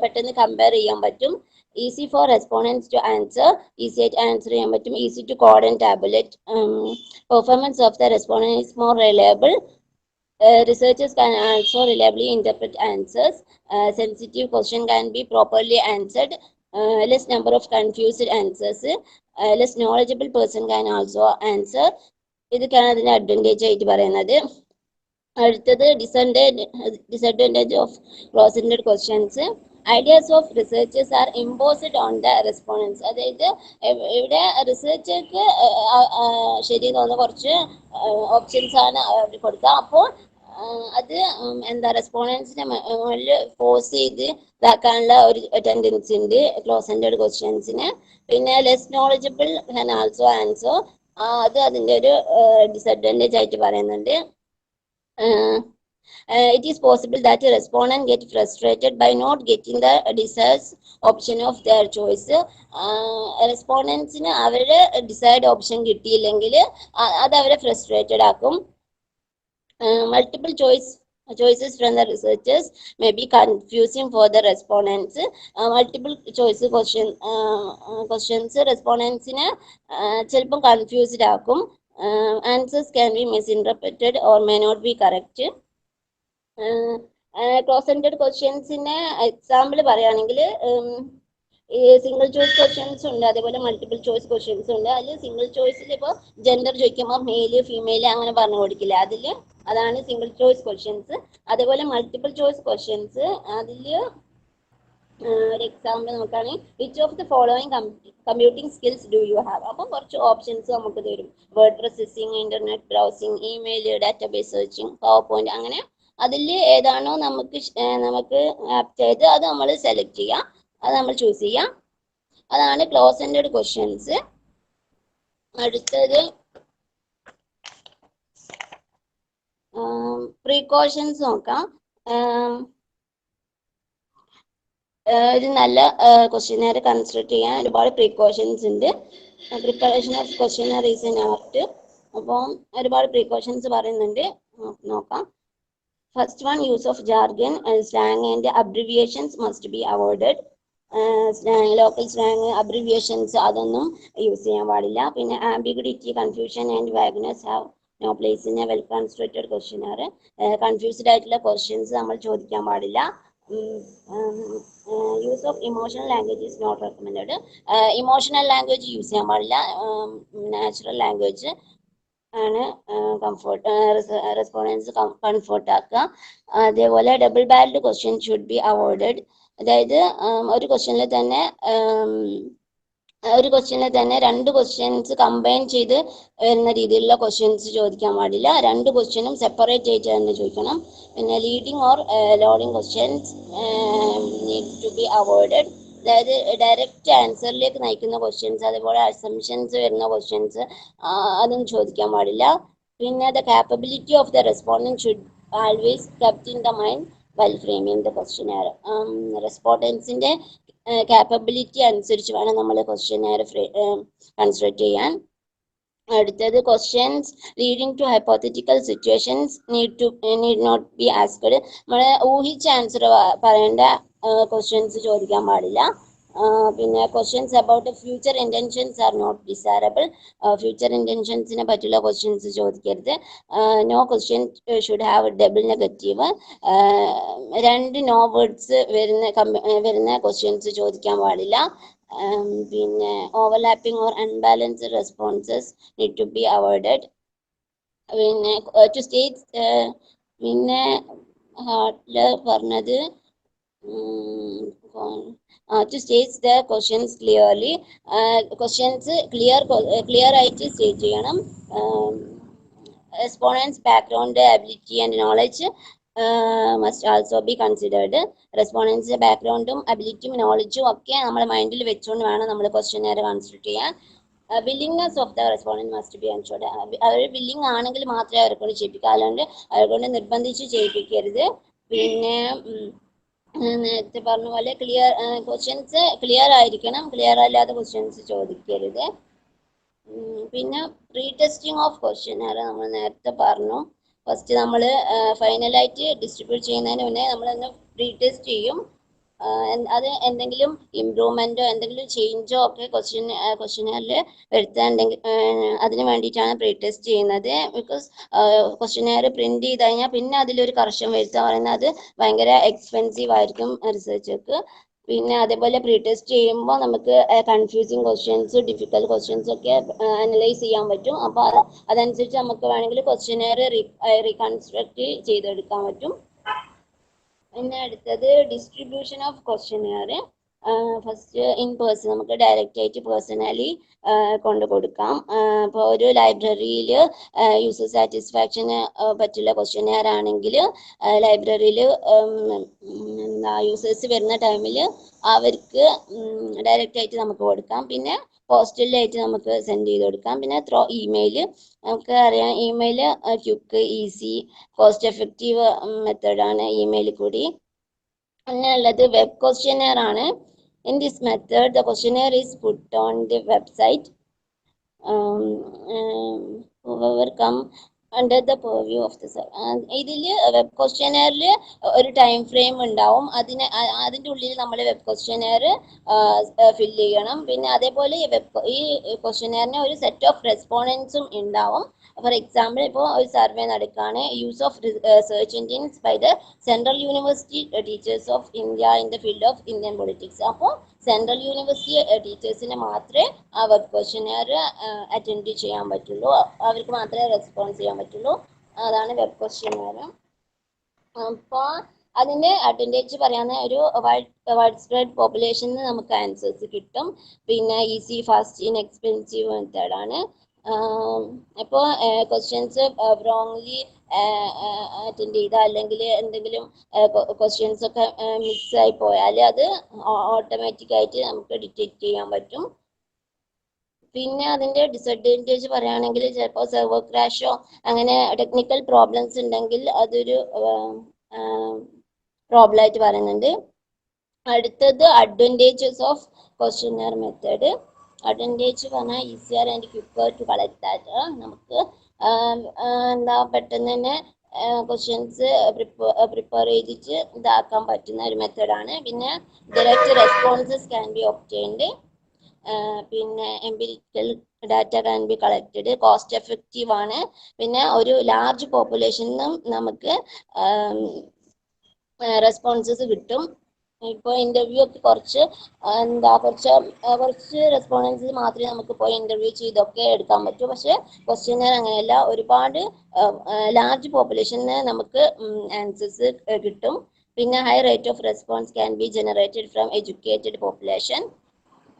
പെട്ടെന്ന് കമ്പയർ ചെയ്യാൻ പറ്റും. Easy for respondents to answer, easy ആയിട്ട് ആൻസർ ചെയ്യാൻ പറ്റും. Easy to code and tabulate. Performance of the respondents is more reliable. Researchers can also reliably interpret answers. Sensitive question can be properly answered. Less number of confused answers. Less knowledgeable person can also answer. ഇതൊക്കെയാണ് അതിന്റെ അഡ്വാൻറ്റേജ് ആയിട്ട് പറയുന്നത്. അടുത്തത് disadvantage of close ended questions. Ideas of researchers are imposed on the respondents. അതായത് ഇവിടെ റിസർച്ചർക്ക് ശരി തോന്നുന്ന കുറച്ച് ഓപ്ഷൻസ് ആണ് അവർ കൊടുക്കുക. അപ്പോൾ അത് എന്താ റെസ്പോണ്ടൻസിനെ മുകളിൽ ഫോഴ്സ് ചെയ്ത് ഇതാക്കാനുള്ള ഒരു ടെൻഡൻസി ഉണ്ട് ക്ലോസ് എൻഡഡ് ക്വസ്റ്റ്യൻസിന്. പിന്നെ less knowledgeable can also answer, അത് അതിൻ്റെ ഒരു ഡിസഡ്വാൻറ്റേജ് ആയിട്ട് പറയുന്നുണ്ട്. It is possible that a respondent get frustrated by not getting the desired option of their choice. റെസ്പോണ്ടൻസിന് അവരുടെ ഡിസൈഡ് ഓപ്ഷൻ കിട്ടിയില്ലെങ്കിൽ അത് അവരെ ഫ്രസ്ട്രേറ്റഡ് ആക്കും. Multiple choices from the researchers may be confusing for the respondents. Multiple choice questions റെസ്പോണ്ടൻസിനെ ചിലപ്പം കൺഫ്യൂസ്ഡ് ആക്കും. Answers can be misinterpreted or may not be correct. Close ended ക്വസ്റ്റ്യൻസിന്റെ എക്സാമ്പിൾ പറയുകയാണെങ്കിൽ ഈ സിംഗിൾ ചോയ്സ് ക്വസ്റ്റ്യൻസ് ഉണ്ട്, അതേപോലെ മൾട്ടിപ്പിൾ ചോയ്സ് ക്വസ്റ്റ്യൻസ് ഉണ്ട്. അതിൽ സിംഗിൾ ചോയ്സിൽ ഇപ്പോൾ ജെൻഡർ ചോദിക്കുമ്പോൾ മെയില് ഫീമെയിൽ അങ്ങനെ പറഞ്ഞു കൊടുക്കില്ല, അതാണ് സിംഗിൾ ചോയ്സ് ക്വസ്റ്റ്യൻസ്. അതേപോലെ മൾട്ടിപ്പിൾ ചോയ്സ് ക്വസ്റ്റ്യൻസ് അതിൽ ഒരു എക്സാമ്പിൾ നോക്കുകയാണെങ്കിൽ which of the following computing skills do you have. അപ്പം കുറച്ച് ഓപ്ഷൻസ് നമുക്ക് തരും. Word processing, internet browsing, email, database searching, power point. അങ്ങനെ അതിൽ ഏതാണോ നമുക്ക് ആപ്റ്റ് ചെയ്ത് അത് നമ്മൾ സെലക്ട് ചെയ്യാം, അത് നമ്മൾ ചൂസ് ചെയ്യാം. അതാണ് ക്ലോസ് എൻഡഡ് ക്വസ്റ്റ്യൻസ്. അടുത്തത് പ്രീകോഷൻസ് നോക്കാം. ഒരു നല്ല ക്വസ്റ്റ്യനർ കൺസ്ട്രക്ട് ചെയ്യാൻ ഒരുപാട് പ്രീകോഷൻസ് ഉണ്ട്. Preparation of questionnaire is an art. അപ്പം ഒരുപാട് പ്രീകോഷൻസ് പറയുന്നുണ്ട്, നോക്കാം. First one, use of jargon, slang and abbreviations must be avoided. Local slang, abbreviations അതൊന്നും യൂസ് ചെയ്യാൻ പാടില്ല. പിന്നെ ambiguity, confusion and vagueness have no place in a well constructed questionnaire. Confused ആയിട്ടുള്ള ക്വസ്റ്റ്യൻസ് നമ്മൾ ചോദിക്കാൻ പാടില്ല. Use of emotional language is not recommended. Emotional language use ചെയ്യാൻ പാടില്ല, നാച്ചുറൽ ലാംഗ്വേജ് ആണ് റെസ്പോണ്ടൻസ് കംഫർട്ട് ആക്കുക. അതേപോലെ double barrelled question should be avoided. അതായത് ഒരു ക്വസ്റ്റ്യനിൽ തന്നെ രണ്ട് ക്വസ്റ്റ്യൻസ് കമ്പൈൻ ചെയ്ത് വരുന്ന രീതിയിലുള്ള ക്വസ്റ്റ്യൻസ് ചോദിക്കാൻ പാടില്ല. രണ്ട് ക്വസ്റ്റ്യനും സെപ്പറേറ്റ് ആയിട്ട് തന്നെ ചോദിക്കണം. പിന്നെ leading or loading questions need to be avoided. അതായത് ഡയറക്റ്റ് ആൻസറിലേക്ക് നയിക്കുന്ന ക്വസ്റ്റ്യൻസ്, അതേപോലെ അസംഷൻസ് വരുന്ന ക്വസ്റ്റ്യൻസ് അതൊന്നും ചോദിക്കാൻ പാടില്ല. പിന്നെ the capability of the respondent should always kept in the mind while framing the questionnaire. റെസ്പോണ്ടൻസിന്റെ കാപ്പബിലിറ്റി അനുസരിച്ച് വേണം നമ്മൾ ക്വസ്റ്റ്യനർ കൺസ്ട്രക്ട് ചെയ്യാൻ. അടുത്തത് questions leading to hypothetical situations need not be asked. നമ്മളെ ഊഹിച്ച ആൻസർ പറയേണ്ട ക്വസ്റ്റ്യൻസ് ചോദിക്കാൻ പാടില്ല. പിന്നെ questions about future intentions are not desirable. Future ഇന്റൻഷൻസിനെ പറ്റിയുള്ള ക്വസ്റ്റ്യൻസ് ചോദിക്കരുത്. No question should have double negative. രണ്ട് നോ വേർഡ്സ് വരുന്ന ക്വസ്റ്റ്യൻസ് ചോദിക്കാൻ പാടില്ല. പിന്നെ overlapping or unbalanced responses need to be avoided. പിന്നെ ടു സ്റ്റേറ്റ് പിന്നെ ഹാർട്ടില് പറഞ്ഞത് to state the questions clearly. Questions clear ആയിട്ട് സ്റ്റേറ്റ് ചെയ്യണം. respondents' background, ability, and knowledge must also be considered. Respondents' backgroundും abilityയും knowledgeും ഒക്കെ നമ്മുടെ മൈൻഡിൽ വെച്ചുകൊണ്ട് വേണം നമ്മൾ ക്വസ്റ്റ്യനെയർ കൺസിഡർ ചെയ്യാൻ. Willingness of the respondent must be ensured. അവർ വില്ലിങ് ആണെങ്കിൽ മാത്രമേ അവരെ കൊണ്ട് ചെയ്യിപ്പിക്കുക, അല്ലാണ്ട് അവരെ കൊണ്ട് നിർബന്ധിച്ച് ചെയ്യിപ്പിക്കരുത്. പിന്നെ നേരത്തെ പറഞ്ഞ പോലെ ക്വസ്റ്റ്യൻസ് ക്ലിയർ ആയിരിക്കണം, ക്ലിയർ അല്ലാത്ത ക്വസ്റ്റ്യൻസ് ചോദിക്കരുത്. പിന്നെ പ്രീ ടെസ്റ്റിംഗ് ഓഫ് ക്വസ്റ്റ്യനെയർ നമ്മൾ നേരത്തെ പറഞ്ഞു. ഫസ്റ്റ് നമ്മൾ ഫൈനലായിട്ട് ഡിസ്ട്രിബ്യൂട്ട് ചെയ്യുന്നതിന് മുന്നേ നമ്മളൊന്ന് പ്രീ ടെസ്റ്റ് ചെയ്യും. അത് എന്തെങ്കിലും ഇംപ്രൂവ്മെന്റോ എന്തെങ്കിലും ചേഞ്ചോ ഒക്കെ ക്വസ്റ്റ്യനെയറിൽ വരുത്താനുണ്ടെങ്കിൽ അതിന് വേണ്ടിയിട്ടാണ് പ്രീ ടെസ്റ്റ് ചെയ്യുന്നത്. ബിക്കോസ് ക്വസ്റ്റ്യനെയർ പ്രിന്റ് ചെയ്ത് കഴിഞ്ഞാൽ പിന്നെ അതിലൊരു കറക്ഷൻ വരുത്താൻ പറയുന്നത് അത് ഭയങ്കര എക്സ്പെൻസീവ് ആയിരിക്കും റിസർച്ചർക്ക്. പിന്നെ അതേപോലെ പ്രീ ടെസ്റ്റ് ചെയ്യുമ്പോൾ നമുക്ക് കൺഫ്യൂസിങ് ക്വസ്റ്റ്യൻസ്, ഡിഫിക്കൽട്ട് ക്വസ്റ്റ്യൻസ് ഒക്കെ അനലൈസ് ചെയ്യാൻ പറ്റും. അപ്പോൾ അതനുസരിച്ച് നമുക്ക് വേണമെങ്കിൽ ക്വസ്റ്റ്യനെയർ റീകൺസ്ട്രക്ട് ചെയ്തെടുക്കാൻ പറ്റും. പിന്നെ അടുത്തത് distribution of questionnaire. First in person നമുക്ക് ഡയറക്റ്റ് ആയിട്ട് പേഴ്സണലി കൊണ്ട് കൊടുക്കാം. ഇപ്പോൾ ഒരു ലൈബ്രറിയിൽ യൂസർ സാറ്റിസ്ഫാക്ഷന് പറ്റുള്ള ക്വസ്റ്റ്യനെയർ ആണെങ്കിൽ ലൈബ്രറിയിൽ യൂസേഴ്സ് വരുന്ന ടൈമിൽ അവർക്ക് ഡയറക്റ്റ് ആയിട്ട് നമുക്ക് കൊടുക്കാം. പിന്നെ പോസ്റ്റലായിട്ട് നമുക്ക് സെൻഡ് ചെയ്ത് കൊടുക്കാം. പിന്നെ ത്രോ ഇമെയിൽ, നമുക്ക് അറിയാം email quick, easy, cost effective മെത്തേഡാണ് ഇമെയിൽ കൂടി. പിന്നെ ഉള്ളത് വെബ് ക്വസ്റ്റ്യനെയർ ആണ്. In this method, the questionnaire is put on the website. Whoever come under the purview of the ഇതിൽ വെബ് ക്വസ്റ്റ്യനെയറിൽ ഒരു ടൈം ഫ്രെയിം ഉണ്ടാവും. അതിൻ്റെ ഉള്ളിൽ നമ്മൾ വെബ് ക്വസ്റ്റ്യനെയർ ഫില്ല് ചെയ്യണം. പിന്നെ അതേപോലെ ഈ ക്വസ്റ്റ്യനെയറിന് ഒരു സെറ്റ് ഓഫ് റെസ്പോണ്ടൻസും ഉണ്ടാവും. ഫോർ എക്സാമ്പിൾ, ഇപ്പോൾ ഒരു സർവേ നടക്കുകയാണ്, use of search engines by the central university teachers of India in the field of Indian politics. അപ്പോൾ സെൻട്രൽ യൂണിവേഴ്സിറ്റി ടീച്ചേഴ്സിന് മാത്രമേ ആ വെബ് ക്വസ്റ്റ്യനെയർ അറ്റൻഡ് ചെയ്യാൻ പറ്റുള്ളൂ, അവർക്ക് മാത്രമേ റെസ്പോൺസ് ചെയ്യാൻ പറ്റുള്ളൂ. അതാണ് വെബ് ക്വസ്റ്റ്യനെയർ. അപ്പോൾ അതിൻ്റെ അഡ്വാൻറ്റേജ് പറയാവുന്ന ഒരു വൈഡ് സ്പ്രെഡ് പോപ്പുലേഷന് നമുക്ക് ആൻസേഴ്സ് കിട്ടും. പിന്നെ ഈസി, ഫാസ്റ്റ്, ഇൻഎക്സ്പെൻസീവ് മെത്തേഡാണ്. ഇപ്പോൾ ക്വസ്റ്റ്യൻസ് റോങ്ലി അറ്റൻഡ് ചെയ്ത അല്ലെങ്കിൽ എന്തെങ്കിലും ക്വസ്റ്റ്യൻസ് ഒക്കെ മിക്സ് ആയി പോയാൽ അത് ഓട്ടോമാറ്റിക്കായിട്ട് നമുക്ക് ഡിറ്റക്ട് ചെയ്യാൻ പറ്റും. പിന്നെ അതിൻ്റെ ഡിസഡ്വാൻറ്റേജ് പറയുകയാണെങ്കിൽ ചിലപ്പോൾ സെർവർ ക്രാഷോ അങ്ങനെ ടെക്നിക്കൽ പ്രോബ്ലംസ് ഉണ്ടെങ്കിൽ അതൊരു പ്രോബ്ലം ആയിട്ട് പറയുന്നുണ്ട്. അടുത്തത് advantages of questionnaire method. Advantage പറഞ്ഞാൽ easier and quicker to collect that. നമുക്ക് പെട്ടെന്ന് തന്നെ ക്വസ്റ്റ്യൻസ് പ്രിപ്പയർ ചെയ്തിട്ട് ഇതാക്കാൻ പറ്റുന്ന ഒരു മെത്തേഡാണ്. പിന്നെ direct responses can be obtained. പിന്നെ empirical data can be collected. Cost effective ആണ്. പിന്നെ ഒരു ലാർജ് പോപ്പുലേഷനും നമുക്ക് റെസ്പോൺസസ് കിട്ടും. ഇപ്പോൾ ഇന്റർവ്യൂ ഒക്കെ കുറച്ച് റെസ്പോണ്ടൻസ് മാത്രമേ നമുക്ക് പോയി ഇന്റർവ്യൂ ചെയ്തൊക്കെ എടുക്കാൻ പറ്റൂ. പക്ഷെ ക്വസ്റ്റ്യനെയർ അങ്ങനെയല്ല, ഒരുപാട് ലാർജ് പോപ്പുലേഷന് നമുക്ക് ആൻസേഴ്സ് കിട്ടും. പിന്നെ high rate of response can be generated from educated population.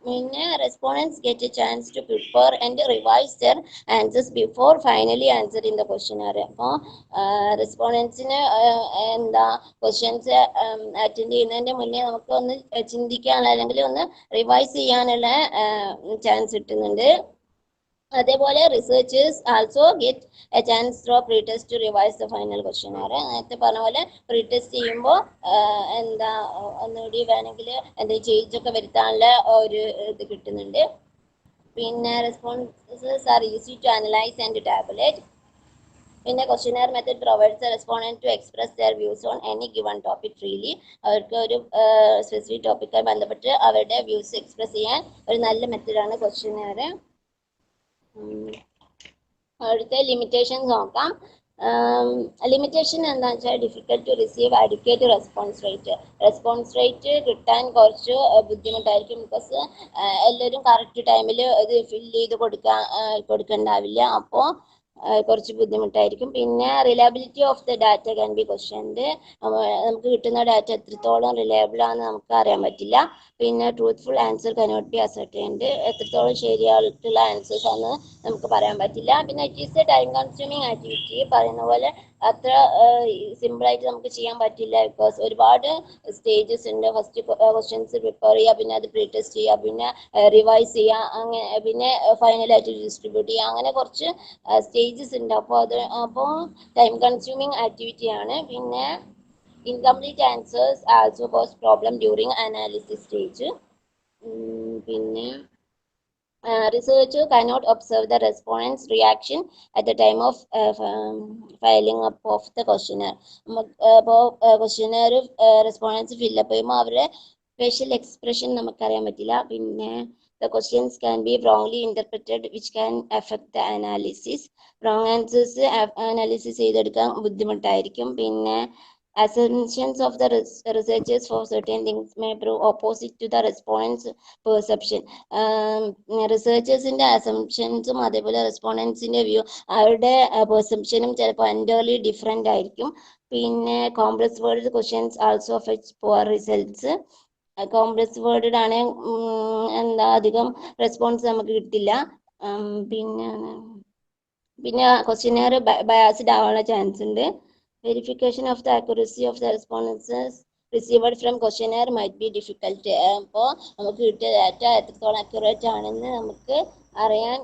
പിന്നെ respondents get a chance to prepare and revise their answers before finally answer in the questionnaire. അപ്പോൾ റെസ്പോണ്ടൻസിന് ക്വസ്റ്റ്യൻസ് അറ്റൻഡ് ചെയ്യുന്നതിൻ്റെ മുന്നേ നമുക്ക് ഒന്ന് ചിന്തിക്കാനുള്ള അല്ലെങ്കിൽ ഒന്ന് റിവൈസ് ചെയ്യാനുള്ള ചാൻസ് കിട്ടുന്നുണ്ട്. അതേപോലെ researchers also get a chance through pretest to revise the final questionnaire. നേരത്തെ പറഞ്ഞ പോലെ പ്രീ ടെസ്റ്റ് ചെയ്യുമ്പോൾ ഒന്നുകൂടി വേണമെങ്കിൽ എന്തെങ്കിലും ചേഞ്ച് ഒക്കെ വരുത്താനുള്ള ഒരു ഇത് കിട്ടുന്നുണ്ട്. പിന്നെ responses are easy to analyse and tabulate. പിന്നെ questionnaire method provides a respondent to express their views on any given topic freely. അവർക്ക് ഒരു സ്പെസിഫിക് ടോപ്പിക്കുമായി ബന്ധപ്പെട്ട് അവരുടെ വ്യൂസ് എക്സ്പ്രസ് ചെയ്യാൻ ഒരു നല്ല മെത്തേഡാണ് ക്വസ്റ്റ്യനെയർ. അടുത്ത ലിമിറ്റേഷൻസ് നോക്കാം. ലിമിറ്റേഷൻ എന്താണെന്ന് വെച്ചാൽ difficult to receive adequate response rate കിട്ടാൻ കുറച്ച് ബുദ്ധിമുട്ടായിരിക്കും. ബിക്കോസ് എല്ലാവരും കറക്റ്റ് ടൈമിൽ ഇത് ഫില്ല് ചെയ്ത് കൊടുക്കണ്ടാവില്ല. അപ്പോൾ കുറച്ച് ബുദ്ധിമുട്ടായിരിക്കും. പിന്നെ reliability of the data can B questioned. നമുക്ക് കിട്ടുന്ന ഡാറ്റ എത്രത്തോളം റിലയബിൾ ആണെന്ന് നമുക്ക് അറിയാൻ പറ്റില്ല. പിന്നെ truthful answer cannot be ascertained. എത്രത്തോളം ശരിയായിട്ടുള്ള ആൻസേഴ്സ് ആണെന്ന് നമുക്ക് പറയാൻ പറ്റില്ല. പിന്നെ it is A time consuming activity. പറയുന്ന പോലെ അത്ര സിമ്പിളായിട്ട് നമുക്ക് ചെയ്യാൻ പറ്റില്ല. ബിക്കോസ് ഒരുപാട് സ്റ്റേജസ് ഉണ്ട്. ഫസ്റ്റ് ക്വസ്റ്റ്യൻസ് പ്രിപ്പയർ ചെയ്യുക, പിന്നെ അത് പ്രീ ടെസ്റ്റ് ചെയ്യുക, പിന്നെ റിവൈസ് ചെയ്യുക, അങ്ങനെ പിന്നെ ഫൈനലായിട്ട് ഡിസ്ട്രിബ്യൂട്ട് ചെയ്യുക, അങ്ങനെ കുറച്ച് സ്റ്റേജസ് ഉണ്ട്. അപ്പോൾ ടൈം കൺസ്യൂമിങ് ആക്ടിവിറ്റി ആണ്. പിന്നെ incomplete answers also cause problem during analysis stage. പിന്നെ researcher cannot observe the respondent's reaction at the time of filing up of the questionnaire. അപ്പോൾ ക്വസ്റ്റ്യനെയർ റെസ്പോണ്ടൻസ് ഫില്ലപ്പ് ചെയ്യുമ്പോൾ അവരുടെ ഫേഷ്യൽ എക്സ്പ്രഷൻ നമുക്കറിയാൻ പറ്റില്ല. പിന്നെ the questions can be wrongly interpreted which can affect the analysis. wrong answers analysis ചെയ്തെടുക്കാൻ ബുദ്ധിമുട്ടായിരിക്കും. പിന്നെ assumptions of the researchers for certain things may prove opposite to the respondents perception. റിസർച്ചേഴ്സിന്റെ അസംഷൻസും അതേപോലെ റെസ്പോണ്ടൻസിന്റെ വ്യൂ, അവരുടെ പെർസെപ്ഷനും ചിലപ്പോൾ എൻറ്റയർലി ഡിഫറെൻ്റ് ആയിരിക്കും. പിന്നെ complex word questions also affects poor results. Complex word ആണെങ്കിൽ അധികം റെസ്പോൺസ് നമുക്ക് കിട്ടില്ല. പിന്നെ ക്വസ്റ്റ്യനെയർ ബയാസ്ഡ് ആവാനുള്ള ചാൻസ് ഉണ്ട്. Verification of the accuracy of the responses received from questionnaire might be difficult. അപ്പോൾ നമുക്ക് കിട്ടിയ ഡാറ്റ എത്രത്തോളം അക്യുറേറ്റ് ആണെന്ന് നമുക്ക് അറിയാൻ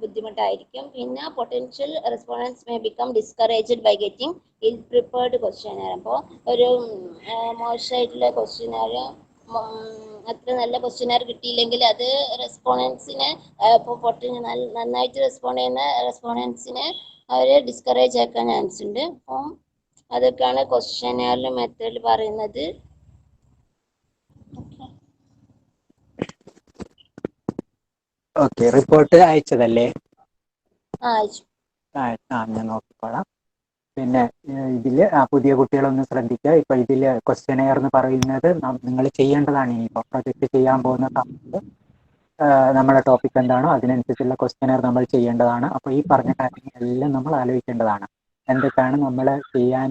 ബുദ്ധിമുട്ടായിരിക്കും. പിന്നെ potential respondents may become discouraged by getting ill prepared questionnaire. അപ്പോൾ ഒരു മോശമായിട്ടുള്ള ക്വസ്റ്റ്യനെയർ, അത്ര നല്ല ക്വസ്റ്റ്യനെയർ കിട്ടിയില്ലെങ്കിൽ അത് റെസ്പോണ്ടൻസിനെ നന്നായിട്ട് റെസ്പോണ്ട് ചെയ്യുന്ന റെസ്പോണ്ടൻസിനെ അവർ ഡിസ്കറേജ് ആക്കാൻ ചാൻസ് ഉണ്ട്. അപ്പം അതൊക്കെയാണ് ക്വസ്റ്റ്യനെയറിലെ മെത്തേഡിൽ പറയുന്നത്. ഓക്കെ, റിപ്പോർട്ട് അയച്ചതല്ലേ? അയച്ചു. ഞാൻ നോക്കിക്കോളാം. പിന്നെ ഇതില് പുതിയ കുട്ടികളൊന്ന് ശ്രദ്ധിക്കുക. ഇപ്പൊ ഇതില് ക്വസ്റ്റ്യനെയർ എന്ന് പറയുന്നത് നിങ്ങൾ ചെയ്യേണ്ടതാണ്. ഇനിയിപ്പോ പ്രൊജക്ട് ചെയ്യാൻ പോകുന്ന സമയത്ത് നമ്മുടെ ടോപ്പിക് എന്താണോ അതിനനുസരിച്ചുള്ള ക്വസ്റ്റ്യനെയർ നമ്മൾ ചെയ്യേണ്ടതാണ്. അപ്പോൾ ഈ പറഞ്ഞ കാര്യങ്ങളെല്ലാം നമ്മൾ ആലോചിക്കേണ്ടതാണ്. എന്തൊക്കെയാണ് നമ്മൾ ചെയ്യാൻ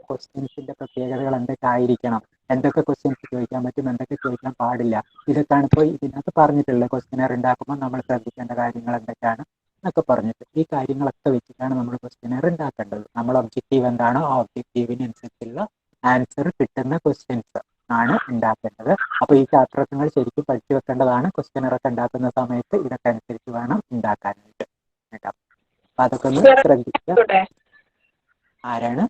ക്വസ്റ്റ്യൻസിന്റെ പ്രത്യേകതകൾ എന്തൊക്കെ ആയിരിക്കണം, എന്തൊക്കെ ക്വസ്റ്റ്യൻസ് ചോദിക്കാൻ പറ്റും, എന്തൊക്കെ ചോദിക്കാൻ പാടില്ല, ഇതൊക്കെയാണ് ഇപ്പോൾ ഇതിനകത്ത് പറഞ്ഞിട്ടുള്ളത്. ക്വസ്റ്റ്യനെയർ ഉണ്ടാക്കുമ്പോൾ നമ്മൾ ശ്രദ്ധിക്കേണ്ട കാര്യങ്ങൾ എന്തൊക്കെയാണ് എന്നൊക്കെ പറഞ്ഞിട്ട് ഈ കാര്യങ്ങളൊക്കെ വെച്ചിട്ടാണ് നമ്മൾ ക്വസ്റ്റ്യനെയർ ഉണ്ടാക്കേണ്ടത്. നമ്മൾ ഒബ്ജക്റ്റീവ് എന്താണോ ആ ഒബ്ജക്റ്റീവിനനുസരിച്ചുള്ള ആൻസർ കിട്ടുന്ന ക്വസ്റ്റ്യൻസ് ആണ് ഉണ്ടാക്കേണ്ടത്. അപ്പോൾ ഈ ചാപ്റ്റർ നിങ്ങൾ ശരിക്കും പഠിച്ചു വെക്കേണ്ടതാണ്. ക്വസ്റ്റ്യനെയർ ഒക്കെ ഉണ്ടാക്കുന്ന സമയത്ത് ഇതൊക്കെ അനുസരിച്ച് വേണം ഉണ്ടാക്കാനായിട്ട് കേട്ടോ. അപ്പൊ അതൊക്കെ ഒന്ന് ശ്രദ്ധിക്കുക. ആരാണ്?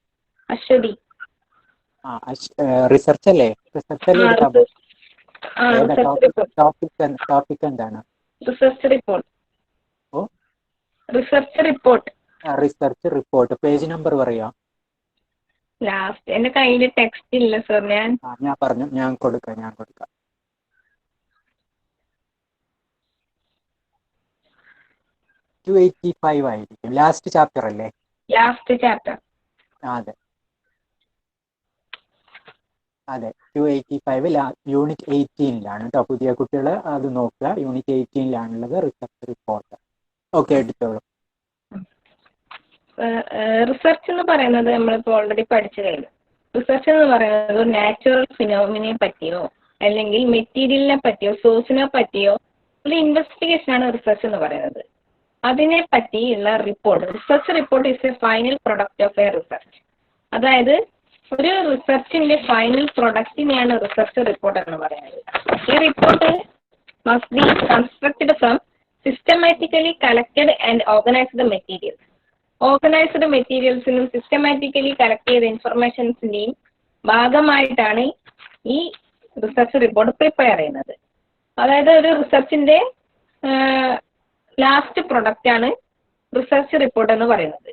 റിസർച്ച് അല്ലേ? റിസർച്ച് അല്ലേ എടുക്കാൻ പോകും? ടോപ്പിക് എന്താണ്? Research report. Research report page number പറയാം. ലാസ്റ്റ് എന്റെ കയ്യിൽ ടെക്സ്റ്റ് ഇല്ല സർ. ഞാൻ പറഞ്ഞു, ഞാൻ കൊടുക്കാം 285 ആയിരിക്കും. ലാസ്റ്റ് ചാപ്റ്റർ അല്ലേ? Last chapter. അതെ 285 യൂണിറ്റ് 18ലാണ് കേട്ടോ. പുതിയ കുട്ടികൾ അത് നോക്കുക. യൂണിറ്റ് 18ലാണുള്ളത് റിസർച്ച് റിപ്പോർട്ട്. ഓക്കെ, എടുത്തോളൂ. റിസർച്ച് എന്ന് പറയുന്നത് നമ്മളിപ്പോൾ ഓൾറെഡി പഠിച്ചു കഴിഞ്ഞു. റിസർച്ച് എന്ന് പറയുന്നത് നാച്ചുറൽ ഫിനോമിനെ പറ്റിയോ അല്ലെങ്കിൽ മെറ്റീരിയലിനെ പറ്റിയോ സോഴ്സിനെ പറ്റിയോ ഒരു ഇൻവെസ്റ്റിഗേഷൻ ആണ് റിസർച്ച് എന്ന് പറയുന്നത്. അതിനെ പറ്റിയുള്ള report, research report is a final product of a research. അതായത് ഒരു റിസർച്ചിന്റെ ഫൈനൽ പ്രൊഡക്റ്റിനെയാണ് റിസർച്ച് റിപ്പോർട്ട് എന്ന് പറയുന്നത്. ഈ report must be constructed from systematically collected and organised materials. Organised മെറ്റീരിയൽസിനും സിസ്റ്റമാറ്റിക്കലി കളക്ട് ചെയ്ത ഇൻഫർമേഷൻസിന്റെയും ഭാഗമായിട്ടാണ് ഈ റിസർച്ച് റിപ്പോർട്ട് പ്രിപ്പയർ ചെയ്യുന്നത്. അതായത് ഒരു റിസർച്ചിന്റെ ലാസ്റ്റ് പ്രൊഡക്റ്റ് ആണ് റിസർച്ച് റിപ്പോർട്ട് എന്ന് പറയുന്നത്.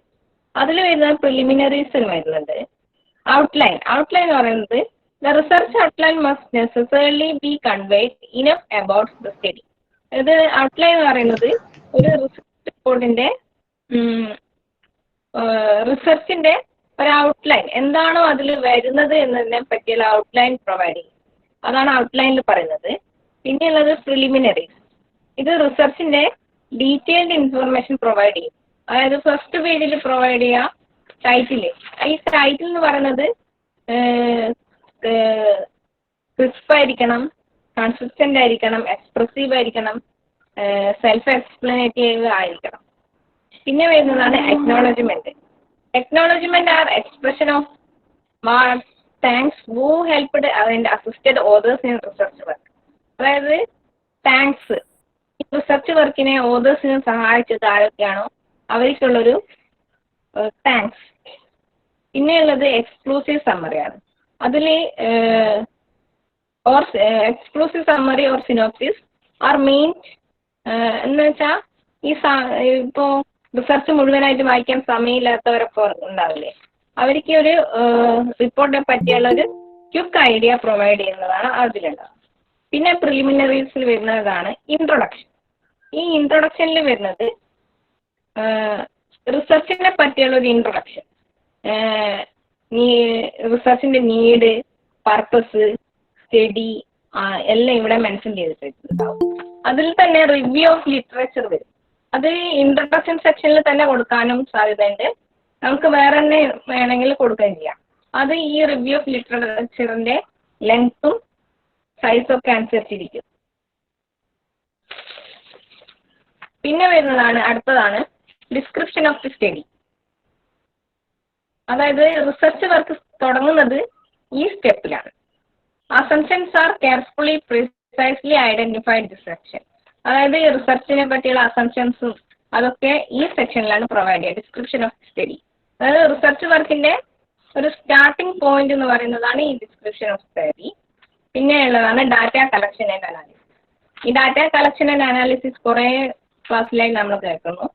അതിൽ വരുന്ന പ്രിലിമിനറീസ് വരുന്നുണ്ട്. ഔട്ട്ലൈൻ എന്ന് പറയുന്നത് the research outline must necessarily B conveyed enough about the study. ഇത് ഔട്ട്ലൈൻ എന്ന് പറയുന്നത് ഒരു റിസർച്ച് റിപ്പോർട്ടിന്റെ റിസർച്ചിന്റെ ഒരു ഔട്ട്ലൈൻ എന്താണോ അതിൽ വരുന്നത് എന്നതിനെ പറ്റിയുള്ള ഔട്ട്ലൈൻ പ്രൊവൈഡ് ചെയ്യും. അതാണ് ഔട്ട്ലൈനിൽ പറയുന്നത്. പിന്നെയുള്ളത് പ്രിലിമിനറീസ്. ഇത് റിസർച്ചിന്റെ ഡീറ്റെയിൽഡ് ഇൻഫർമേഷൻ പ്രൊവൈഡ് ചെയ്യും. അതായത് ഫസ്റ്റ് പേജിൽ പ്രൊവൈഡ് ചെയ്യുക ടൈറ്റിൽ. ഈ ടൈറ്റിൽ എന്ന് പറയുന്നത് ക്രിസ്പ് ആയിരിക്കണം, കൺസിസ്റ്റന്റ് ആയിരിക്കണം, എക്സ്പ്രസീവ് ആയിരിക്കണം, സെൽഫ് എക്സ്പ്ലനേറ്റീവ് ആയിരിക്കണം. പിന്നെ വരുന്നതാണ് acknowledgement. Acknowledgement are expression of thanks who helped and assisted authors in research work. അതായത് താങ്ക്സ്, റിസർച്ച് വർക്കിനെ ഓതേഴ്സിന് സഹായിച്ചത് ആരൊക്കെയാണോ അവർക്കുള്ളൊരു താങ്ക്സ്. പിന്നെയുള്ളത് എക്സ്ക്ലൂസീവ് സമ്മറിയാണ്. അതിൽ or exclusive summary or synopsis are main എന്ന് വെച്ചാൽ ഇപ്പോൾ റിസർച്ച് മുഴുവനായിട്ട് വായിക്കാൻ സമയമില്ലാത്തവരൊക്കെ ഉണ്ടാവില്ലേ, അവർക്ക് ഒരു റിപ്പോർട്ടിനെ പറ്റിയുള്ള ഒരു ക്വിക്ക് ഐഡിയ പ്രൊവൈഡ് ചെയ്യുന്നതാണ് അതിലുണ്ടാവുക. പിന്നെ പ്രിലിമിനറീസിൽ വരുന്നതാണ് ഇൻട്രൊഡക്ഷൻ. ഈ ഇൻട്രൊഡക്ഷനിൽ വരുന്നത് റിസർച്ചിനെ പറ്റിയുള്ള ഒരു ഇൻട്രൊഡക്ഷൻ, റിസർച്ചിന്റെ നീഡ്, പർപ്പസ്, സ്റ്റഡി എല്ലാം ഇവിടെ മെൻഷൻ ചെയ്തിട്ടുണ്ടാവും. അതിൽ തന്നെ റിവ്യൂ ഓഫ് ലിറ്ററേച്ചർ വരും. അത് ഇൻട്രൊഡക്ഷൻ സെക്ഷനിൽ തന്നെ കൊടുക്കാനും സാധ്യതയുണ്ട്, നമുക്ക് വേറെ തന്നെ വേണമെങ്കിൽ കൊടുക്കുകയും ചെയ്യാം. അത് ഈ റിവ്യൂ ഓഫ് ലിറ്ററേച്ചറിന്റെ ലെങ്ത്തും സൈസും ഒക്കെ അനുസരിച്ചിരിക്കും. പിന്നെ വരുന്നതാണ് അടുത്തതാണ് ഡിസ്ക്രിപ്ഷൻ ഓഫ് ദി സ്റ്റഡി. അതായത് റിസർച്ച് വർക്ക് തുടങ്ങുന്നത് ഈ സ്റ്റെപ്പിലാണ്. Assumptions are carefully precisely identified this section. അതായത് റിസർച്ചിനെ പറ്റിയുള്ള അസംഷൻസും അതൊക്കെ ഈ സെക്ഷനിലാണ് പ്രൊവൈഡ് ചെയ്യുക, ഡിസ്ക്രിപ്ഷൻ ഓഫ് സ്റ്റഡി. അതായത് റിസർച്ച് വർക്കിന്റെ ഒരു സ്റ്റാർട്ടിംഗ് പോയിന്റ് എന്ന് പറയുന്നതാണ് ഈ ഡിസ്ക്രിപ്ഷൻ ഓഫ് സ്റ്റഡി. പിന്നെ ഉള്ളതാണ് ഡാറ്റ കളക്ഷൻ ആൻഡ് അനാലിസിസ്. ഈ ഡാറ്റ കളക്ഷൻ ആൻഡ് അനാലിസിസ് കുറേ ക്ലാസ്സിലായി നമ്മൾ കേൾക്കുന്നു.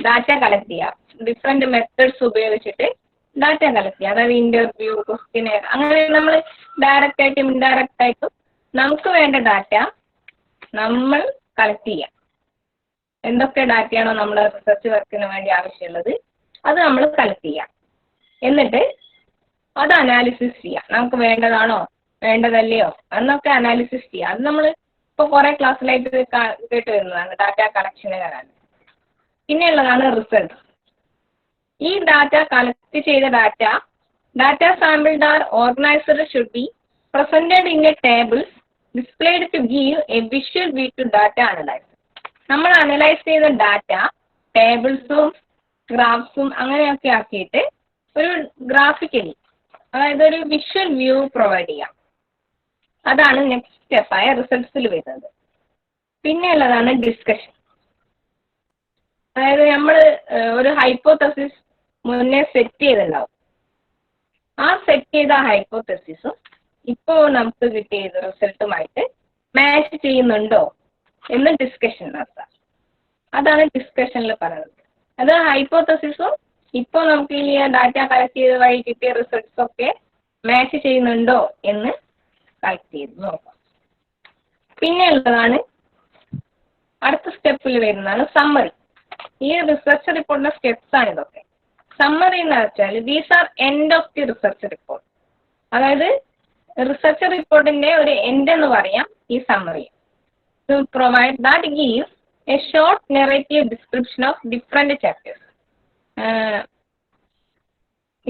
ഡാറ്റ കളക്ട് ചെയ്യുക, ഡിഫറെന്റ് മെത്തേഡ്സ് ഉപയോഗിച്ചിട്ട് ഡാറ്റ കളക്ട് ചെയ്യുക. അതായത് ഇന്റർവ്യൂ, ക്വസ്റ്റ്യനെയർ, അങ്ങനെ നമ്മൾ ഡയറക്റ്റ് ആയിട്ടും ഇൻഡയറക്റ്റ് ആയിട്ടും നമുക്ക് വേണ്ട ഡാറ്റ നമ്മൾ കളക്ട് ചെയ്യാം. എന്തൊക്കെ ഡാറ്റയാണോ നമ്മൾ റിസർച്ച് വർക്കിന് വേണ്ടി ആവശ്യമുള്ളത് അത് നമ്മൾ കളക്ട് ചെയ്യാം. എന്നിട്ട് അത് അനാലിസിസ് ചെയ്യാം. നമുക്ക് വേണ്ടതാണോ വേണ്ടതല്ലയോ എന്നൊക്കെ അനാലിസിസ് ചെയ്യാം. അത് നമ്മൾ ഇപ്പോൾ കുറേ ക്ലാസ്സിലായിട്ട് കേട്ട് വരുന്നതാണ് ഡാറ്റ കളക്ഷൻ അനാലിസിസ്. പിന്നെയുള്ളതാണ് റിസൾട്ട്. ഈ ഡാറ്റ കളക്ട് ചെയ്ത data sampled are organiser should be presented in a tables displayed to give a visual view to data analyzer. നമ്മൾ അനലൈസ് ചെയ്ത ഡാറ്റ ടേബിൾസും ഗ്രാഫ്സും അങ്ങനെയൊക്കെ ആക്കിയിട്ട് ഒരു ഗ്രാഫിക്കലി, അതായത് ഒരു വിഷ്വൽ വ്യൂ പ്രൊവൈഡ് ചെയ്യാം. അതാണ് നെക്സ്റ്റ് സ്റ്റെപ്പായ റിസൾട്ട്സിൽ വരുന്നത്. പിന്നെ ഉള്ളതാണ് ഡിസ്കഷൻ. അതായത് നമ്മൾ ഒരു ഹൈപ്പോത്തസിസ് മുന്നേ സെറ്റ് ചെയ്തിട്ടുണ്ടാവും. ആ സെറ്റ് ചെയ്ത ഹൈപ്പോത്തസിസും ഇപ്പോൾ നമുക്ക് കിട്ടിയ റിസൾട്ടുമായിട്ട് മാച്ച് ചെയ്യുന്നുണ്ടോ എന്ന് ഡിസ്കഷൻ നടത്താം. അതാണ് ഡിസ്കഷനിൽ പറയുന്നത്. അത് ഹൈപ്പോത്തസിസും ഇപ്പോൾ നമുക്ക് ഈ ഡാറ്റ കളക്ട് ചെയ്ത വഴി കിട്ടിയ റിസൾട്ട്സ് ഒക്കെ മാച്ച് ചെയ്യുന്നുണ്ടോ എന്ന് കളക്ട് ചെയ്ത് നോക്കാം. പിന്നെ ഉള്ളതാണ് അടുത്ത സ്റ്റെപ്പിൽ വരുന്നതാണ് സമ്മറി. ഈ റിസർച്ച് റിപ്പോർട്ടിന്റെ സ്റ്റെപ്സ് ആണ് ഇതൊക്കെ. സമ്മറി എന്ന് വെച്ചാൽ these are end of the research report. അതായത് റിസർച്ച് റിപ്പോർട്ടിന്റെ ഒരു എൻഡ് എന്ന് പറയാം ഈ summary. To provide that gives a short narrative description of different chapters.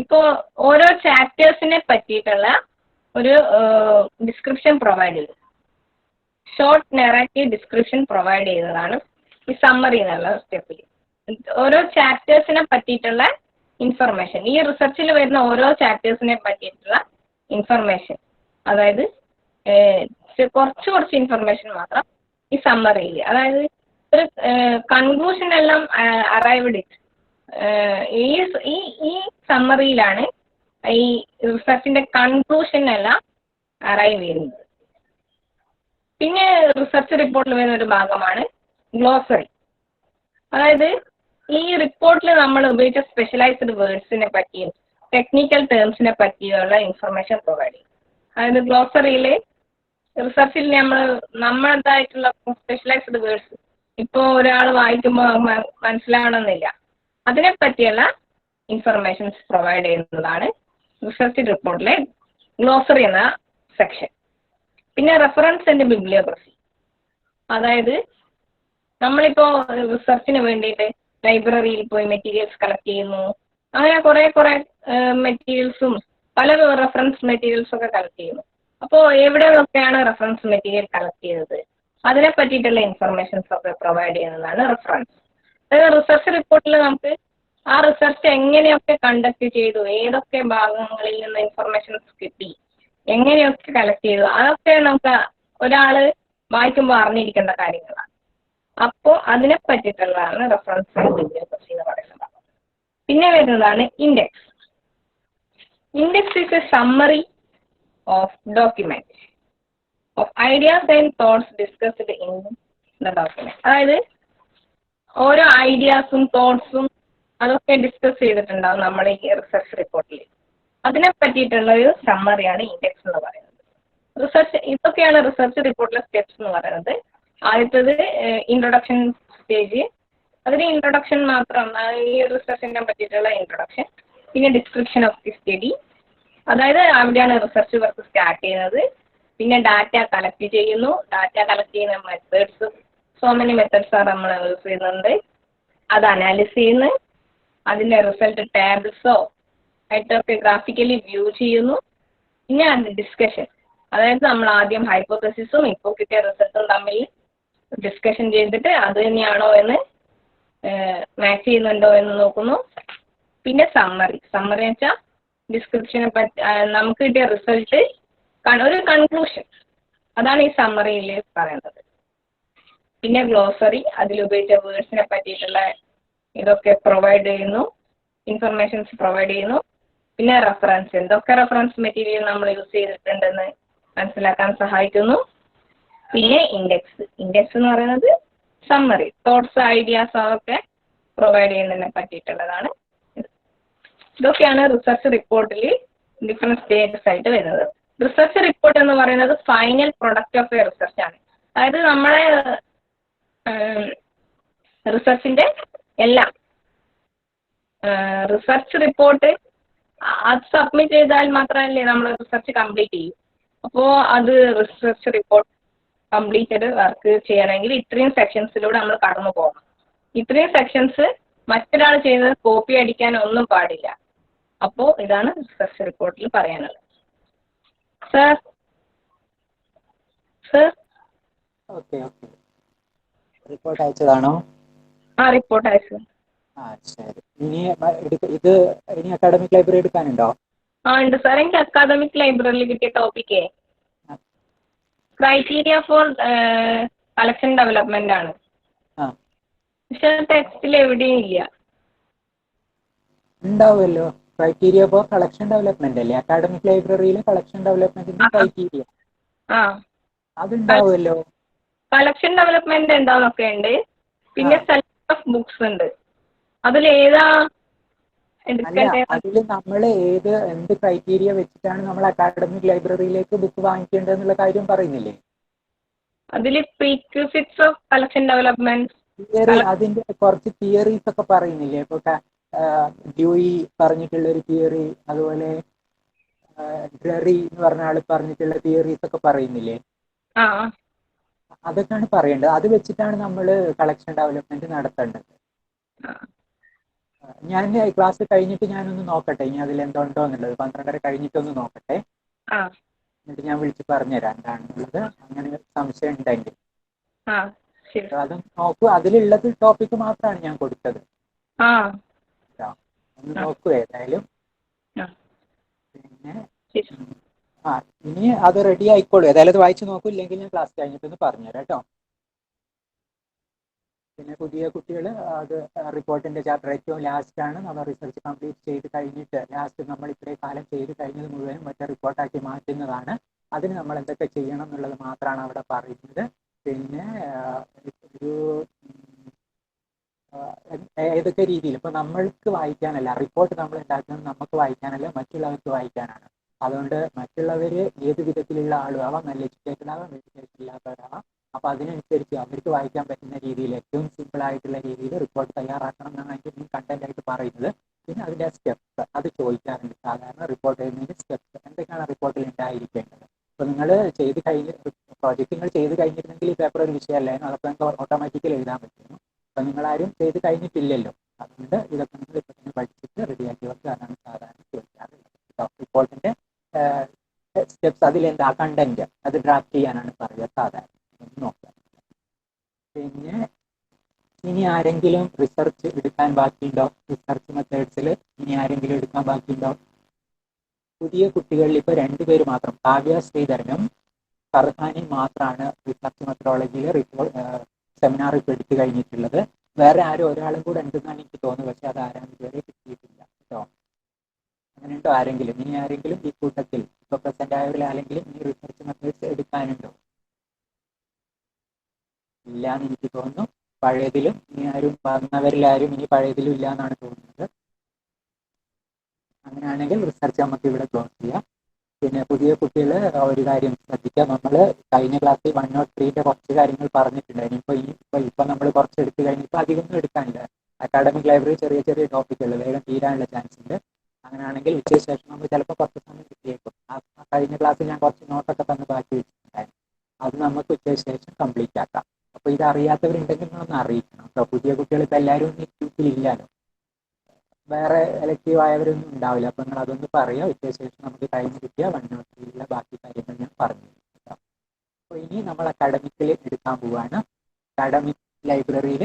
ഇപ്പോൾ ഓരോ ചാപ്റ്റേഴ്സിനെ പറ്റിയിട്ടുള്ള ഒരു ഡിസ്ക്രിപ്ഷൻ പ്രൊവൈഡ് ചെയ്തു, ഷോർട്ട് നെറേറ്റീവ് ഡിസ്ക്രിപ്ഷൻ പ്രൊവൈഡ് ചെയ്തതാണ് ഈ സമ്മറി എന്നുള്ള സ്റ്റെപ്പിൽ. ഓരോ ചാപ്റ്റേഴ്സിനെ പറ്റിയിട്ടുള്ള ഇൻഫർമേഷൻ, ഈ റിസർച്ചിൽ വരുന്ന ഓരോ ചാപ്റ്റേഴ്സിനെ പറ്റിയിട്ടുള്ള ഇൻഫർമേഷൻ, അതായത് കുറച്ച് ഇൻഫർമേഷൻ മാത്രം ഈ സമ്മറിയിൽ, അതായത് ഒരു കൺക്ലൂഷൻ എല്ലാം അറൈവ്ഡ് ഈ സമ്മറിയിലാണ് ഈ റിസർച്ചിന്റെ കൺക്ലൂഷൻ എല്ലാം അറൈവ് ചെയ്യുന്നത്. പിന്നെ റിസർച്ച് റിപ്പോർട്ടിൽ വരുന്ന ഒരു ഭാഗമാണ് ഗ്ലോസറി. അതായത് ഈ റിപ്പോർട്ടിൽ നമ്മൾ ഉപയോഗിച്ച സ്പെഷ്യലൈസ്ഡ് വേർഡ്സിനെ പറ്റിയും ടെക്നിക്കൽ ടേംസിനെ പറ്റിയുള്ള ഇൻഫർമേഷൻ പ്രൊവൈഡ് ചെയ്യും. അതായത് ഗ്ലോസറിയിൽ റിസർച്ചിൽ നമ്മളതായിട്ടുള്ള സ്പെഷ്യലൈസ്ഡ് വേർഡ്സ് ഇപ്പോൾ ഒരാൾ വായിക്കുമ്പോൾ മനസ്സിലാവണമെന്നില്ല, അതിനെ പറ്റിയുള്ള ഇൻഫർമേഷൻസ് പ്രൊവൈഡ് ചെയ്യുന്നതാണ് റിസർച്ച് റിപ്പോർട്ടിലെ ഗ്ലോസറി എന്ന സെക്ഷൻ. പിന്നെ റെഫറൻസ് ആൻഡ് ബിബ്ലിയോഗ്രഫി. അതായത് നമ്മളിപ്പോൾ റിസർച്ചിന് വേണ്ടിയിട്ട് ലൈബ്രറിയിൽ പോയി മെറ്റീരിയൽസ് കളക്ട് ചെയ്യുന്നു. അങ്ങനെ കുറെ മെറ്റീരിയൽസും പല റെഫറൻസ് മെറ്റീരിയൽസ് ഒക്കെ കളക്ട് ചെയ്യുന്നു. അപ്പോൾ എവിടെയൊക്കെയാണ് റെഫറൻസ് മെറ്റീരിയൽ കളക്ട് ചെയ്തത്, അതിനെ പറ്റിയിട്ടുള്ള ഇൻഫർമേഷൻസ് ഒക്കെ പ്രൊവൈഡ് ചെയ്യുന്നതാണ് റെഫറൻസ്. അതായത് റിസർച്ച് റിപ്പോർട്ടിൽ നമുക്ക് ആ റിസർച്ച് എങ്ങനെയൊക്കെ കണ്ടക്ട് ചെയ്തു, ഏതൊക്കെ ഭാഗങ്ങളിൽ നിന്ന് ഇൻഫർമേഷൻസ് കിട്ടി, എങ്ങനെയൊക്കെ കളക്ട് ചെയ്തു, അതൊക്കെ നമുക്ക് ഒരാള് വായിക്കുമ്പോൾ അറിഞ്ഞിരിക്കേണ്ട കാര്യങ്ങളാണ്. അപ്പോൾ അതിനെ പറ്റിയിട്ടുള്ളതാണ് റെഫറൻസ് ബിബ്ലിയോഗ്രഫി എന്ന് പറയുന്നത്. പിന്നെ വരുന്നതാണ് index. Index is A summary of document of ideas and thoughts discussed in the document. അതായത് ഓരോ ഐഡിയാസും തോട്ട്സും അതൊക്കെ ഡിസ്കസ് ചെയ്തിട്ടുണ്ടാവും നമ്മൾ ഈ റിസർച്ച് റിപ്പോർട്ടിൽ. അതിനെ പറ്റിയിട്ടുള്ള ഒരു സമ്മറിയാണ് ഇൻഡെക്സ് എന്ന് പറയുന്നത്. ഇതൊക്കെയാണ് റിസർച്ച് റിപ്പോർട്ടിലെ സ്റ്റെപ്സ് എന്ന് പറയുന്നത്. ആദ്യത്തേത് ഇൻട്രൊഡക്ഷൻ സ്റ്റേജ്. അതിന് ഇൻട്രൊഡക്ഷൻ മാത്രം, ഈ റിസർച്ചിനെ പറ്റിയിട്ടുള്ള ഇൻട്രൊഡക്ഷൻ. പിന്നെ ഡിസ്ക്രിപ്ഷൻ ഓഫ് ദി സ്റ്റഡി, അതായത് അവിടെയാണ് റിസർച്ച് വർക്ക് സ്റ്റാർട്ട് ചെയ്യുന്നത്. പിന്നെ ഡാറ്റ കളക്ട് ചെയ്യുന്നു. ഡാറ്റ കളക്ട് ചെയ്യുന്ന മെത്തേഡ്സ്, സോ മെനി മെത്തേഡ്സ് ആണ് നമ്മൾ യൂസ് ചെയ്യുന്നുണ്ട്. അത് അനാലിസ് ചെയ്യുന്നു. അതിൻ്റെ റിസൾട്ട് ടാബിൾസോ ആയിട്ടൊക്കെ ഗ്രാഫിക്കലി വ്യൂ ചെയ്യുന്നു. പിന്നെ അത് ഡിസ്കഷൻ, അതായത് നമ്മൾ ആദ്യം ഹൈപ്പോത്തസിസും ഇപ്പോൾ കിട്ടിയ റിസൾട്ടും തമ്മിൽ ഡിസ്കഷൻ ചെയ്തിട്ട് അത് തന്നെയാണോ എന്ന് മാച്ച് ചെയ്യുന്നുണ്ടോ എന്ന് നോക്കുന്നു. പിന്നെ സമ്മറി എന്ന് വെച്ചാൽ ഡിസ്ക്രിപ്ഷനെ പറ്റി നമുക്ക് കിട്ടിയ റിസൾട്ട് ഒരു കൺക്ലൂഷൻ, അതാണ് ഈ സമ്മറിയിൽ പറയുന്നത്. പിന്നെ ഗ്ലോസറി, അതിലുപയോഗിച്ച വേർഡ്സിനെ പറ്റിയിട്ടുള്ള ഇതൊക്കെ പ്രൊവൈഡ് ചെയ്യുന്നു, ഇൻഫർമേഷൻസ് പ്രൊവൈഡ് ചെയ്യുന്നു. പിന്നെ റെഫറൻസ്, എന്തൊക്കെ റെഫറൻസ് മെറ്റീരിയൽ നമ്മൾ യൂസ് ചെയ്തിട്ടുണ്ടെന്ന് മനസ്സിലാക്കാൻ സഹായിക്കുന്നു. പിന്നെ ഇൻഡെക്സ് എന്ന് പറയുന്നത് സമ്മറി, തോട്ട്സ്, ഐഡിയാസ് അതൊക്കെ പ്രൊവൈഡ് ചെയ്യുന്നതിനെ പറ്റിയിട്ടുള്ളതാണ്. ഇതൊക്കെയാണ് റിസർച്ച് റിപ്പോർട്ടിൽ ഡിഫറെന്റ് സ്റ്റേജസ് ആയിട്ട് വരുന്നത്. റിസർച്ച് റിപ്പോർട്ട് എന്ന് പറയുന്നത് final product of a research ആണ്. അതായത് നമ്മളെ റിസർച്ചിന്റെ എല്ലാം റിസർച്ച് റിപ്പോർട്ട് അത് സബ്മിറ്റ് ചെയ്താൽ മാത്രമല്ലേ നമ്മൾ റിസർച്ച് കംപ്ലീറ്റ് ചെയ്യും. അപ്പോൾ അത് റിസർച്ച് റിപ്പോർട്ട് കംപ്ലീറ്റഡ് വർക്ക് ചെയ്യണമെങ്കിൽ ഇത്രയും സെക്ഷൻസിലൂടെ നമ്മൾ കടന്നു പോകണം. ഇത്രയും സെക്ഷൻസ് മറ്റൊരാൾ ചെയ്തത് കോപ്പി അടിക്കാൻ ഒന്നും പാടില്ല. അപ്പോൾ ഇതാണ് റിസർച്ച് റിപ്പോർട്ടിൽ പറയാനുള്ളത്. സർ ഓക്കെ റിപ്പോർട്ട് അയച്ചതാണോ? ആ റിപ്പോർട്ട് അയച്ചു. ശരി. ഇനി അക്കാഡമിക് ലൈബ്രറി എടുക്കാനുണ്ടോ? ഉണ്ട് സാർ. എനിക്ക് അക്കാദമിക് ലൈബ്രറിയിൽ കിട്ടിയ ടോപ്പിക്കേ ക്രൈറ്റീരിയ ഫോർ കളക്ഷൻ ഡെവലപ്മെന്റ് ആണ്. പക്ഷെ ടെക്സ്റ്റിൽ എവിടെയും ഇല്ല. ഉണ്ടാവുമല്ലോ, ക്രൈറ്റീരിയ ഫോർ കളക്ഷൻ ഡെവലപ്മെന്റ് അല്ലേ അക്കാഡമിക് ലൈബ്രറിയിൽ കളക്ഷൻ ഡെവലപ്മെന്റിന്റെ ക്രൈറ്റീരിയ അതുണ്ടാവുമല്ലോ. കളക്ഷൻ ഡെവലപ്മെന്റ് എന്താന്നൊക്കെ ഉണ്ട്. പിന്നെ സെലക്ഷൻ ഓഫ് ബുക്സ് ഉണ്ട്. അതിലേതാ അതിൽ നമ്മൾ എന്ത് ക്രൈറ്റീരിയ വെച്ചിട്ടാണ് നമ്മൾ അക്കാഡമിക് ലൈബ്രറിയിലേക്ക് ബുക്ക് വാങ്ങിക്കേണ്ടതെന്നുള്ള കാര്യം പറയുന്നില്ലേ? അതിൽ പ്രീക്വിസിറ്റ്സ് ഓഫ് കളക്ഷൻ ഡെവലപ്മെന്റ്, അതിന്റെ കുറച്ച് തിയറീസ് ഒക്കെ പറയുന്നില്ലേ? ഇപ്പൊ ഡ്യൂയി പറഞ്ഞിട്ടുള്ള ഒരു തിയറി, അതുപോലെ ഡ്രറി എന്ന് പറഞ്ഞ ആള് പറഞ്ഞിട്ടുള്ള തിയറീസ് ഒക്കെ പറയുന്നില്ലേ? അതൊക്കെയാണ് പറയേണ്ടത്. അത് വെച്ചിട്ടാണ് നമ്മൾ കളക്ഷൻ ഡെവലപ്മെന്റ് നടത്തേണ്ടത്. ഞാൻ ക്ലാസ് കഴിഞ്ഞിട്ട് ഞാനൊന്ന് നോക്കട്ടെ ഇനി അതിൽ എന്തുണ്ടോ എന്നുള്ളത്. 12:30 കഴിഞ്ഞിട്ടൊന്ന് നോക്കട്ടെ, എന്നിട്ട് ഞാൻ വിളിച്ച് പറഞ്ഞുതരാം എന്താണെന്നുള്ളത്. അങ്ങനെ സംശയം ഉണ്ടെങ്കിൽ അത് നോക്കൂ. അതിലുള്ളത് ടോപ്പിക്ക് മാത്രമാണ് ഞാൻ കൊടുത്തത്. ഒന്ന് നോക്കൂ ഏതായാലും. പിന്നെ ഇനി അത് റെഡി ആയിക്കോളൂ. ഏതായാലും അത് വായിച്ചു നോക്കൂ. ഇല്ലെങ്കിൽ ഞാൻ ക്ലാസ് കഴിഞ്ഞിട്ടൊന്ന് പറഞ്ഞുതരാം കേട്ടോ. പിന്നെ പുതിയ കുട്ടികൾ അത് റിപ്പോർട്ടിന്റെ ചാപ്റ്റർ ഏറ്റവും ലാസ്റ്റ് ആണ്. നമ്മൾ റിസർച്ച് കംപ്ലീറ്റ് ചെയ്ത് കഴിഞ്ഞിട്ട് ലാസ്റ്റ് നമ്മൾ ഇത്രയും കാലം ചെയ്ത് കഴിഞ്ഞത് മുഴുവനും മറ്റേ റിപ്പോർട്ടാക്കി മാറ്റുന്നതാണ്. അതിന് നമ്മൾ എന്തൊക്കെ ചെയ്യണം എന്നുള്ളത് മാത്രമാണ് അവിടെ പറയുന്നത്. പിന്നെ ഒരു ഏതൊക്കെ രീതിയിൽ ഇപ്പൊ നമ്മൾക്ക് വായിക്കാനല്ല, റിപ്പോർട്ട് നമ്മൾ ഉണ്ടാക്കുന്നത് നമുക്ക് വായിക്കാനല്ല, മറ്റുള്ളവർക്ക് വായിക്കാനാണ്. അതുകൊണ്ട് മറ്റുള്ളവർ ഏത് വിധത്തിലുള്ള ആളും ആവാം, നല്ല എഡ്യൂക്കേറ്റഡ് ആവാം, എഡ്യൂക്കേഷൻ ഇല്ലാത്തവരാവാം. അപ്പൊ അതിനനുസരിച്ച് അവർക്ക് വായിക്കാൻ പറ്റുന്ന രീതിയിൽ ഏറ്റവും സിമ്പിൾ ആയിട്ടുള്ള രീതിയിൽ റിപ്പോർട്ട് തയ്യാറാക്കണം എന്നാണ് അതിന്റെ കണ്ടന്റ് ആയിട്ട് പറയുന്നത്. പിന്നെ അതിന്റെ സ്റ്റെപ്സ് അത് ചോദിക്കാറുണ്ട് സാധാരണ. റിപ്പോർട്ട് ചെയ്യുന്നതിന്റെ സ്റ്റെപ്സ് എന്തൊക്കെയാണ് റിപ്പോർട്ടിൽ ഉണ്ടായിരിക്കേണ്ടത്. അപ്പൊ നിങ്ങൾ പ്രോജക്റ്റ് നിങ്ങൾ ചെയ്ത് കഴിഞ്ഞിരുന്നെങ്കിൽ ഈ പേപ്പർ ഒരു വിഷയമല്ലായിരുന്നു, അതൊക്കെ നിങ്ങൾക്ക് ഓട്ടോമാറ്റിക്കലി എഴുതാൻ പറ്റുന്നു. അപ്പൊ നിങ്ങളാരും ചെയ്ത് കഴിഞ്ഞിട്ടില്ലല്ലോ, അതുകൊണ്ട് ഇതൊക്കെ നിങ്ങൾ ഇപ്പൊ തന്നെ പഠിച്ചിട്ട് റെഡിയാക്കി വെക്കാനാണ് സാധാരണ ചോദിക്കാറുള്ളത്. റിപ്പോർട്ടിന്റെ സ്റ്റെപ്സ് അതിലെന്താ കണ്ടന്റ് അത് ഡ്രാഫ്റ്റ് ചെയ്യാനാണ് പറയുക സാധാരണ. നോക്കാം. പിന്നെ ഇനി ആരെങ്കിലും റിസർച്ച് എടുക്കാൻ ബാക്കിയുണ്ടോ? റിസർച്ച് മെത്തേഡ്സിൽ ഇനി ആരെങ്കിലും എടുക്കാൻ ബാക്കിയുണ്ടോ? പുതിയ കുട്ടികളിൽ ഇപ്പൊ 2 പേര് മാത്രം, കാവ്യ ശ്രീധരനും ഫർഹാനും മാത്രമാണ് റിസർച്ച് മെത്തഡോളജിയിൽ സെമിനാർ ഇപ്പൊ എടുത്തു കഴിഞ്ഞിട്ടുള്ളത്. വേറെ ആരും ഒരാളും കൂടെ ഉണ്ടെന്നാണ് എനിക്ക് തോന്നുന്നത്, പക്ഷെ അത് ആരാണ് ഇതുവരെ കിട്ടിയിട്ടില്ല കേട്ടോ. അങ്ങനെ ഉണ്ടോ ആരെങ്കിലും? ഇനി ആരെങ്കിലും ഈ കൂട്ടത്തിൽ ഇപ്പൊ പ്രസന്റ് ആയവരിൽ ആരെങ്കിലും ഇനി റിസർച്ച് മെത്തേഡ്സ് എടുക്കാനുണ്ടോ? ഇല്ല എന്ന് എനിക്ക് തോന്നുന്നു. പഴയതിലും ഇനി ആരും വന്നവരിലാരും ഇനി പഴയതിലും ഇല്ല എന്നാണ് തോന്നുന്നത്. അങ്ങനെയാണെങ്കിൽ റിസർച്ച് നമുക്ക് ഇവിടെ ക്ലോസ് ചെയ്യാം. പിന്നെ പുതിയ കുട്ടികൾ ഒരു കാര്യം ശ്രദ്ധിക്കുക, നമ്മൾ കഴിഞ്ഞ ക്ലാസ്സിൽ 103ന്റെ കുറച്ച് കാര്യങ്ങൾ പറഞ്ഞിട്ടുണ്ടായിരുന്നു. ഇപ്പൊ നമ്മൾ കുറച്ച് എടുത്തു കഴിഞ്ഞപ്പോൾ അധികമൊന്നും എടുക്കാനില്ല. അക്കാഡമിക് ലൈബ്രറി ചെറിയ ചെറിയ ടോപ്പിക്കുകൾ വേഗം തീരാനുള്ള ചാൻസ് ഉണ്ട്. അങ്ങനെയാണെങ്കിൽ ഉച്ചയ്ക്ക് ശേഷം നമുക്ക് ചിലപ്പോൾ കുറച്ച് സമയം കിട്ടിയേക്കും. കഴിഞ്ഞ ക്ലാസ്സിൽ ഞാൻ കുറച്ച് നോട്ടൊക്കെ തന്ന് ബാക്കി വെച്ചിട്ടുണ്ടായിരുന്നു, അത് നമുക്ക് ഉച്ചയ്ക്ക് ശേഷം കംപ്ലീറ്റ് ആക്കാം. അപ്പൊ ഇത് അറിയാത്തവരുണ്ടെങ്കിൽ നിങ്ങളൊന്ന് അറിയിക്കണം കേട്ടോ. പുതിയ കുട്ടികൾ ഇപ്പൊ എല്ലാവരും ഈ ഗ്രൂപ്പിലില്ലല്ലോ, വേറെ എലക്റ്റീവ് ആയവരൊന്നും ഉണ്ടാവില്ല. അപ്പൊ നിങ്ങൾ അതൊന്ന് പറയുക. ഉച്ചയ്ക്ക് ശേഷം നമുക്ക് ടൈം കിട്ടിയ 103യിലുള്ള ബാക്കി കാര്യങ്ങൾ ഞാൻ പറഞ്ഞു കേട്ടോ. അപ്പൊ ഇനി നമ്മൾ അക്കാഡമിക്കിൽ എടുക്കാൻ പോവാണ്. അക്കാഡമിക് ലൈബ്രറിയിൽ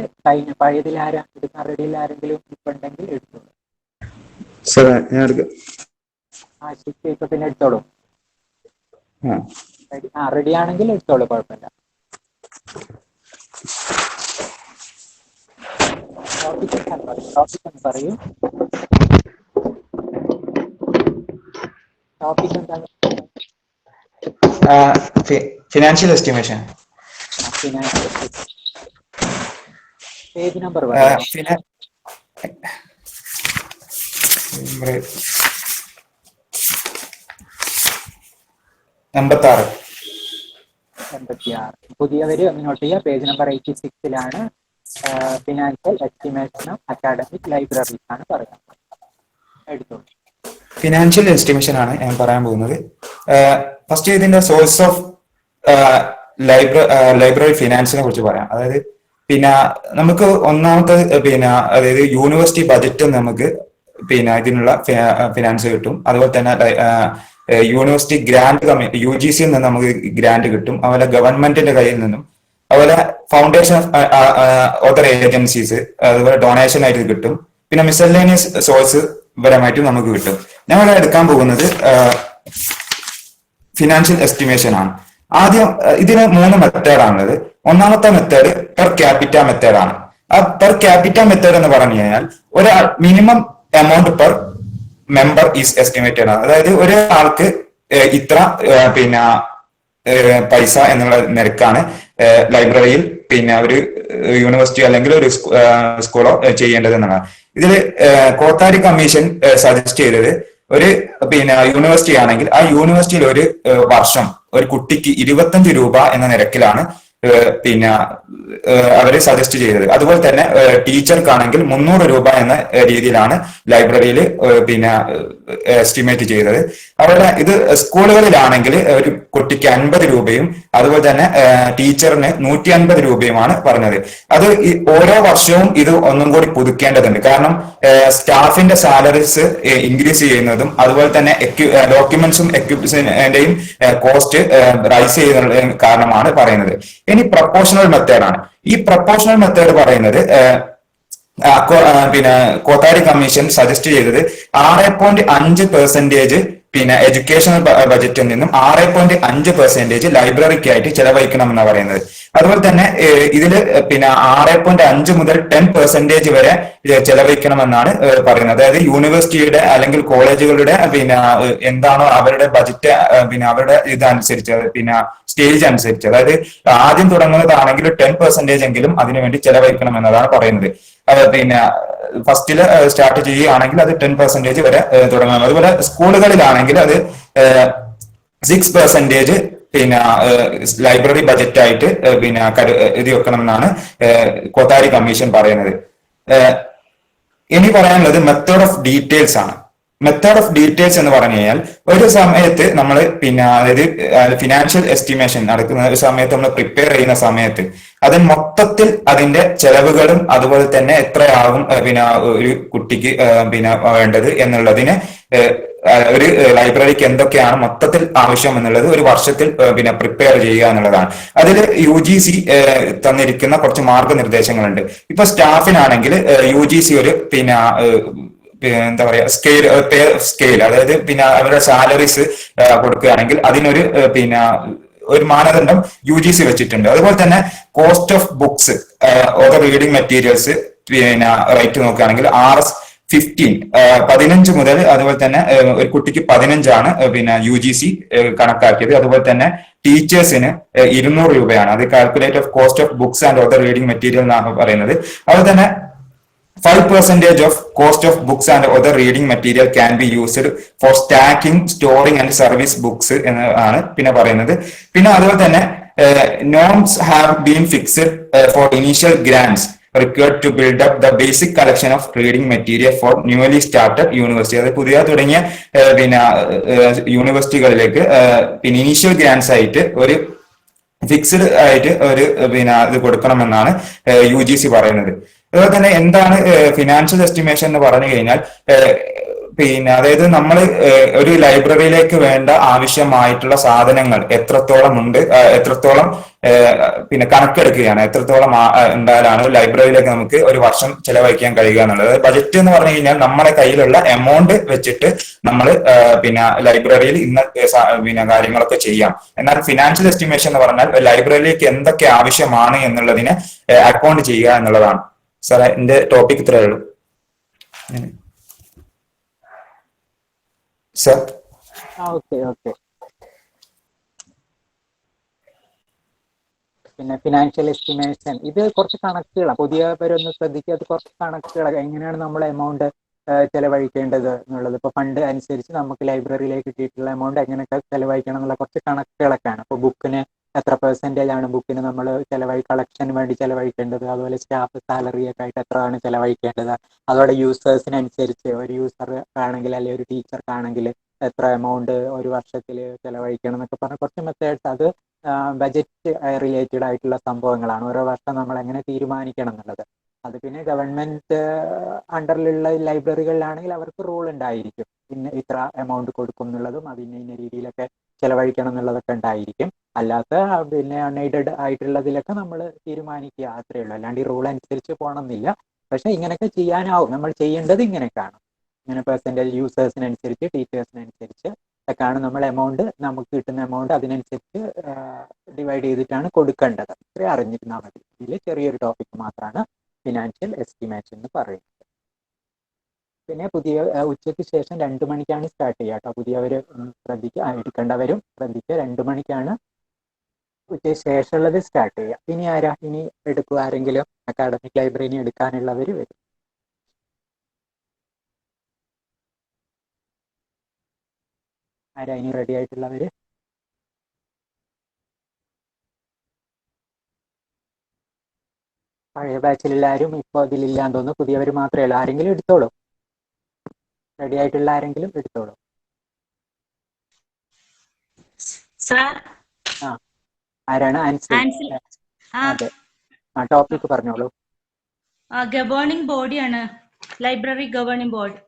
പഴയതിൽ എടുക്കാൻ റെഡിയിൽ ആരെങ്കിലും ഇപ്പൊ ഉണ്ടെങ്കിൽ എടുത്തോളൂ. ശരി, ഇപ്പൊ പിന്നെ എടുത്തോളൂ. റെഡി ആണെങ്കിൽ എടുത്തോളൂ, കുഴപ്പമില്ല. ടോപ്പിക് എന്ന് പറയൂ. ടോപ്പിക് എന്താണ്? Financial estimation. Page number 86. പുതിയവര് നോട്ട് ചെയ്യുക. പേജ് നമ്പർ 86ലാണ് financial estimation of academic libraries ആണ് പറയുന്നത്. എടുത്തോളൂ. ഫിനാൻഷ്യൽ എസ്റ്റിമേഷൻ ആണ് ഞാൻ പറയാൻ പോകുന്നത്. ഫസ്റ്റ് ഇതിന്റെ സോഴ്സ് ഓഫ് ലൈബ്രറി ഫിനാൻസിനെ കുറിച്ച് പറയാം. അതായത് പിന്നെ നമുക്ക് ഒന്നാമത്തെ അതായത് യൂണിവേഴ്സിറ്റി ബജറ്റ് നമുക്ക് ഇതിനുള്ള ഫിനാൻസ് കിട്ടും. അതുപോലെ തന്നെ യൂണിവേഴ്സിറ്റി ഗ്രാന്റ് UGCയിൽ നിന്ന് നമുക്ക് ഗ്രാന്റ് കിട്ടും. അതുപോലെ ഗവൺമെന്റിന്റെ കയ്യിൽ നിന്നും, അതുപോലെ ഫൗണ്ടേഷൻ ഓഫ് അതർ ഏജൻസീസ് അതുപോലെ ഡൊണേഷൻ ആയിട്ട് കിട്ടും. പിന്നെ മിസലേനിയസ് സോഴ്സ് പരമായിട്ടും നമുക്ക് കിട്ടും. ഞങ്ങൾ എടുക്കാൻ പോകുന്നത് ഫിനാൻഷ്യൽ എസ്റ്റിമേഷൻ ആണ്. ആദ്യം ഇതിന് 3 മെത്തേഡാണുള്ളത്. ഒന്നാമത്തെ മെത്തേഡ് പെർ ക്യാപിറ്റ മെത്തേഡാണ്. ആ പെർ ക്യാപിറ്റ മെത്തേഡ് എന്ന് പറഞ്ഞു കഴിഞ്ഞാൽ ഒരാൾ minimum amount per member is estimated ആണ്. അതായത് ഒരാൾക്ക് ഇത്ര പൈസ എന്നുള്ള നിരക്കാണ് ലൈബ്രറിയിൽ ഒരു യൂണിവേഴ്സിറ്റി അല്ലെങ്കിൽ ഒരു സ്കൂളോ ചെയ്യേണ്ടത് എന്നാണ്. ഇതിൽ കോത്താരി കമ്മീഷൻ സജസ്റ്റ് ചെയ്തത് ഒരു യൂണിവേഴ്സിറ്റി ആണെങ്കിൽ ആ യൂണിവേഴ്സിറ്റിയിൽ ഒരു വർഷം ഒരു കുട്ടിക്ക് 25 രൂപ എന്ന നിരക്കിലാണ് അവര് സജസ്റ്റ് ചെയ്തത്. അതുപോലെ തന്നെ ടീച്ചർക്കാണെങ്കിൽ 300 രൂപ എന്ന രീതിയിലാണ് ലൈബ്രറിയിൽ എസ്റ്റിമേറ്റ് ചെയ്തത്. അവിടെ ഇത് സ്കൂളുകളിലാണെങ്കിൽ ഒരു കുട്ടിക്ക് 50 രൂപയും അതുപോലെ തന്നെ ടീച്ചറിന് 150 രൂപയുമാണ് പറഞ്ഞത്. അത് ഓരോ വർഷവും ഇത് ഒന്നും കൂടി പുതുക്കേണ്ടതുണ്ട്. കാരണം സ്റ്റാഫിന്റെ സാലറീസ് ഇൻക്രീസ് ചെയ്യുന്നതും അതുപോലെ തന്നെ ഡോക്യുമെന്റ്സും എക്യുപ്മെന്റിന്റെയും കോസ്റ്റ് റൈസ് ചെയ്യുന്ന കാരണമാണ് പറയുന്നത്. ഇനി പ്രൊപ്പോർഷണൽ മെത്തേഡാണ്. ഈ പ്രൊപ്പോർഷണൽ മെത്തേഡ് പറയുന്നത് കോത്താരി കമ്മീഷൻ സജസ്റ്റ് ചെയ്തത് 6.5% എഡ്യൂക്കേഷണൽ ബജറ്റിൽ നിന്നും 6.5% ലൈബ്രറിക്കായിട്ട് ചെലവഴിക്കണമെന്നാണ് പറയുന്നത്. അതുപോലെ തന്നെ ഇതിൽ 6.5 മുതൽ 10% വരെ ചെലവഴിക്കണമെന്നാണ് പറയുന്നത്. അതായത് യൂണിവേഴ്സിറ്റിയുടെ അല്ലെങ്കിൽ കോളേജുകളുടെ എന്താണോ അവരുടെ ബജറ്റ് അവരുടെ ഇതനുസരിച്ച് സ്റ്റേജ് അനുസരിച്ച്, അതായത് ആദ്യം തുടങ്ങുന്നതാണെങ്കിൽ 10% എങ്കിലും അതിനുവേണ്ടി ചെലവഴിക്കണം എന്നതാണ് പറയുന്നത്. ഫസ്റ്റില് സ്റ്റാർട്ട് ചെയ്യുകയാണെങ്കിൽ അത് 10% വരെ തുടങ്ങണം. അതുപോലെ സ്കൂളുകളിലാണെങ്കിൽ അത് 6% ലൈബ്രറി ബജറ്റ് ആയിട്ട് ഇത് വെക്കണം എന്നാണ് കോത്താരി കമ്മീഷൻ പറയുന്നത്. ഇനി പറയാനുള്ളത് മെത്തേഡ് ഓഫ് ഡീറ്റെയിൽസ് ആണ്. മെത്തേഡ് ഓഫ് ഡീറ്റെയിൽസ് എന്ന് പറഞ്ഞു കഴിഞ്ഞാൽ ഒരു സമയത്ത് നമ്മൾ പിന്നെ അതായത് ഫിനാൻഷ്യൽ എസ്റ്റിമേഷൻ നടക്കുന്ന ഒരു സമയത്ത് നമ്മൾ പ്രിപ്പയർ ചെയ്യുന്ന സമയത്ത് അത് മൊത്തത്തിൽ അതിന്റെ ചെലവുകളും അതുപോലെ തന്നെ എത്രയാകും പിന്നെ ഒരു കുട്ടിക്ക് പിന്നെ വേണ്ടത് എന്നുള്ളതിന് ഒരു ലൈബ്രറിക്ക് എന്തൊക്കെയാണ് മൊത്തത്തിൽ ആവശ്യം എന്നുള്ളത് ഒരു വർഷത്തിൽ പിന്നെ പ്രിപ്പയർ ചെയ്യുക എന്നുള്ളതാണ്. അതിൽ UGC തന്നിരിക്കുന്ന കുറച്ച് മാർഗനിർദ്ദേശങ്ങളുണ്ട്. ഇപ്പൊ സ്റ്റാഫിനാണെങ്കിൽ UGC ഒരു പിന്നെ എന്താ പറയാ സ്കെയിൽ അതായത് പിന്നെ അവരുടെ സാലറീസ് കൊടുക്കുകയാണെങ്കിൽ അതിനൊരു പിന്നെ ഒരു മാനദണ്ഡം UGC വെച്ചിട്ടുണ്ട്. അതുപോലെ തന്നെ കോസ്റ്റ് ഓഫ് ബുക്സ് ഓരോ റീഡിംഗ് മെറ്റീരിയൽസ് പിന്നെ റേറ്റ് നോക്കുകയാണെങ്കിൽ RS15 മുതൽ അതുപോലെ തന്നെ ഒരു കുട്ടിക്ക് 15 പിന്നെ UGC കണക്കാക്കിയത്. അതുപോലെ തന്നെ ടീച്ചേഴ്സിന് 200 രൂപയാണ്. അത് calculate of cost of books and author reading material എന്നാണ് പറയുന്നത്. അതുപോലെ തന്നെ 5% of cost of books and other reading material can be used for stacking, storing and service books എന്നാണ് പിന്നെ പറയുന്നത്. പിന്നെ അതുപോലെ തന്നെ norms have been fixed for initial grants required to build up the basic collection of reading material for newly started university. അതായത് പുതിയ തുടങ്ങിയ പിന്നെ യൂണിവേഴ്സിറ്റികളിലേക്ക് പിന്നെ ഇനീഷ്യൽ ഗ്രാൻസ് ആയിട്ട് ഒരു ഫിക്സ്ഡ് ആയിട്ട് ഒരു പിന്നെ ഇത് കൊടുക്കണമെന്നാണ് UGC പറയുന്നത്. അതുപോലെ തന്നെ എന്താണ് ഫിനാൻഷ്യൽ എസ്റ്റിമേഷൻ എന്ന് പറഞ്ഞു കഴിഞ്ഞാൽ പിന്നെ അതായത് നമ്മൾ ഒരു ലൈബ്രറിയിലേക്ക് വേണ്ട ആവശ്യമായിട്ടുള്ള സാധനങ്ങൾ എത്രത്തോളം ഉണ്ട്, എത്രത്തോളം പിന്നെ കണക്കെടുക്കുകയാണ്, എത്രത്തോളം ഉണ്ടായാലാണ് ലൈബ്രറിയിലേക്ക് നമുക്ക് ഒരു വർഷം ചെലവഴിക്കാൻ കഴിയുക എന്നുള്ളത്. ബജറ്റ് എന്ന് പറഞ്ഞു കഴിഞ്ഞാൽ നമ്മുടെ കയ്യിലുള്ള എമൗണ്ട് വെച്ചിട്ട് നമ്മൾ പിന്നെ ലൈബ്രറിയിൽ ഇന്ന പിന്നെ കാര്യങ്ങളൊക്കെ ചെയ്യാം. എന്നാൽ ഫിനാൻഷ്യൽ എസ്റ്റിമേഷൻ എന്ന് പറഞ്ഞാൽ ലൈബ്രറിയിലേക്ക് എന്തൊക്കെ ആവശ്യമാണ് എന്നുള്ളതിനെ അക്കൗണ്ട് ചെയ്യുക എന്നുള്ളതാണ്. സാറേ എന്റെ ടോപ്പിക് ഇത്രയേ ഉള്ളൂ. Sir okay okay. പിന്നെ ഫിനാൻഷ്യൽ എസ്റ്റിമേഷൻ ഇത് കുറച്ച് കണക്കുകളാണ്. പുതിയവരൊന്ന് ശ്രദ്ധിക്കുക, അത് കുറച്ച് കണക്കുകളൊക്കെ എങ്ങനെയാണ് നമ്മൾ എമൗണ്ട് ചെലവഴിക്കേണ്ടത് എന്നുള്ളത്. ഇപ്പോൾ ഫണ്ട് അനുസരിച്ച് നമുക്ക് ലൈബ്രറിയിലേക്ക് കിട്ടിയിട്ടുള്ള എമൗണ്ട് എങ്ങനെയൊക്കെ ചെലവഴിക്കണം എന്നുള്ള കുറച്ച് കണക്കുകളൊക്കെയാണ്. ഇപ്പോൾ ബുക്കിന് എത്ര % ബുക്കിന് നമ്മൾ കളക്ഷന് വേണ്ടി ചെലവഴിക്കേണ്ടത്, അതുപോലെ സ്റ്റാഫ് സാലറി ഒക്കെ ആയിട്ട് എത്രയാണ് ചെലവഴിക്കേണ്ടത്, അതോടെ യൂസേഴ്സിനനുസരിച്ച് ഒരു യൂസർ ആണെങ്കിൽ അല്ലെങ്കിൽ ഒരു ടീച്ചർക്കാണെങ്കിൽ എത്ര എമൗണ്ട് ഒരു വർഷത്തിൽ ചെലവഴിക്കണം എന്നൊക്കെ പറഞ്ഞ കുറച്ച് മെത്തേഡ്സ്. അത് ബജറ്റ് റിലേറ്റഡ് ആയിട്ടുള്ള സംഭവങ്ങളാണ്. ഓരോ വർഷം നമ്മൾ എങ്ങനെ തീരുമാനിക്കണം എന്നുള്ളത്. അത് പിന്നെ ഗവൺമെന്റ് അണ്ടറിലുള്ള ലൈബ്രറികളിലാണെങ്കിൽ അവർക്ക് റൂൾ ഉണ്ടായിരിക്കും, പിന്നെ ഇത്ര എമൗണ്ട് കൊടുക്കും എന്നുള്ളതും അതിന് ഇന്ന രീതിയിലൊക്കെ ചെലവഴിക്കണം എന്നുള്ളതൊക്കെ ഉണ്ടായിരിക്കും. അല്ലാത്ത പിന്നെ അൺഎയ്ഡഡ് ആയിട്ടുള്ളതിലൊക്കെ നമ്മൾ തീരുമാനിക്കുക, അത്രയേ ഉള്ളൂ. അല്ലാണ്ട് ഈ റൂൾ അനുസരിച്ച് പോകണമെന്നില്ല. പക്ഷെ ഇങ്ങനെയൊക്കെ ചെയ്യാനാവും. നമ്മൾ ചെയ്യേണ്ടത് ഇങ്ങനെയൊക്കെയാണ്. ഇങ്ങനെ പെർസെൻറ്റേജ് യൂസേഴ്സിനനുസരിച്ച് ടീച്ചേഴ്സിനനുസരിച്ച് ഒക്കെയാണ് നമ്മൾ എമൗണ്ട്, നമുക്ക് കിട്ടുന്ന എമൗണ്ട് അതിനനുസരിച്ച് ഡിവൈഡ് ചെയ്തിട്ടാണ് കൊടുക്കേണ്ടത്. ഇത്രയും അറിഞ്ഞിരുന്നാൽ മതി. ഇതിൽ ചെറിയൊരു ടോപ്പിക് മാത്രമാണ് ഫിനാൻഷ്യൽ എസ്റ്റിമേഷൻ എന്ന് പറയുന്നത്. പിന്നെ ഉച്ചയ്ക്ക് ശേഷം 2 മണിക്കാണ് സ്റ്റാർട്ട് ചെയ്യുക കേട്ടോ. പുതിയവർ ശ്രദ്ധിക്കുക, എടുക്കേണ്ടവരും ശ്രദ്ധിക്കുക. 2 മണിക്കാണ് ഉച്ചയ്ക്ക് ശേഷമുള്ളത് സ്റ്റാർട്ട് ചെയ്യുക. ഇനി ആരാ ഇനി എടുക്കുക? ആരെങ്കിലും അക്കാഡമിക് ലൈബ്രറി എടുക്കാനുള്ളവർ വരും. ആരാ ഇനി റെഡി ആയിട്ടുള്ളവര്? പഴയ ബാച്ചിലെല്ലാവരും ഇപ്പോൾ അതിലില്ലാന്ന് തോന്നുന്നു. പുതിയവർ മാത്രമേ ഉള്ളൂ. ആരെങ്കിലും എടുത്തോളൂ. റെഡി ആയിട്ടുള്ള ആരെങ്കിലും എടുത്തോളൂ. ആ ആരാണ്? ആൻസി. അതെ, ആ ടോപ്പിക് പറഞ്ഞോളൂ. ഗവേണിംഗ് ബോഡിയാണ്, library governing board.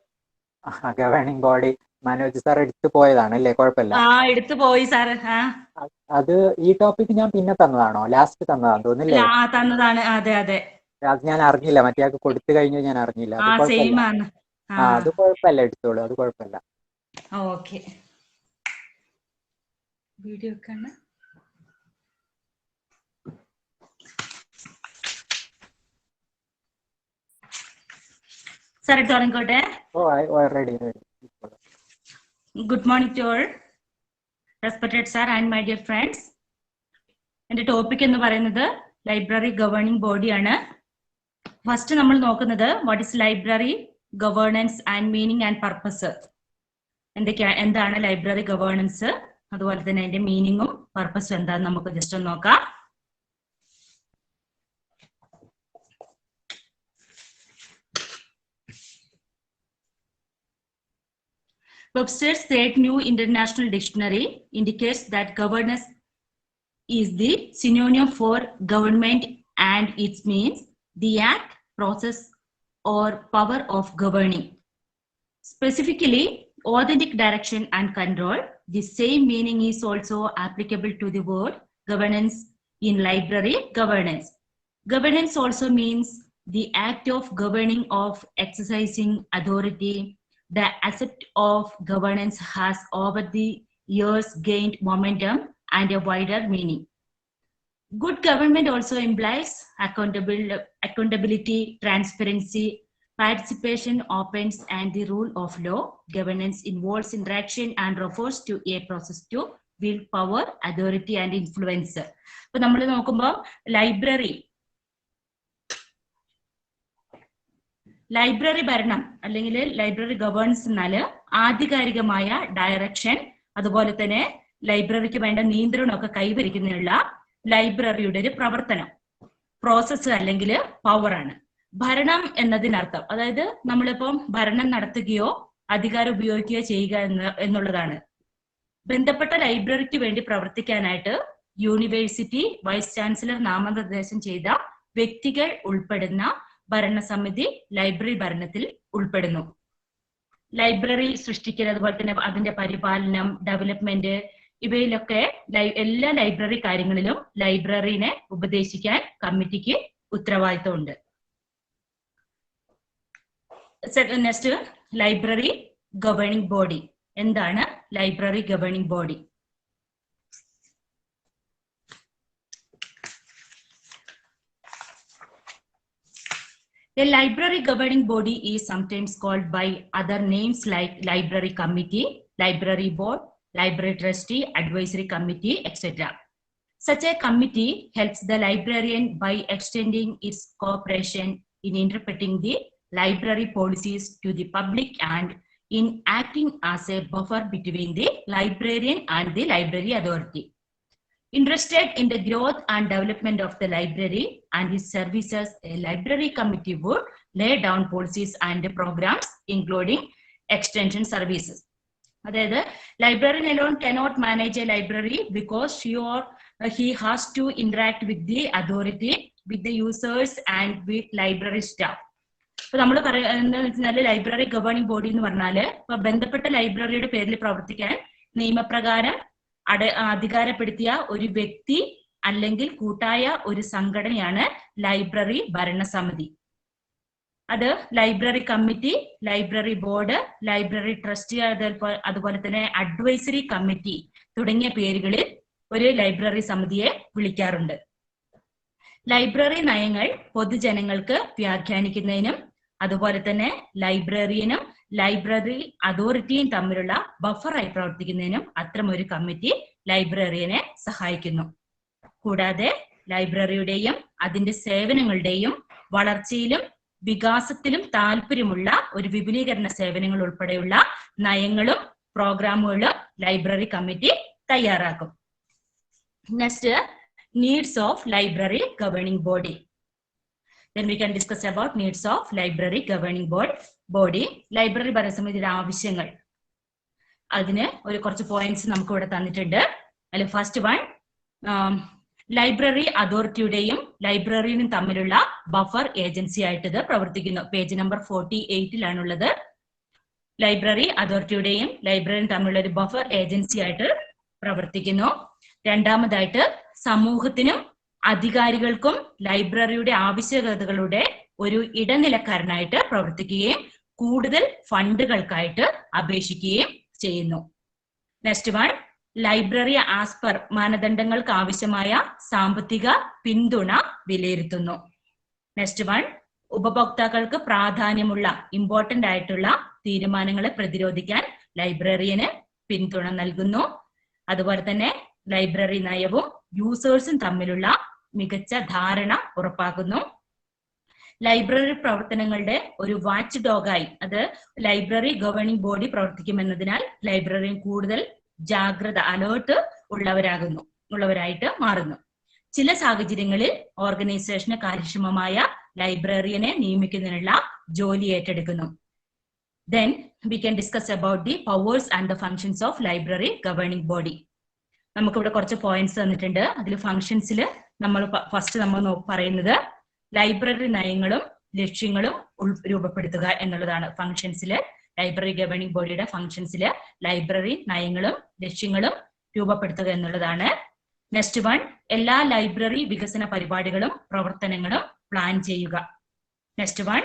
Governing body Manoj sir എടുത്തു പോയതാണ് അല്ലേ? കുഴപ്പമില്ല. എടുത്തു പോയി സാർ. അത് ഈ ടോപ്പിക് ഞാൻ പിന്നെ തന്നതാണോ? ലാസ്റ്റ് തന്നതാണെന്ന് തോന്നുന്നില്ലേ? തന്നതാണ്. അതെ അതെ. അത് ഞാൻ അറിഞ്ഞില്ല, മറ്റേയാൾക്ക് കൊടുത്തു കഴിഞ്ഞു ഞാൻ അറിഞ്ഞില്ല. അത് കുഴപ്പമില്ല. അത് കുഴപ്പമില്ല, എടുത്തോളൂ. അത് കുഴപ്പമില്ല. ഓക്കെ. വീഡിയോ ഒക്കെ സാർ തുടങ്ങിക്കോട്ടെ. Ready. Good morning to all respected sir and my dear friends. എൻ്റെ ടോപ്പിക് എന്ന് പറയുന്നത് ലൈബ്രറി ഗവേണിംഗ് ബോഡിയാണ്. ഫസ്റ്റ് നമ്മൾ നോക്കുന്നത് what is library governance and meaning and purpose. എന്താണ് ലൈബ്രറി ഗവേണൻസ്, അതുപോലെ തന്നെ അതിന്റെ മീനിങ്ങും പർപ്പസും എന്താണെന്ന് നമുക്ക് ജസ്റ്റ് ഒന്ന് നോക്കാം. Webster's Third New International Dictionary indicates that governance is the synonym for government, and it means the act, process, or power of governing. Specifically, authentic direction and control. The same meaning is also applicable to the word governance in library governance. Governance also means the act of governing, of exercising authority. The aspect of governance has over the years gained momentum and a wider meaning. Good government also implies accountability, transparency, participation, opens, and the rule of law. Governance involves interaction and refers to a process to build power, authority, and influence. ഇപ്പൊ നമ്മൾ നോക്കുമ്പോൾ ലൈബ്രറി ഭരണം അല്ലെങ്കിൽ ലൈബ്രറി ഗവേണൻസ് എന്നാല് ആധികാരികമായ ഡയറക്ഷൻ, അതുപോലെ തന്നെ ലൈബ്രറിക്ക് വേണ്ട നിയന്ത്രണമൊക്കെ കൈവരിക്കുന്നതിനുള്ള ലൈബ്രറിയുടെ ഒരു പ്രവർത്തനം, പ്രോസസ്സ് അല്ലെങ്കിൽ പവറാണ്. ഭരണം എന്നതിനർത്ഥം, അതായത് നമ്മളിപ്പം ഭരണം നടത്തുകയോ അധികാരം ഉപയോഗിക്കുകയോ ചെയ്യുക എന്നുള്ളതാണ്. ബന്ധപ്പെട്ട ലൈബ്രറിക്ക് വേണ്ടി പ്രവർത്തിക്കാനായിട്ട് യൂണിവേഴ്സിറ്റി വൈസ് ചാൻസലർ നാമനിർദ്ദേശം ചെയ്ത വ്യക്തികൾ ഉൾപ്പെടുന്ന ഭരണസമിതി ലൈബ്രറി ഭരണത്തിൽ ഉൾപ്പെടുന്നു. ലൈബ്രറി സൃഷ്ടിക്കൽ, അതുപോലെ തന്നെ അതിന്റെ പരിപാലനം, ഡെവലപ്മെന്റ്, ഇവയിലൊക്കെ എല്ലാ ലൈബ്രറി കാര്യങ്ങളിലും ലൈബ്രറിനെ ഉപദേശിക്കാൻ കമ്മിറ്റിക്ക് ഉത്തരവാദിത്തമുണ്ട്. Next, library governing body. എന്താണ് library governing body? A library governing body is sometimes called by other names like library committee, library board, library trustee, advisory committee, etc. Such a committee helps the librarian by extending its cooperation in interpreting the library policies to the public and in acting as a buffer between the librarian and the library authority. Interested in the growth and development of the library and its services, a library committee would lay down policies and programs, including extension services. അതായത് librarian alone cannot manage a library because he has to interact with the authority, with the users and with library staff. ഇപ്പൊ നമ്മൾ പറയുന്നത് ലൈബ്രറി ഗവേണിംഗ് ബോഡി എന്ന് പറഞ്ഞാല് ഇപ്പൊ ബന്ധപ്പെട്ട ലൈബ്രറിയുടെ പേരിൽ പ്രവർത്തിക്കാൻ നിയമപ്രകാരം അധികാരപ്പെടുത്തിയ ഒരു വ്യക്തി അല്ലെങ്കിൽ കൂട്ടായ ഒരു സംഘടനയാണ് ലൈബ്രറി ഭരണസമിതി. അത് library committee, library board, library trustee, അതുപോലെ തന്നെ അഡ്വൈസറി കമ്മിറ്റി തുടങ്ങിയ പേരുകളിൽ ഒരു ലൈബ്രറി സമിതിയെ വിളിക്കാറുണ്ട്. ലൈബ്രറി നയങ്ങൾ പൊതുജനങ്ങൾക്ക് വ്യാഖ്യാനിക്കുന്നതിനും അതുപോലെ തന്നെ ലൈബ്രറിയനും ലൈബ്രറി അതോറിറ്റിയും തമ്മിലുള്ള ബഫറായി പ്രവർത്തിക്കുന്നതിനും അത്തരമൊരു കമ്മിറ്റി ലൈബ്രറിയനെ സഹായിക്കുന്നു. കൂടാതെ ലൈബ്രറിയുടെയും അതിന്റെ സേവനങ്ങളുടെയും വളർച്ചയിലും വികാസത്തിലും താല്പര്യമുള്ള ഒരു വിപുലീകരണ സേവനങ്ങൾ ഉൾപ്പെടെയുള്ള നയങ്ങളും പ്രോഗ്രാമുകളും ലൈബ്രറി കമ്മിറ്റി തയ്യാറാക്കും. Next, needs of library governing body. Then we can discuss about needs of library governing body. Library ഭരണസമിതിയുടെ ആവശ്യങ്ങൾ, അതിന് കുറച്ച് പോയിന്റ്സ് നമുക്ക് ഇവിടെ തന്നിട്ടുണ്ട്. അതിൽ ഫസ്റ്റ് വൺ, ലൈബ്രറി അതോറിറ്റിയുടെയും ലൈബ്രറിയും തമ്മിലുള്ള ബഫർ ഏജൻസി ആയിട്ട് ഇത് പ്രവർത്തിക്കുന്നു. പേജ് നമ്പർ 48-ലാണുള്ളത്. ലൈബ്രറി അതോറിറ്റിയുടെയും ലൈബ്രറിയും തമ്മിലുള്ള ഒരു ബഫർ ഏജൻസി ആയിട്ട് പ്രവർത്തിക്കുന്നു. രണ്ടാമതായിട്ട്, സമൂഹത്തിനും അധികാരികൾക്കും ലൈബ്രറിയുടെ ആവശ്യകതകളുടെ ഒരു ഇടനിലക്കാരനായിട്ട് പ്രവർത്തിക്കുകയും കൂടുതൽ ഫണ്ടുകൾക്കായിട്ട് അപേക്ഷിക്കുകയും ചെയ്യുന്നു. Next one, library as per മാനദണ്ഡങ്ങൾക്ക് ആവശ്യമായ സാമ്പത്തിക പിന്തുണ വിലയിരുത്തുന്നു. നെക്സ്റ്റ് വൺ, ഉപഭോക്താക്കൾക്ക് പ്രാധാന്യമുള്ള ഇമ്പോർട്ടന്റ് ആയിട്ടുള്ള തീരുമാനങ്ങളെ പ്രതിരോധിക്കാൻ ലൈബ്രറിയന് പിന്തുണ നൽകുന്നു. അതുപോലെ തന്നെ ലൈബ്രറി നയവും യൂസേഴ്സും തമ്മിലുള്ള മികച്ച ധാരണ ഉറപ്പാക്കുന്നു. ലൈബ്രറി പ്രവർത്തനങ്ങളുടെ ഒരു വാച്ച് ഡോഗായി അത് ലൈബ്രറി ഗവേണിംഗ് ബോഡി പ്രവർത്തിക്കുമെന്നതിനാൽ ലൈബ്രറിയും കൂടുതൽ ജാഗ്രത, അലേർട്ട് ഉള്ളവരായിട്ട് മാറുന്നു. ചില സാഹചര്യങ്ങളിൽ ഓർഗനൈസേഷന് കാര്യക്ഷമമായ ലൈബ്രറിയനെ നിയമിക്കുന്നതിനുള്ള ജോലി ഏറ്റെടുക്കുന്നു. Then we can discuss about the powers and the functions of library governing body. നമുക്കിവിടെ കുറച്ച് പോയിന്റ്സ് തന്നിട്ടുണ്ട്. അതിൽ ഫംഗ്ഷൻസിൽ നമ്മൾ ഫസ്റ്റ് നമ്മൾ പറയുന്നത് ലൈബ്രറി നയങ്ങളും ലക്ഷ്യങ്ങളും രൂപപ്പെടുത്തുക എന്നുള്ളതാണ്. ഫംഗ്ഷൻസില് ലൈബ്രറി ഗവേണിംഗ് ബോഡിയുടെ ഫംഗ്ഷൻസില് ലൈബ്രറി നയങ്ങളും ലക്ഷ്യങ്ങളും രൂപപ്പെടുത്തുക എന്നുള്ളതാണ്. നെക്സ്റ്റ് വൺ, എല്ലാ ലൈബ്രറി വികസന പരിപാടികളും പ്രവർത്തനങ്ങളും പ്ലാൻ ചെയ്യുക. നെക്സ്റ്റ് വൺ,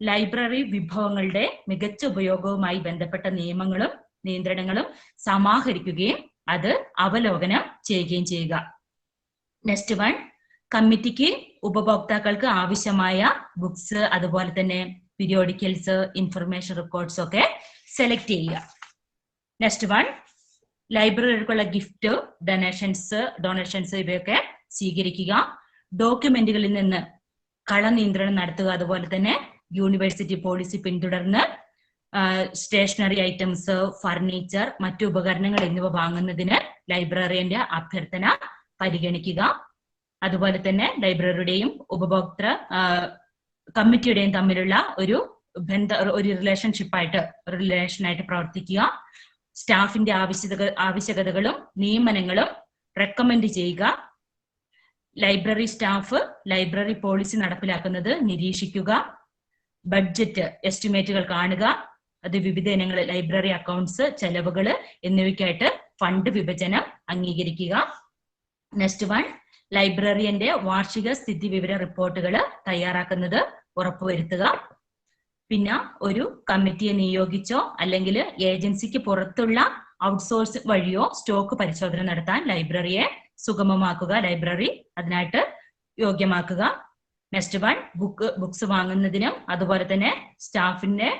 ലൈബ്രറി വിഭവങ്ങളുടെ മികച്ച ഉപയോഗവുമായി ബന്ധപ്പെട്ട നിയമങ്ങളും നിയന്ത്രണങ്ങളും സമാഹരിക്കുകയും അത് അവലോകനം ചെയ്യുകയും ചെയ്യുക. നെക്സ്റ്റ് വൺ, കമ്മിറ്റിക്ക് ഉപഭോക്താക്കൾക്ക് ആവശ്യമായ ബുക്സ് അതുപോലെ തന്നെ പീരിയോഡിക്കൽസ് ഇൻഫർമേഷൻ റെക്കോർഡ്സ് ഒക്കെ സെലക്ട് ചെയ്യുക. നെക്സ്റ്റ് വൺ, ലൈബ്രറികൾക്കുള്ള ഗിഫ്റ്റ് ഡൊണേഷൻസ് ഇവയൊക്കെ സ്വീകരിക്കുക. ഡോക്യുമെന്റുകളിൽ നിന്ന് കള നിയന്ത്രണം നടത്തുക. അതുപോലെ തന്നെ യൂണിവേഴ്സിറ്റി പോളിസി പിന്തുടർന്ന് സ്റ്റേഷനറി ഐറ്റംസ്, ഫർണിച്ചർ, മറ്റു ഉപകരണങ്ങൾ എന്നിവ വാങ്ങുന്നതിന് ലൈബ്രറിയന്റെ അഭ്യർത്ഥന പരിഗണിക്കുക. അതുപോലെ തന്നെ ലൈബ്രറിയുടെയും ഉപഭോക്തൃ കമ്മിറ്റിയുടെയും തമ്മിലുള്ള ഒരു റിലേഷനായിട്ട് പ്രവർത്തിക്കുക. സ്റ്റാഫിന്റെ ആവശ്യകതകളും നിയമനങ്ങളും റെക്കമെൻഡ് ചെയ്യുക. ലൈബ്രറി സ്റ്റാഫ് ലൈബ്രറി പോളിസി നടപ്പിലാക്കുന്നത് നിരീക്ഷിക്കുക. ബഡ്ജറ്റ് എസ്റ്റിമേറ്റുകൾ കാണുക. അത് വിവിധ ഇനങ്ങൾ ലൈബ്രറി അക്കൗണ്ട്സ്, ചെലവുകൾ എന്നിവയ്ക്കായിട്ട് ഫണ്ട് വിഭജനം അംഗീകരിക്കുക. നെക്സ്റ്റ് വൺ, ലൈബ്രറിയന്റെ വാർഷിക സ്ഥിതി വിവര റിപ്പോർട്ടുകൾ തയ്യാറാക്കുന്നത് ഉറപ്പുവരുത്തുക. പിന്നെ ഒരു കമ്മിറ്റിയെ നിയോഗിച്ചോ അല്ലെങ്കിൽ ഏജൻസിക്ക് പുറത്തുള്ള ഔട്ട്സോഴ്സ് വഴിയോ സ്റ്റോക്ക് പരിശോധന നടത്താൻ ലൈബ്രറിയെ സുഗമമാക്കുക. ലൈബ്രറി അതിനായിട്ട് യോഗ്യമാക്കുക. നെക്സ്റ്റ് വൺ, ബുക്സ് വാങ്ങുന്നതിനും അതുപോലെ തന്നെ സ്റ്റാഫിന്റെ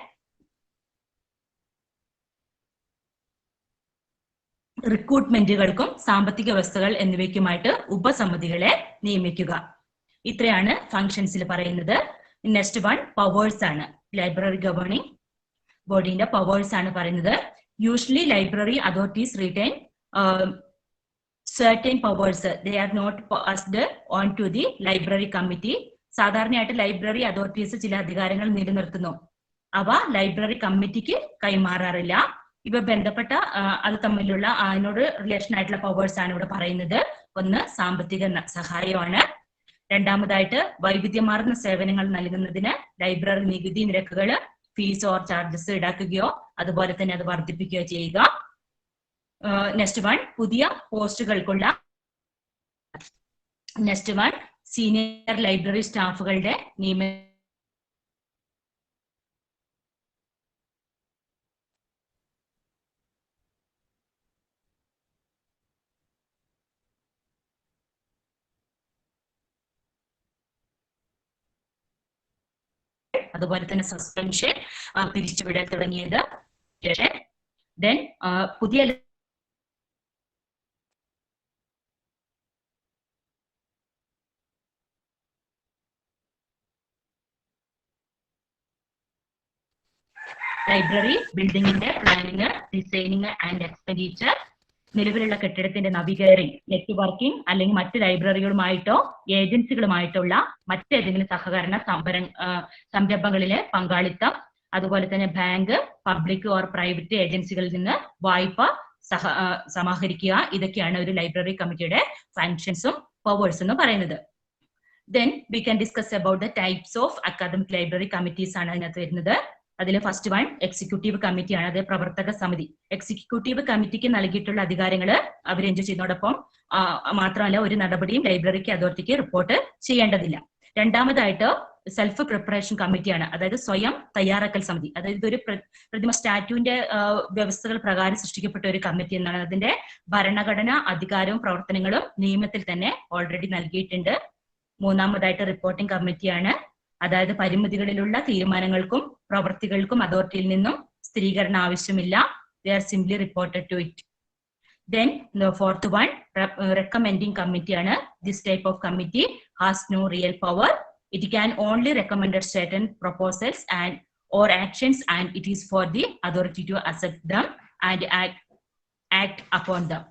റിക്രൂട്ട്മെന്റുകൾക്കും സാമ്പത്തിക വ്യവസ്ഥകൾ എന്നിവയ്ക്കുമായിട്ട് ഉപസമിതികളെ നിയമിക്കുക. ഇത്രയാണ് ഫംഗ്ഷൻസിൽ പറയുന്നത്. നെക്സ്റ്റ് വൺ, പവേഴ്സ് ആണ്. ലൈബ്രറി ഗവേണിംഗ് ബോഡിന്റെ പവേഴ്സ് ആണ് പറയുന്നത്. Usually library authorities retain certain powers. They are not passed on to the library committee. സാധാരണയായിട്ട് ലൈബ്രറി അതോറിറ്റീസ് ചില അധികാരങ്ങൾ നിലനിർത്തുന്നു. അവ ലൈബ്രറി കമ്മിറ്റിക്ക് കൈമാറാറില്ല. ഇവ ബന്ധപ്പെട്ട അത് തമ്മിലുള്ള അതിനോട് റിലേഷൻ ആയിട്ടുള്ള പവേഴ്സ് ആണ് ഇവിടെ പറയുന്നത്. ഒന്ന്, സാമ്പത്തിക സഹായമാണ്. രണ്ടാമതായിട്ട്, വൈവിധ്യമാർന്ന സേവനങ്ങൾ നൽകുന്നതിന് ലൈബ്രറി നികുതി നിരക്കുകൾ, ഫീസ് ഓർ ചാർജസ് ഈടാക്കുകയോ അതുപോലെ തന്നെ അത് വർദ്ധിപ്പിക്കുകയോ ചെയ്യുക. നെക്സ്റ്റ് വൺ, പുതിയ പോസ്റ്റുകൾക്കുള്ള നെക്സ്റ്റ് വൺ, സീനിയർ ലൈബ്രറി സ്റ്റാഫുകളുടെ നിയമനം. അതുപോലെ തന്നെ സസ്പെൻഷൻ, പിരിച്ചുവിടൽ തുടങ്ങിയത്. ദെൻ പുതിയ ലൈബ്രറി ബിൽഡിംഗിന്റെ പ്ലാനിങ്, ഡിസൈനിങ് ആൻഡ് എക്സ്പെൻഡിച്ചർ, നിലവിലുള്ള കെട്ടിടത്തിന്റെ നവീകരണം, നെറ്റ്വർക്കിംഗ് അല്ലെങ്കിൽ മറ്റ് ലൈബ്രറികളുമായിട്ടോ ഏജൻസികളുമായിട്ടുള്ള മറ്റേതെങ്കിലും സഹകരണ സംരംഭങ്ങളിലെ പങ്കാളിത്തം, അതുപോലെ തന്നെ ബാങ്ക്, പബ്ലിക് ഓർ പ്രൈവറ്റ് ഏജൻസികളിൽ നിന്ന് വായ്പ സമാഹരിക്കുക. ഇതൊക്കെയാണ് ഒരു ലൈബ്രറി കമ്മിറ്റിയുടെ ഫങ്ഷൻസും പവേഴ്സ് എന്ന് പറയുന്നത്. Then we can discuss about the types of academic library committees ആണ് അതിനകത്ത് വരുന്നത്. അതിൽ ഫസ്റ്റ് വൺ, എക്സിക്യൂട്ടീവ് കമ്മിറ്റിയാണ്. അത് പ്രവർത്തക സമിതി. എക്സിക്യൂട്ടീവ് കമ്മിറ്റിക്ക് നൽകിയിട്ടുള്ള അധികാരങ്ങൾ അവർ എൻജോയ് ചെയ്യുന്നതോടൊപ്പം മാത്രമല്ല ഒരു നടപടിയും ലൈബ്രറിക്ക് അതോറിറ്റിക്ക് റിപ്പോർട്ട് ചെയ്യേണ്ടതില്ല. രണ്ടാമതായിട്ട് സെൽഫ് പ്രിപ്പറേഷൻ കമ്മിറ്റിയാണ്. അതായത് സ്വയം തയ്യാറാക്കൽ സമിതി. അതായത് ഇതൊരു പ്രതിമ സ്റ്റാറ്റ്യൂവിന്റെ വ്യവസ്ഥകൾ പ്രകാരം സൃഷ്ടിക്കപ്പെട്ട ഒരു കമ്മിറ്റി എന്നാണ്. അതിന്റെ ഭരണഘടന, അധികാരവും പ്രവർത്തനങ്ങളും നിയമത്തിൽ തന്നെ ഓൾറെഡി നൽകിയിട്ടുണ്ട്. മൂന്നാമതായിട്ട് റിപ്പോർട്ടിംഗ് കമ്മിറ്റിയാണ്. അതായത് പരിമിതികളിലുള്ള തീരുമാനങ്ങൾക്കും പ്രവൃത്തികൾക്കും അതോറിറ്റിയിൽ നിന്നും സ്ഥിരീകരണം ആവശ്യമില്ല. They are simply reported to it. Then the fourth one, recommending committee ആണ്. This type of committee has no real power. It can only recommend certain proposals and or actions and it is for the authority to accept them and act upon them.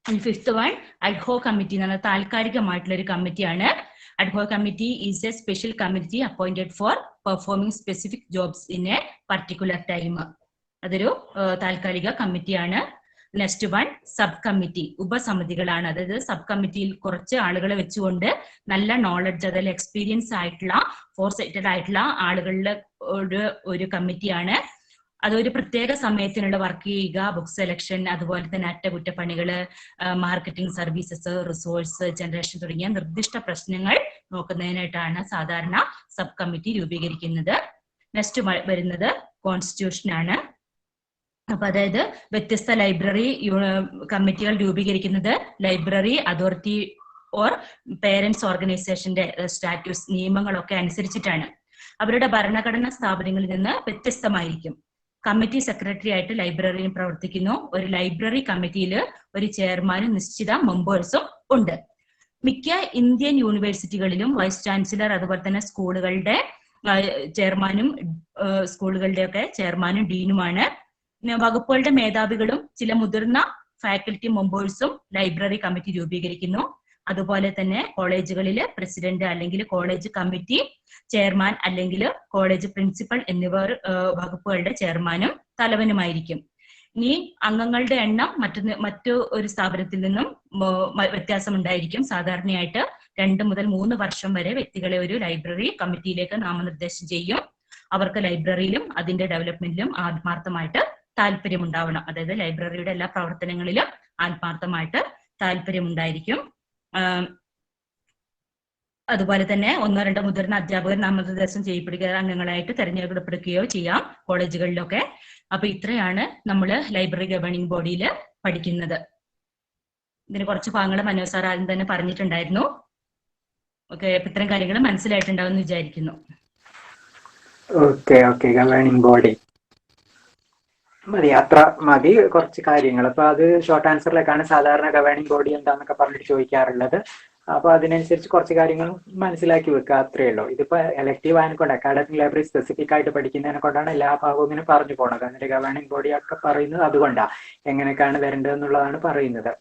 And fifth one, ad hoc committee എന്ന താൽക്കാലികമായിട്ടുള്ള ഒരു കമ്മിറ്റിയാണ്. Ad hoc committee is a special committee appointed for performing specific jobs in a particular time. അതൊരു താൽക്കാലിക കമ്മിറ്റിയാണ്. നെക്സ്റ്റ് വൺ സബ് കമ്മിറ്റി, ഉപസമിതികളാണ്. അതായത് സബ് കമ്മിറ്റിയിൽ കുറച്ച് ആളുകളെ വെച്ചുകൊണ്ട് നല്ല നോളജ്, അതിൽ എക്സ്പീരിയൻസ് ആയിട്ടുള്ള ഫോർസൈറ്റഡ് ആയിട്ടുള്ള ആളുകളുടെ ഒരു കമ്മിറ്റിയാണ്. അതൊരു പ്രത്യേക സമയത്തിനുള്ള വർക്ക് ചെയ്യുക, ബുക്ക് സെലക്ഷൻ, അതുപോലെ തന്നെ അറ്റകുറ്റപ്പണികള്, മാർക്കറ്റിംഗ് സർവീസസ്, റിസോഴ്സ് ജനറേഷൻ തുടങ്ങിയ നിർദ്ദിഷ്ട പ്രശ്നങ്ങൾ നോക്കുന്നതിനായിട്ടാണ് സാധാരണ സബ് കമ്മിറ്റി രൂപീകരിക്കുന്നത്. നെക്സ്റ്റ് വരുന്നത് കോൺസ്റ്റിറ്റ്യൂഷൻ ആണ്. അപ്പൊ അതായത് വ്യത്യസ്ത ലൈബ്രറി കമ്മിറ്റികൾ രൂപീകരിക്കുന്നത് ലൈബ്രറി അതോറിറ്റി ഓർ പേരന്റ്സ് ഓർഗനൈസേഷന്റെ സ്റ്റാറ്റ്യൂസ്, നിയമങ്ങളൊക്കെ അനുസരിച്ചിട്ടാണ്. അവരുടെ ഭരണഘടനാ സ്ഥാപനങ്ങളിൽ നിന്ന് വ്യത്യസ്തമായിരിക്കും. കമ്മിറ്റി സെക്രട്ടറി ആയിട്ട് ലൈബ്രറിയിൽ പ്രവർത്തിക്കുന്നു. ഒരു ലൈബ്രറി കമ്മിറ്റിയിൽ ഒരു ചെയർമാനും നിശ്ചിത മെമ്പേഴ്സും ഉണ്ട്. മിക്ക ഇന്ത്യൻ യൂണിവേഴ്സിറ്റികളിലും വൈസ് ചാൻസലർ, അതുപോലെ തന്നെ സ്കൂളുകളുടെ ചെയർമാനും സ്കൂളുകളുടെയൊക്കെ ചെയർമാനും ഡീനുമാണ്. വകുപ്പുകളുടെ മേധാവികളും ചില മുതിർന്ന ഫാക്കൽറ്റി മെമ്പേഴ്സും ലൈബ്രറി കമ്മിറ്റി രൂപീകരിക്കുന്നു. അതുപോലെ തന്നെ കോളേജുകളില് പ്രസിഡന്റ് അല്ലെങ്കിൽ കോളേജ് കമ്മിറ്റി ചെയർമാൻ അല്ലെങ്കിൽ കോളേജ് പ്രിൻസിപ്പൽ എന്നിവർ വകുപ്പുകളുടെ ചെയർമാനും തലവനുമായിരിക്കും. ഇനി അംഗങ്ങളുടെ എണ്ണം മറ്റു ഒരു സ്ഥാപനത്തിൽ നിന്നും വ്യത്യാസമുണ്ടായിരിക്കും. സാധാരണയായിട്ട് 2 മുതൽ 3 വർഷം വരെ വ്യക്തികളെ ഒരു ലൈബ്രറി കമ്മിറ്റിയിലേക്ക് നാമനിർദ്ദേശം ചെയ്യും. അവർക്ക് ലൈബ്രറിയിലും അതിന്റെ ഡെവലപ്മെന്റിലും ആത്മാർത്ഥമായിട്ട് താല്പര്യമുണ്ടാവണം. അതായത് ലൈബ്രറിയുടെ എല്ലാ പ്രവർത്തനങ്ങളിലും ആത്മാർത്ഥമായിട്ട് താല്പര്യമുണ്ടായിരിക്കും. അതുപോലെ തന്നെ 1-2 മുതിർന്ന അധ്യാപകർ നാമനിർദ്ദേശം ചെയ്യപ്പെടുക അംഗങ്ങളായിട്ട് തെരഞ്ഞെടുക്കപ്പെടുകയോ ചെയ്യാം കോളേജുകളിലൊക്കെ. അപ്പൊ ഇത്രയാണ് നമ്മൾ ലൈബ്രറി ഗവേണിംഗ് ബോഡിയിൽ പഠിക്കുന്നത്. ഇതിന് കുറച്ച് ഭാഗങ്ങൾ മനോജ് സാർ ആദ്യം തന്നെ പറഞ്ഞിട്ടുണ്ടായിരുന്നു. ഓക്കെ, ഇത്തരം കാര്യങ്ങൾ മനസ്സിലായിട്ടുണ്ടാവും എന്ന് വിചാരിക്കുന്നു. ഓക്കെ ഗവേണിംഗ് ബോഡി മതി, അത്ര മതി. കുറച്ച് കാര്യങ്ങൾ അപ്പൊ അത് ഷോർട്ട് ആൻസറിലേക്കാണ് സാധാരണ ഗവേണിംഗ് ബോഡി എന്താന്നൊക്കെ പറഞ്ഞിട്ട് ചോദിക്കാറുള്ളത്. അപ്പൊ അതിനനുസരിച്ച് കുറച്ച് കാര്യങ്ങൾ മനസ്സിലാക്കി വെക്കുക, അത്രയേ ഉള്ളൂ. ഇതിപ്പോ എലക്റ്റീവ് ആയതുകൊണ്ട് അക്കാഡമിക് ലൈബ്രറി സ്പെസിഫിക് ആയിട്ട് പഠിക്കുന്നതിനെ കൊണ്ടാണ് എല്ലാ ഭാഗവും ഇങ്ങനെ പറഞ്ഞു പോണത്. എന്നിട്ട് ഗവേണിംഗ് ബോഡി ഒക്കെ പറയുന്നത് അതുകൊണ്ടാണ്, എങ്ങനെയൊക്കെയാണ് വരേണ്ടത് എന്നുള്ളതാണ് പറയുന്നത്.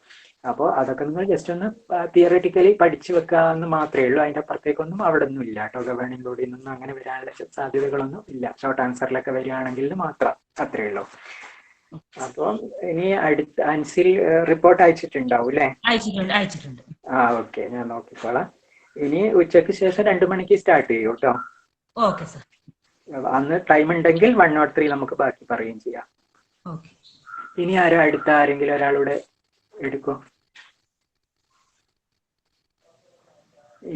അപ്പോൾ അതൊക്കെ നിങ്ങൾ ജസ്റ്റ് ഒന്ന് തിയററ്റിക്കലി പഠിച്ചു വെക്കുക എന്ന് മാത്രമേ ഉള്ളൂ. അതിന്റെ അപ്പുറത്തേക്കൊന്നും അവിടെ ഒന്നും ഇല്ല കേട്ടോ. ഗവേണിംഗ് ബോഡിയിൽ നിന്നും അങ്ങനെ വരാനുള്ള സാധ്യതകളൊന്നും ഇല്ല. ഷോർട്ട് ആൻസറിലൊക്കെ വരികയാണെങ്കിൽ മാത്രം, അത്രയേ ഉള്ളൂ. അപ്പം ഇനി അടുത്ത അൻസിൽ റിപ്പോർട്ട് അയച്ചിട്ടുണ്ടാവും അല്ലേ? അയച്ചിട്ടുണ്ട്. ഓക്കെ, ഞാൻ നോക്കിക്കോളാം. ഇനി ഉച്ചയ്ക്ക് ശേഷം 2 മണിക്ക് സ്റ്റാർട്ട് ചെയ്യും കേട്ടോ. Okay sir. അന്ന് ടൈം ഉണ്ടെങ്കിൽ 103 നമുക്ക് ബാക്കി പറയുകയും ചെയ്യാം. ഓക്കെ. ഇനി അടുത്ത ആരെങ്കിലും ഒരാളൂടെ എടുക്കോ?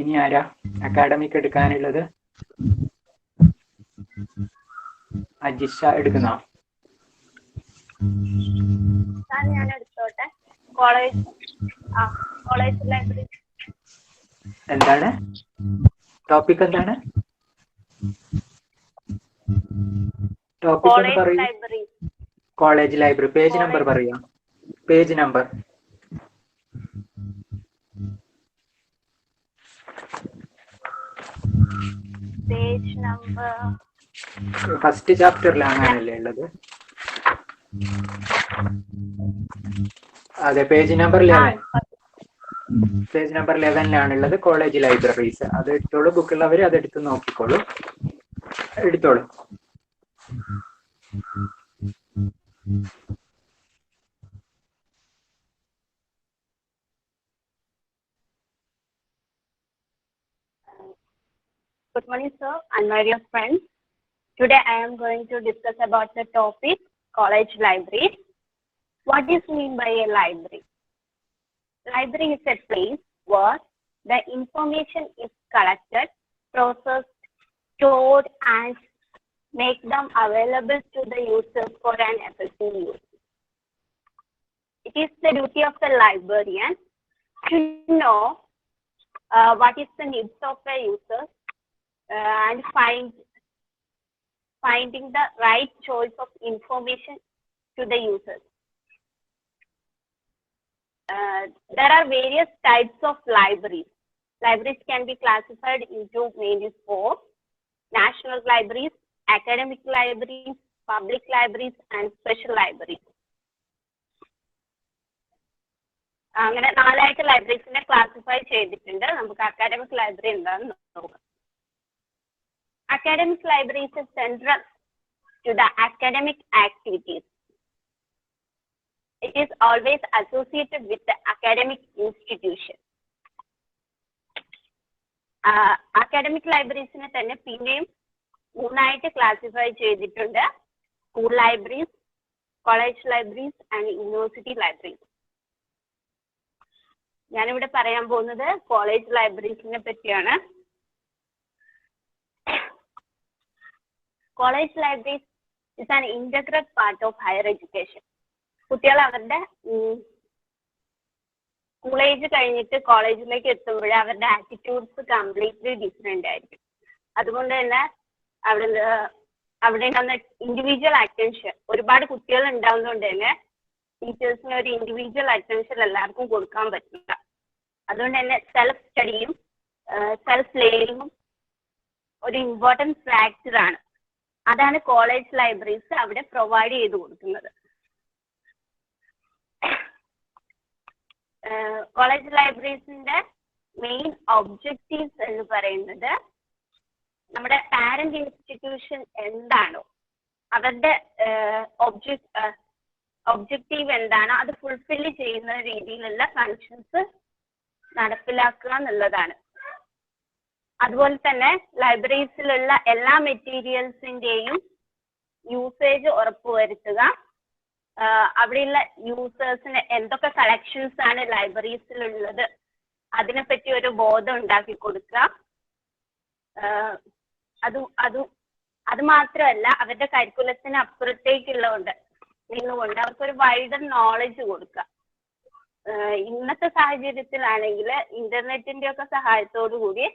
ഇനി ആരാ അക്കാഡമിക് എടുക്കാനുള്ളത്? അജിഷ എടുക്കുന്നോ? ഞാൻ എടുത്തോട്ടെ. College library. എന്താണ് ടോപ്പിക്? എന്താണ് ടോപ്പിക് എന്ന് പറയൂ. College library. പേജ് നമ്പർ പറയാം. പേജ് നമ്പർ ഫസ്റ്റ് ചാപ്റ്ററിലാണ് അങ്ങനല്ലേ ഉള്ളത്? അതെ, പേജ് നമ്പർ 11. പേജ് നമ്പർ 11ലാണുള്ളത് കോളേജ് ലൈബ്രറീസ്. അത് എടുത്തോളൂ. ബുക്കുള്ളവർ അതെടുത്ത് നോക്കിക്കോളൂ. എടുത്തോളൂ. Good morning, sir, and my dear friends. Today I am going to discuss about the topic college libraries. What is mean by a library? Library is a place where the information is collected, processed, stored, and make them available to the users for an effective use. It is the duty of the librarian to know what is the needs of the user and finding the right choice of information to the users. There are various types of libraries. Libraries can be classified into mainly 4: national libraries, academic libraries, public libraries, and special libraries. അങ്ങനെ 4 ലൈബ്രറീസിനെ ക്ലാസിഫൈ ചെയ്തിട്ടുണ്ട്. നമുക്ക് അക്കാഡമിക് ലൈബ്രറി എന്താണെന്ന് നോക്കാം. Academic library is a central to the academic activities. It is always associated with the academic institution. Academic libraries ne thanne pinneyum മൂന്നായിട്ട് ക്ലാസിഫൈ ചെയ്തിട്ടുണ്ട്. School libraries, college libraries and university libraries. ഞാനിവിടെ പറയാൻ പോകുന്നത് കോളേജ് ലൈബ്രറീസിനെ പറ്റിയാണ്. College libraries is an integral part of higher education. കുട്ടികൾ അവരുടെ കോളേജ് കഴിഞ്ഞിട്ട് കോളേജിലേക്ക് എത്തുമ്പോൾ അവരുടെ ആറ്റിറ്റ്യൂഡ്സ് കംപ്ലീറ്റ്ലി ഡിഫറെന്റ് ആയിരിക്കും. അതുകൊണ്ട് തന്നെ അവിടെ ഉണ്ടാകുന്ന ഇൻഡിവിജ്വൽ അറ്റൻഷൻ, ഒരുപാട് കുട്ടികൾ ഉണ്ടാവുന്നതുകൊണ്ട് തന്നെ ടീച്ചേഴ്സിന് ഒരു ഇൻഡിവിജ്വൽ അറ്റൻഷൻ എല്ലാവർക്കും കൊടുക്കാൻ പറ്റില്ല. അതുകൊണ്ട് തന്നെ സെൽഫ് സ്റ്റഡിയും സെൽഫ് ലേണിങ്ങും ഒരു ഇമ്പോർട്ടൻറ്റ് ഫാക്ടർ ആണ്. അതാണ് കോളേജ് ലൈബ്രറീസ് അവിടെ പ്രൊവൈഡ് ചെയ്ത് കൊടുക്കുന്നത്. കോളേജ് ലൈബ്രറീസിന്റെ മെയിൻ ഒബ്ജക്റ്റീവ്സ് എന്ന് പറയുന്നത് നമ്മുടെ പാരന്റ് ഇൻസ്റ്റിറ്റ്യൂഷൻ എന്താണോ അവരുടെ ഒബ്ജക്റ്റീവ് എന്താണോ അത് ഫുൾഫിൽ ചെയ്യുന്ന രീതിയിലുള്ള ഫങ്ഷൻസ് നടപ്പിലാക്കുക എന്നുള്ളതാണ്. അതുപോലെ തന്നെ ലൈബ്രറീസിലുള്ള എല്ലാ മെറ്റീരിയൽസിന്റെയും യൂസേജ് ഉറപ്പുവരുത്തുക. അവിടെയുള്ള യൂസേഴ്സിന് എന്തൊക്കെ കളക്ഷൻസ് ആണ് ലൈബ്രറീസിലുള്ളത് അതിനെപ്പറ്റി ഒരു ബോധം ഉണ്ടാക്കി കൊടുക്കുക. അത് മാത്രമല്ല, അവരുടെ കരിക്കുലത്തിന് നിന്നുകൊണ്ട് അവർക്കൊരു വൈഡർ നോളജ് കൊടുക്കുക. ഇന്നത്തെ സാഹചര്യത്തിലാണെങ്കിൽ ഇന്റർനെറ്റിന്റെ ഒക്കെ സഹായത്തോടു കൂടി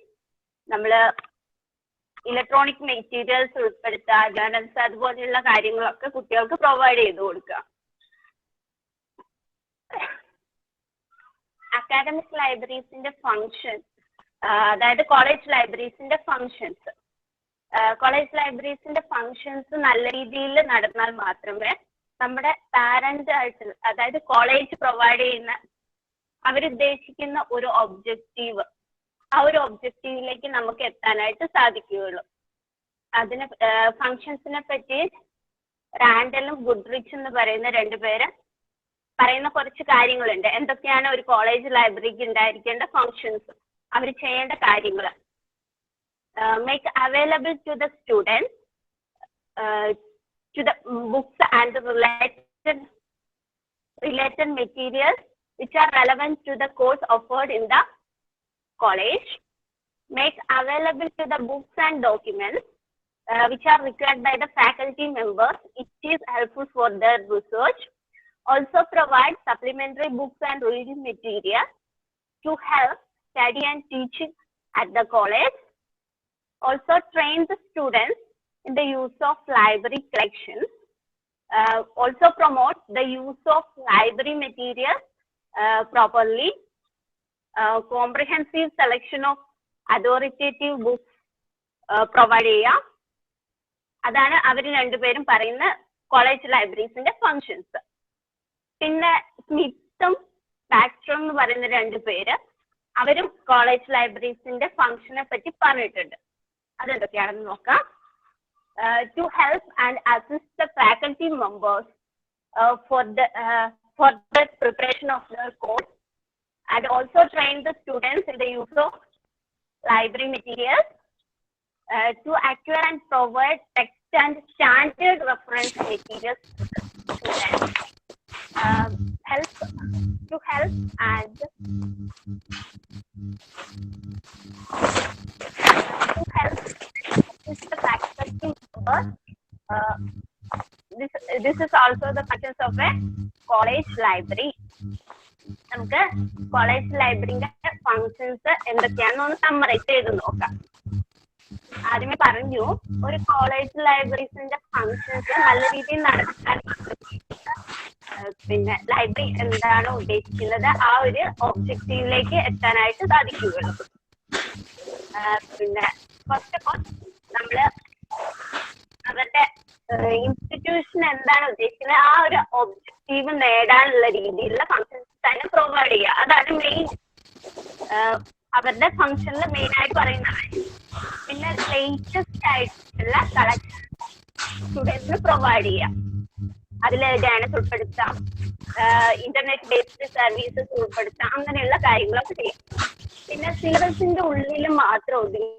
നമ്മൾ ഇലക്ട്രോണിക് മെറ്റീരിയൽസ് ഉൾപ്പെടുത്തുക, ജേർണൽസ് അതുപോലെയുള്ള കാര്യങ്ങളൊക്കെ കുട്ടികൾക്ക് പ്രൊവൈഡ് ചെയ്ത് കൊടുക്കുക. അക്കാഡമിക് ലൈബ്രറീസിന്റെ ഫങ്ഷൻ, അതായത് കോളേജ് ലൈബ്രറീസിന്റെ ഫങ്ഷൻസ്. കോളേജ് ലൈബ്രറീസിന്റെ ഫങ്ഷൻസ് നല്ല രീതിയിൽ നടന്നാൽ മാത്രമേ നമ്മുടെ പാരന്റ് ആയിട്ടുള്ള, അതായത് കോളേജ് പ്രൊവൈഡ് ചെയ്യുന്ന അവരുദ്ദേശിക്കുന്ന ഒരു ഒബ്ജക്റ്റീവ്, ആ ഒരു ഒബ്ജക്റ്റീവിലേക്ക് നമുക്ക് എത്താനായിട്ട് സാധിക്കുകയുള്ളൂ. അതിന് ഫങ്ഷൻസിനെ പറ്റി റാൻഡലും ഗുഡ്രിച്ച് എന്ന് പറയുന്ന രണ്ടുപേര് പറയുന്ന കുറച്ച് കാര്യങ്ങളുണ്ട്. എന്തൊക്കെയാണ് ഒരു കോളേജ് ലൈബ്രറിക്ക് ഉണ്ടായിരിക്കേണ്ട ഫങ്ഷൻസ്, അവർ ചെയ്യേണ്ട കാര്യങ്ങൾ. Make available to the students to the books and related materials which are relevant to the course offered in the college. Make available to the books and documents which are required by the faculty members. It is helpful for their research. Also provide supplementary books and reading material to help study and teaching at the college. Also train the students in the use of library collections. Also promote the use of library materials properly. Comprehensive selection of authoritative books provide ചെയ്യാം. അതാണ് അവർ രണ്ടുപേരും പറയുന്ന കോളേജ് ലൈബ്രറീസിന്റെ ഫങ്ഷൻസ്. പിന്നെ സ്മിത്തും ബാക്സ്റ്ററും എന്ന് പറയുന്ന രണ്ടുപേര് അവരും കോളേജ് ലൈബ്രറീസിന്റെ ഫങ്ഷനെ പറ്റി പറഞ്ഞിട്ടുണ്ട്. അതെന്തൊക്കെയാണെന്ന് നോക്കാം. To help and assist the faculty members for the preparation of their course, and also train the students in the use of library materials, to acquire and provide text and standard reference materials to the students, help and with the faculty members. This is also the functions of a college library. നമുക്ക് കോളേജ് ലൈബ്രറിന്റെ ഫങ്ഷൻസ് എന്തൊക്കെയാണെന്ന് സമ്മറൈസ് ചെയ്ത് നോക്കാം. ആദ്യമേ പറഞ്ഞു, ഒരു കോളേജ് ലൈബ്രറീസിന്റെ ഫങ്ഷൻസ് നല്ല രീതിയിൽ നടത്താൻ പിന്നെ ലൈബ്രറി എന്താണോ ഉദ്ദേശിക്കുന്നത് ആ ഒരു ഒബ്ജക്റ്റീവിലേക്ക് എത്താനായിട്ട് സാധിക്കുകയുള്ളൂ. പിന്നെ ഫസ്റ്റ് ഓഫ് ഓൾ നമ്മള് അവരുടെ ഇൻസ്റ്റിറ്റ്യൂഷൻ എന്താണ് ഉദ്ദേശിക്കുന്നത് ആ ഒരു ഒബ്ജക്റ്റീവ് നേടാനുള്ള രീതിയിലുള്ള ഫങ്ഷൻസ് തന്നെ പ്രൊവൈഡ് ചെയ്യുക. അതാണ് മെയിൻ അവരുടെ ഫങ്ഷനിൽ മെയിൻ ആയി പറയുന്ന കാര്യം. പിന്നെ ലേറ്റസ്റ്റ് ആയിട്ടുള്ള കളക്ഷൻ സ്റ്റുഡൻസിന് പ്രൊവൈഡ് ചെയ്യാം. അതിൽ ഡാനസ് ഉൾപ്പെടുത്താം, ഇന്റർനെറ്റ് ബേസ്ഡ് സർവീസസ് ഉൾപ്പെടുത്താം, അങ്ങനെയുള്ള കാര്യങ്ങളൊക്കെ ചെയ്യാം. പിന്നെ സിലബസിന്റെ ഉള്ളിൽ മാത്രം ഒതുങ്ങി